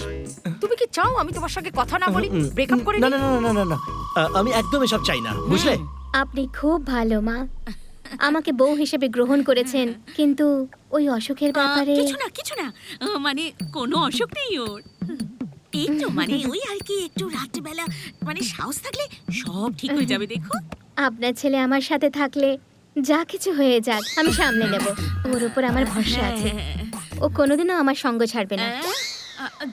তুমি কি চাও আমি তোমার সঙ্গে কথা না বলি, ব্রেকআপ করে না নিই? না না না না না, আমি একদম এসব চাই না, বুঝলে? আপনি খুব ভালো মা, আমাকে বউ হিসেবে গ্রহণ করেছেন, কিন্তু ওই অসুখের ব্যাপারে কিছু না মানে কোনো অসুখ নেই ওর। একটু মানে ওই আর কি, একটু রাত্রিবেলা মানে সাহস থাকলে সব ঠিক হয়ে যাবে। দেখো, আপনার ছেলে আমার সাথে থাকলে যা কিছু হয়ে যাক আমি সামলে নেব। ওর উপর আমার ভরসা আছে, ও কোনোদিনও আমার সঙ্গ ছাড়বে না।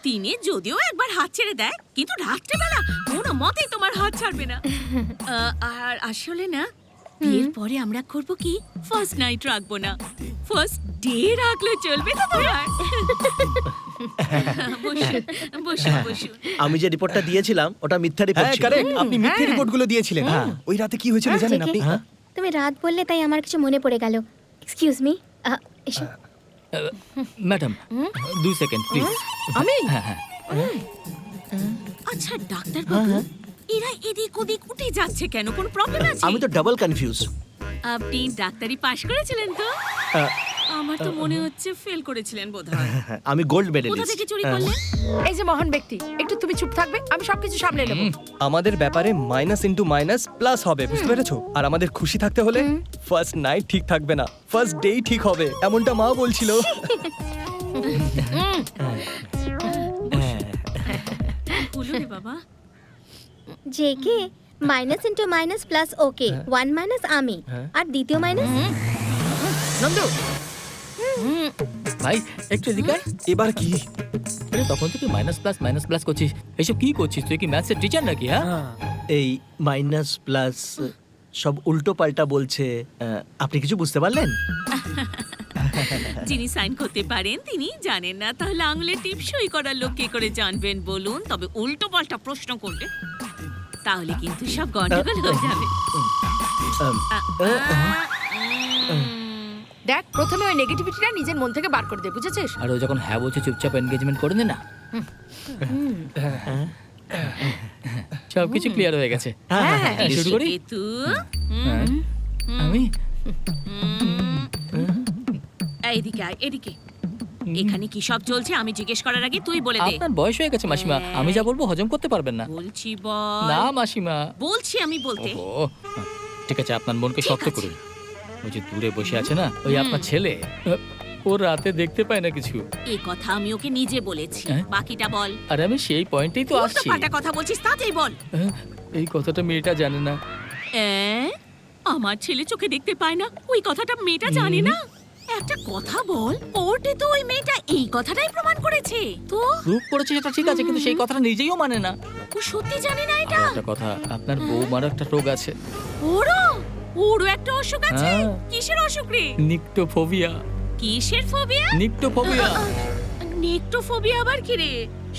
দিনে যদিও একবার হাত ছেড়ে দেয়, কিন্তু রাত্রিবেলা কোনো মতেই তোমার হাত ছাড়বে না। আর আসলে না, বিয়ের পরে আমরা করব কি, ফার্স্ট নাইট রাখবো না, ফার্স্ট ডে রাখলে চলবে তো তোমার? বসুন বসুন বসুন। আমি যে রিপোর্টটা দিয়েছিলাম ওটা মিথ্যা রিপোর্ট হ্যাঁ ছিল। কারেক্ট, আপনি মিথ্যে রিপোর্টগুলো দিয়েছিলেন। ওই রাতে কি হয়েছিল জানেন আপনি? জেকে, তুমি রাত বললে তাই আমার কিছু মনে পড়ে গেল। এক্সকিউজ মি, এসো। Madam 2 second please. আমি আচ্ছা ডাক্তার বাবু, এরা এদিক ওদিক উঠে যাচ্ছে কেন? কোন প্রবলেম আছে? আমি তো ডাবল কনফিউজ। আপনি ডাক্তারি পাশ করেছিলেন তো? আমার তো মনে হচ্ছে ফেল করেছিলেন বোধহয়। আমি গোল্ড কোথা মেডেলিস্ট। থেকে চুরি করলেন? এই যে মহান ব্যক্তি, একটু তুমি চুপ থাকবে, আমি সবকিছু সামলে নেব। আমাদের ব্যাপারে মাইনাস ইনটু মাইনাস প্লাস হবে, বুঝতে পেরেছো? আর আমাদের খুশি থাকতে হলে ফার্স্ট নাইট ঠিক থাকবে না, ফার্স্ট ডেই ঠিক হবে, এমনটা মা বলছিল। বলো রে বাবা। JK, minus into minus plus okay, 1 minus আমি, আর দ্বিতীয় মাইনাস নন্দু, ভাই একটু এদিকে আয়। এবার কি? আরে তখন থেকে মাইনাস প্লাস করছিস, এইসব কি করছিস তুই? কি ম্যাথসের টিচার নাকি? হ্যাঁ, এই মাইনাস প্লাস সব উল্টো পাল্টা বলছে। আপনি কিছু বুঝতে পারলেন? যিনি সাইন করতে পারেন তিনি জানেন না, তাহলে আঙুলের টিপ সই করার লোক কে করে জানবেন বলুন? তবে উল্টো পাল্টা প্রশ্ন করলে তাহলে কিন্তু সব গন্ডগোল হয়ে যাবে। দেখ, প্রথমে ওই নেগেটিভিটিটা নিজের মন থেকে বার করে দে, বুঝেছিস? আর ও যখন হ্যাঁ বলছে চুপচাপ এনগেজমেন্ট করে নে না। সবকিছু ক্লিয়ার হয়ে গেছে। শুরু করি। কেতু, আমি এইদিকে আয়, এদিকে। এখানে কি সব চলছে আমি জিজ্ঞেস করার আগে তুই বলে দে। আপনার বয়স হয়ে গেছে মাসিমা, আমি যা বলবো হজম করতে পারবেন না। বলছি বল। না মাসিমা। বলছি আমি বলতে। ও ঠিক আছে, আপনার মনকে শক্ত করুন। ওই যে দূরে বসে আছে না, ওই আপনার ছেলে, ও রাতে দেখতে পায় না কিছু। এই কথা আমি ওকে নিজে বলেছি, বাকিটা বল। আরে আমি সেই পয়েন্টেই তো আসছি। পাল্টা কথা বলছিস, তাতেই বল। এই কথাটা মেয়েটা জানে না। আমার ছেলে চোখে দেখতে পায় না, ওই কথাটা মেয়েটা জানে না? একটা কথা বল, কোর্টে তো ওই মেয়েটা এই কথাটাই প্রমাণ করেছে। তো প্রুফ করেছে সেটা ঠিক আছে, কিন্তু সেই কথাটা নিজেও মানে না। ও সত্যি জানে না এটা? একটা কথা, আপনার বৌমার একটা রোগ আছে। ওরও একটা অসুখ আছে? হ্যাঁ। কিসের অসুখ রে? নিক্টোফোবিয়া। কিসের ফোবিয়া? নিক্টোফোবিয়া। নিক্টোফোবিয়া আবার কি রে?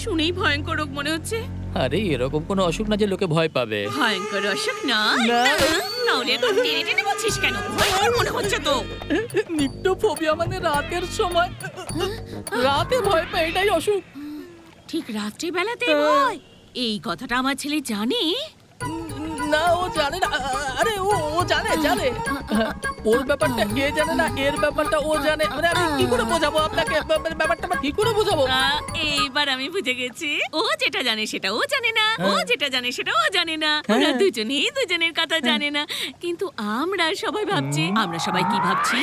শুনেই ভয়ঙ্কর রোগ মনে হচ্ছে। আরে এরকম কোনো অসুখ না যে লোকে ভয় পাবে। ভয়ঙ্কর অসুখ নয়? তাহলে তো টেনে টেনে বলছিস কেন? ভয়ঙ্কর মনে হচ্ছে তো। নিক্টোফোবিয়া মানে রাতের সময় রাতে ভয় পায়, এটাই অসুখ। ঠিক রাত্রি বেলাতে ভয়? এই কথাটা আমার ছেলে জানে না? ও জানে না। আরে ও জানে জানে। ওর ব্যাপারটা কে জানে না, এর ব্যাপারটা ও জানে। মানে আমি কি করে বোঝাবো আপনাকে ব্যাপারটা? কি করে বোঝাবো? এইবার আমি বুঝে গেছি, ও যেটা জানে সেটা ও জানে না, ও যেটা জানে সেটা ও জানে না। ওরা দুজনেই দুজনের কথা জানে না। কিন্তু আমরা সবাই ভাবছি, আমরা সবাই কি ভাবছি?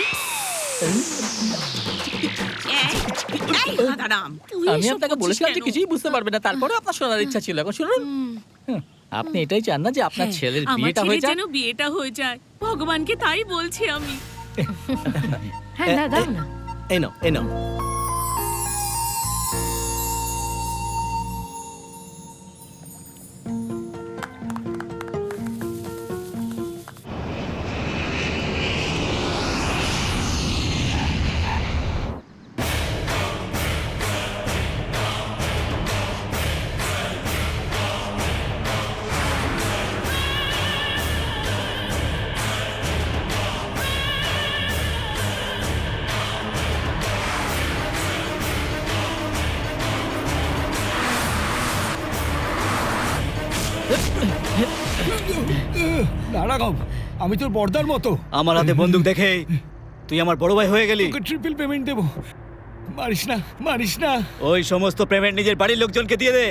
আমি আপনাকে বলেছিলাম যে কিছুই বুঝতে পারবে না, তারপরে আপনার শোনার ইচ্ছা ছিল। এখন শুনুন, আপনি এটাই চান না যে আপনার ছেলের বিয়েটা হয়ে যায়? যেন বিয়েটা হয়ে যায়, ভগবানকে তাই বলছি আমি। হ্যাঁ, না দাও না। এই নাও, এই নাও। আমি তোর বর্দার মতো। আমার হাতে বন্দুক দেখে তুই আমার বড় ভাই হয়ে গেলি। ট্রিপল পেমেন্ট দেবো। মারিস না, মারিস না। ওই সমস্ত পেমেন্ট নিজের বাড়ির লোকজনকে দিয়ে দে।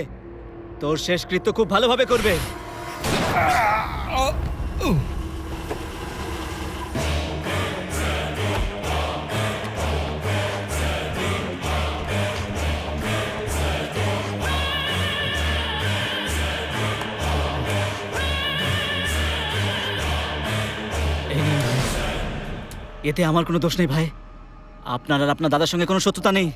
তোর শেষকৃত্য খুব ভালোভাবে করবে। এতে আমার কোনো দোষ নেই ভাই। আপনার আর আপনার দাদার সঙ্গে কোনো শত্রুতা নেই।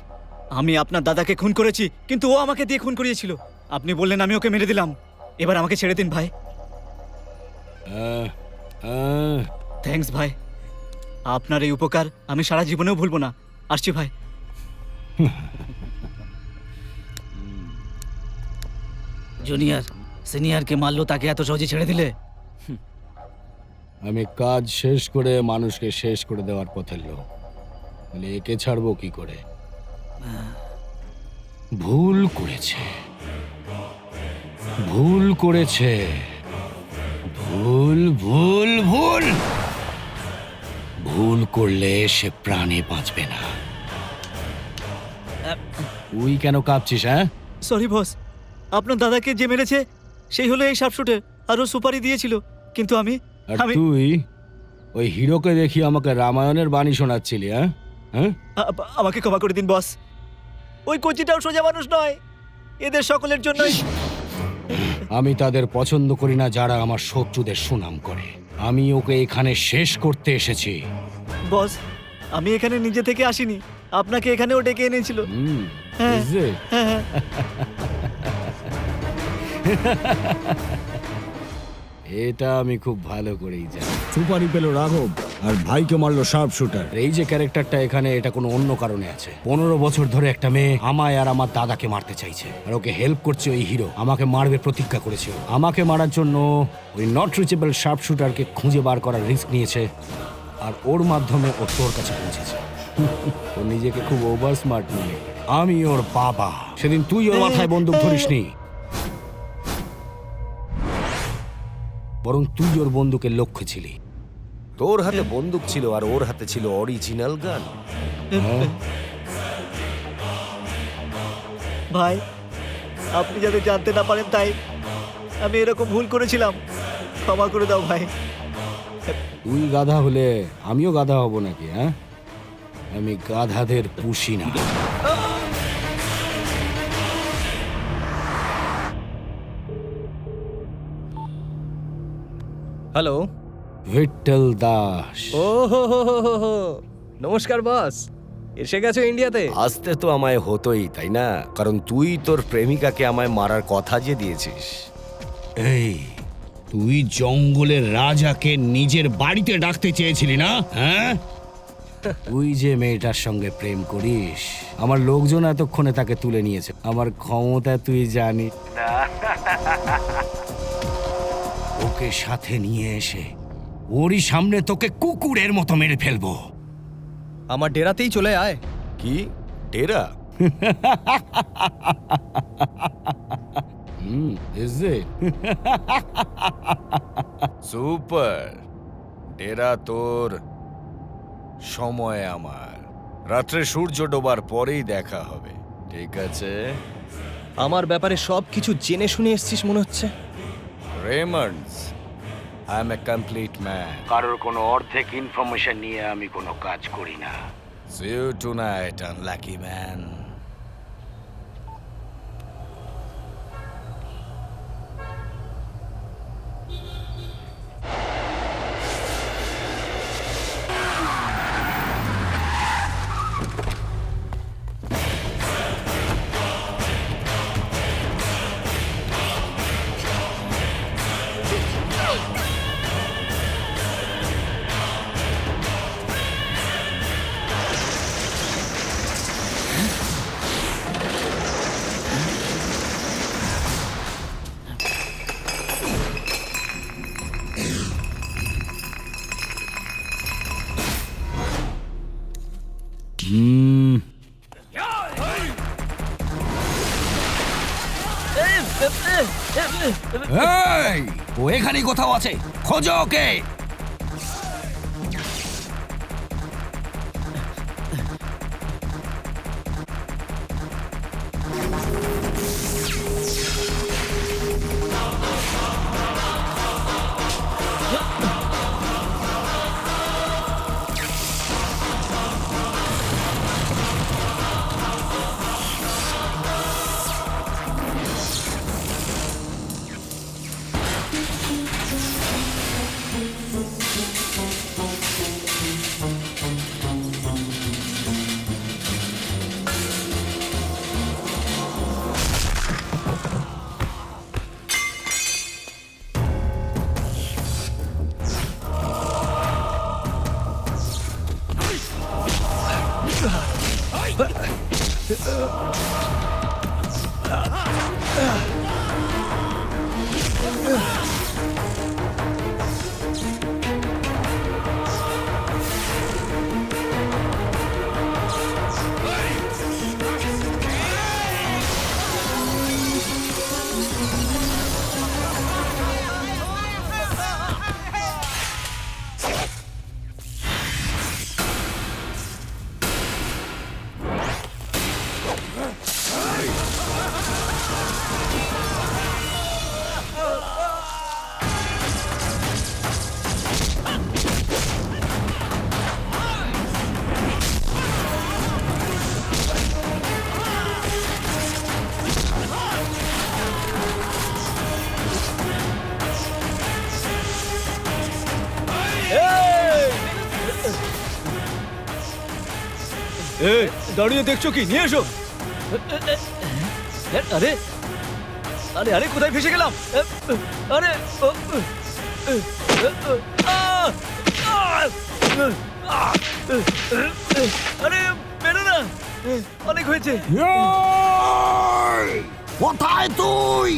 আমি আপনার দাদাকে খুন করেছি, কিন্তু ও আমাকে দিয়ে খুন করিয়েছিল। আপনি বললেন, আমি ওকে মেরে দিলাম। এবার আমাকে ছেড়ে দিন ভাই। থ্যাঙ্কস ভাই, আপনার এই উপকার আমি সারা জীবনেও ভুলবো না। আসছি ভাই। জুনিয়র সিনিয়রকে মারলো, তাকে এত সহজে ছেড়ে দিলে? আমি কাজ শেষ করে মানুষকে শেষ করে দেওয়ার পথের লোক, বলে একে ছাড়বো কি করে? ভুল করেছে, ভুল করেছে, ভুল ভুল ভুল ভুল করলে সে প্রাণে বাঁচবে না। তুই কেন কাঁপছিস? হ্যাঁ, সরি বস, আপনার দাদাকে যে মেরেছে সেই হলো এই শার্পশুটার, আরও সুপারি দিয়েছিল। কিন্তু আমি আর তুই ওই হিরোকে দেখি আমাকে রামায়ণের বাণী শোনাচ্ছিলি? হ্যাঁ হ্যাঁ, আমাকে ক্ষমা করে দিন বস। ওই কোচিটাও সোজা মানুষ নয়, এদের সকলের জন্যই। আমি তাদের পছন্দ করি না যারা আমার শত্রুদের সুনাম করে। আমি ওকে এখানে শেষ করতে এসেছি। বস, আমি এখানে নিজে থেকে আসিনি, আপনাকে এখানেও ডেকে এনেছিল। হ্যাঁ, হ্যাঁ। এটা আমি খুব ভালো করেই জানি। সুপারি পেল রাঘব আর ভাইকে মারলো শার্প শুটার। এই যে ক্যারেক্টারটা এখানে, এটা কোনো অন্য কারণে আছে। 15 বছর ধরে একটা মেয়ে আমায় আর আমার দাদাকে মারতে চাইছে, আর ওকে হেল্প করছে ওই হিরো। আমাকে মারবে প্রতিজ্ঞা করেছে। আমাকে মারার জন্য ওই নট রিচেবল শার্প শুটারকে খুঁজে বার করার রিস্ক নিয়েছে, আর ওর মাধ্যমে ও তোর কাছে পৌঁছেছে। ও নিজেকে খুব ওভার স্মার্ট মনে। আমি ওর বাবা। সেদিন তুই ওর মাথায় বন্দুক ধরিসনি, বরং তুই ওর বন্দুকের লক্ষ্য ছিলি। তোর হাতে বন্দুক ছিল আর ওর হাতে ছিল অরিজিনাল গান। ভাই, আপনি যাতে জানতে না পারেন তাই আমি এরকম ভুল করেছিলাম, ক্ষমা করে দাও ভাই। তুই গাধা হলে আমিও গাধা হব নাকি? হ্যাঁ, আমি গাধাদের পুষি না। হ্যালো, ভিট্টল দাস। ও হো হো হো হো হো। নমস্কার বস, এসে গেছো ইন্ডিয়াতে? আসতে তো আমায় হতোই, তাই না? কারণ তুই তোর প্রেমিকাকে আমায় মারার কথা যে দিয়েছিস। এই, তুই জঙ্গলের রাজাকে নিজের বাড়িতে ডাকতে চেয়েছিলি না? হ্যাঁ, তুই যে মেয়েটার সঙ্গে প্রেম করিস, আমার লোকজন এতক্ষণে তাকে তুলে নিয়েছে। আমার ক্ষমতা তুই জানিস না। ওকে সাথে নিয়ে এসে ওরই সামনে তোকে কুকুরের মতো মেরে ফেলবো। আমার ডেরাতেই চলে আয়। কি ডেরা? সুপার। ডেরা তোর, সময় আমার। রাত্রে সূর্য ডোবার পরেই দেখা হবে, ঠিক আছে? আমার ব্যাপারে সব কিছু জেনে শুনে এসছিস মনে হচ্ছে। Raymonds, I M A complete man. কারোর কোনো অর্ধেক ইনফরমেশন নিয়ে আমি কোনো কাজ করি না। See you tonight, unlucky man. এই, ও এখানেই কোথাও আছে, খোঁজো ওকে। এই, দাঁড়িয়ে দেখছো কি? নিয়ে এসো। আরে আরে আরে, কোথায় ফেসে গেলাম? আরে আরে বেরো না, অনেক হয়েছে। কোথায় তুই?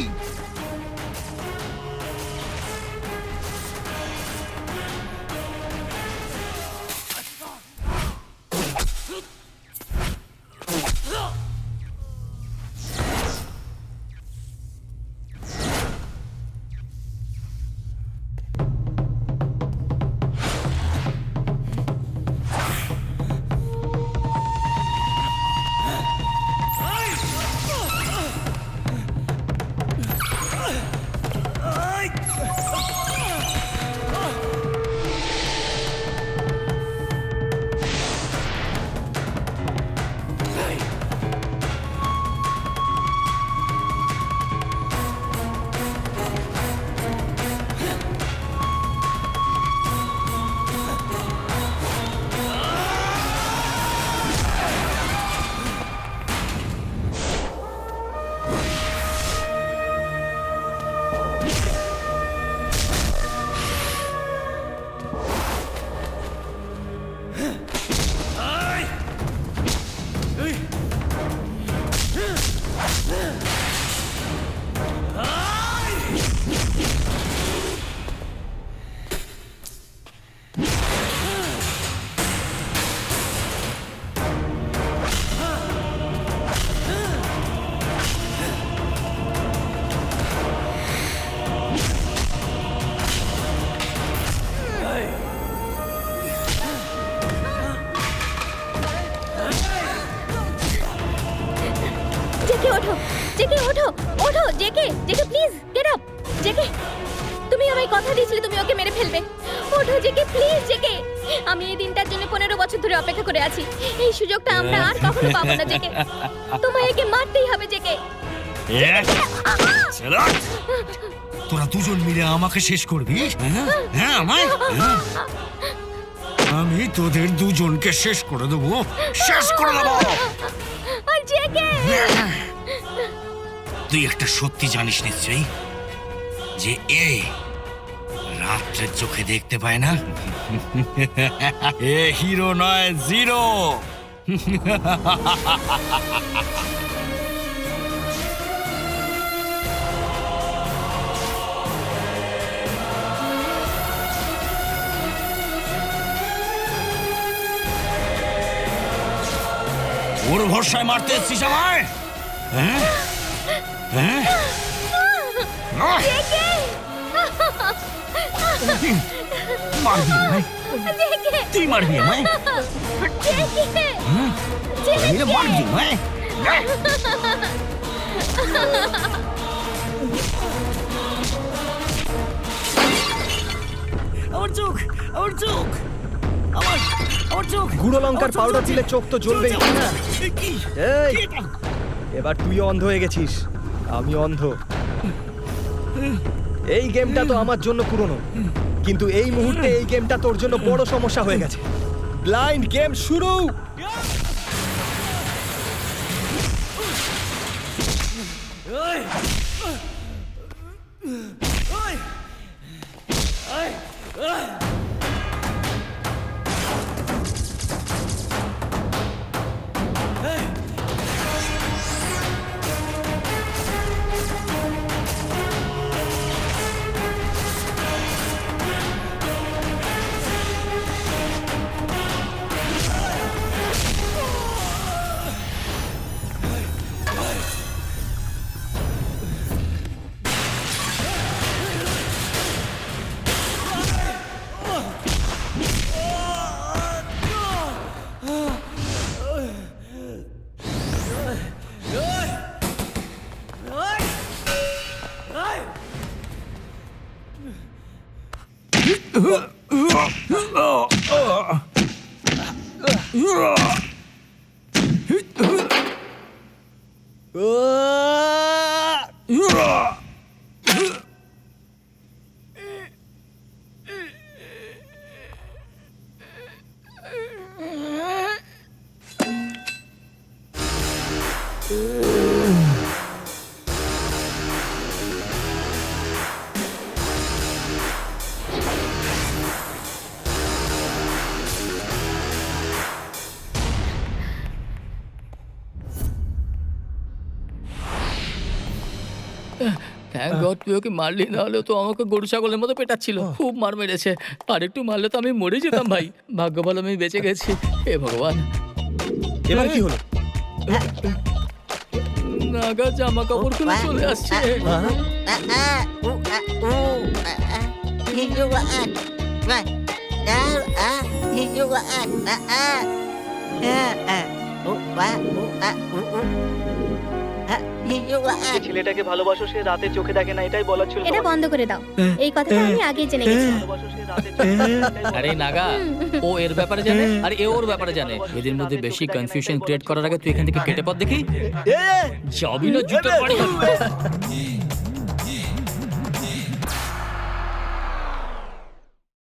জেকে ওঠো, জেকে ওঠো, ওঠো JK, JK please get up. JK, তুমি আমায় কথা দিয়েছিলে তুমি ওকে মেরে ফেলবে। ওঠো জেকে প্লিজ, জেকে। আমি এই দিনটার জন্য 15 বছর ধরে অপেক্ষা করে আছি। এই সুযোগটা আমরা আর কখনো পাবো না জেকে। তোমায় একে মারতেই হবে জেকে। তোরা দুজন মিলে আমাকে শেষ করবি? হ্যাঁ আমায়? আমি তোদের দুজনকে শেষ করে দেবো, শেষ করে দেবো। জেকে, তুই একটা সত্যি জানিস নিশ্চয়ই যে এ রাত্রের চোখে দেখতে পায় না। এ হিরো নয়, জিরো। ওর ভরসায় মারতে এসছিস আমায়? হ্যাঁ হ্যাঁ, মারবি আমায়? তুই মারবি আমায়? মারবি আমায়? আমার চোখ, আমার চোখ, আমার চোখ। গুঁড়ো লঙ্কার পাউডার দিলে চোখ তো জ্বলবেই, তাই না? এই, এবার তুইও অন্ধ হয়ে গেছিস, আমি অন্ধ। এই গেমটা তো আমার জন্য পুরনো, কিন্তু এই মুহূর্তে এই গেমটা তোর জন্য বড় সমস্যা হয়ে গেছে। ব্লাইন্ড গেম শুরু। থ্যাংক গড তুই ওকে মারলি, না হলে তো আমাকে গরু ছাগলের মতো পেটাচ্ছিল, খুব মার মেরেছে। আর একটু মারলে তো আমি মরে যেতাম ভাই। ভাগ্য ভালো আমি বেঁচে গেছি, হে ভগবান। এবার কি হলো? নাগা জামা কাপড় খুলে চলে আসছে। ছেলেটাকে ভালোবাসো, সে রাতে চোখে দেখে না, এটাই বলার ছিল। এটা বন্ধ করে দাও, এই কথাটা আমি আগেই জেনে গেছি। আরে নাগা, ও এর ব্যাপারে জানে আর এ ওর ব্যাপারে জানে। এদের মধ্যে বেশি কনফিউশন ক্রিয়েট করার আগে তুই এখান থেকে কেটে পড় দেখি। যাবি না জুতোর বাড়ি।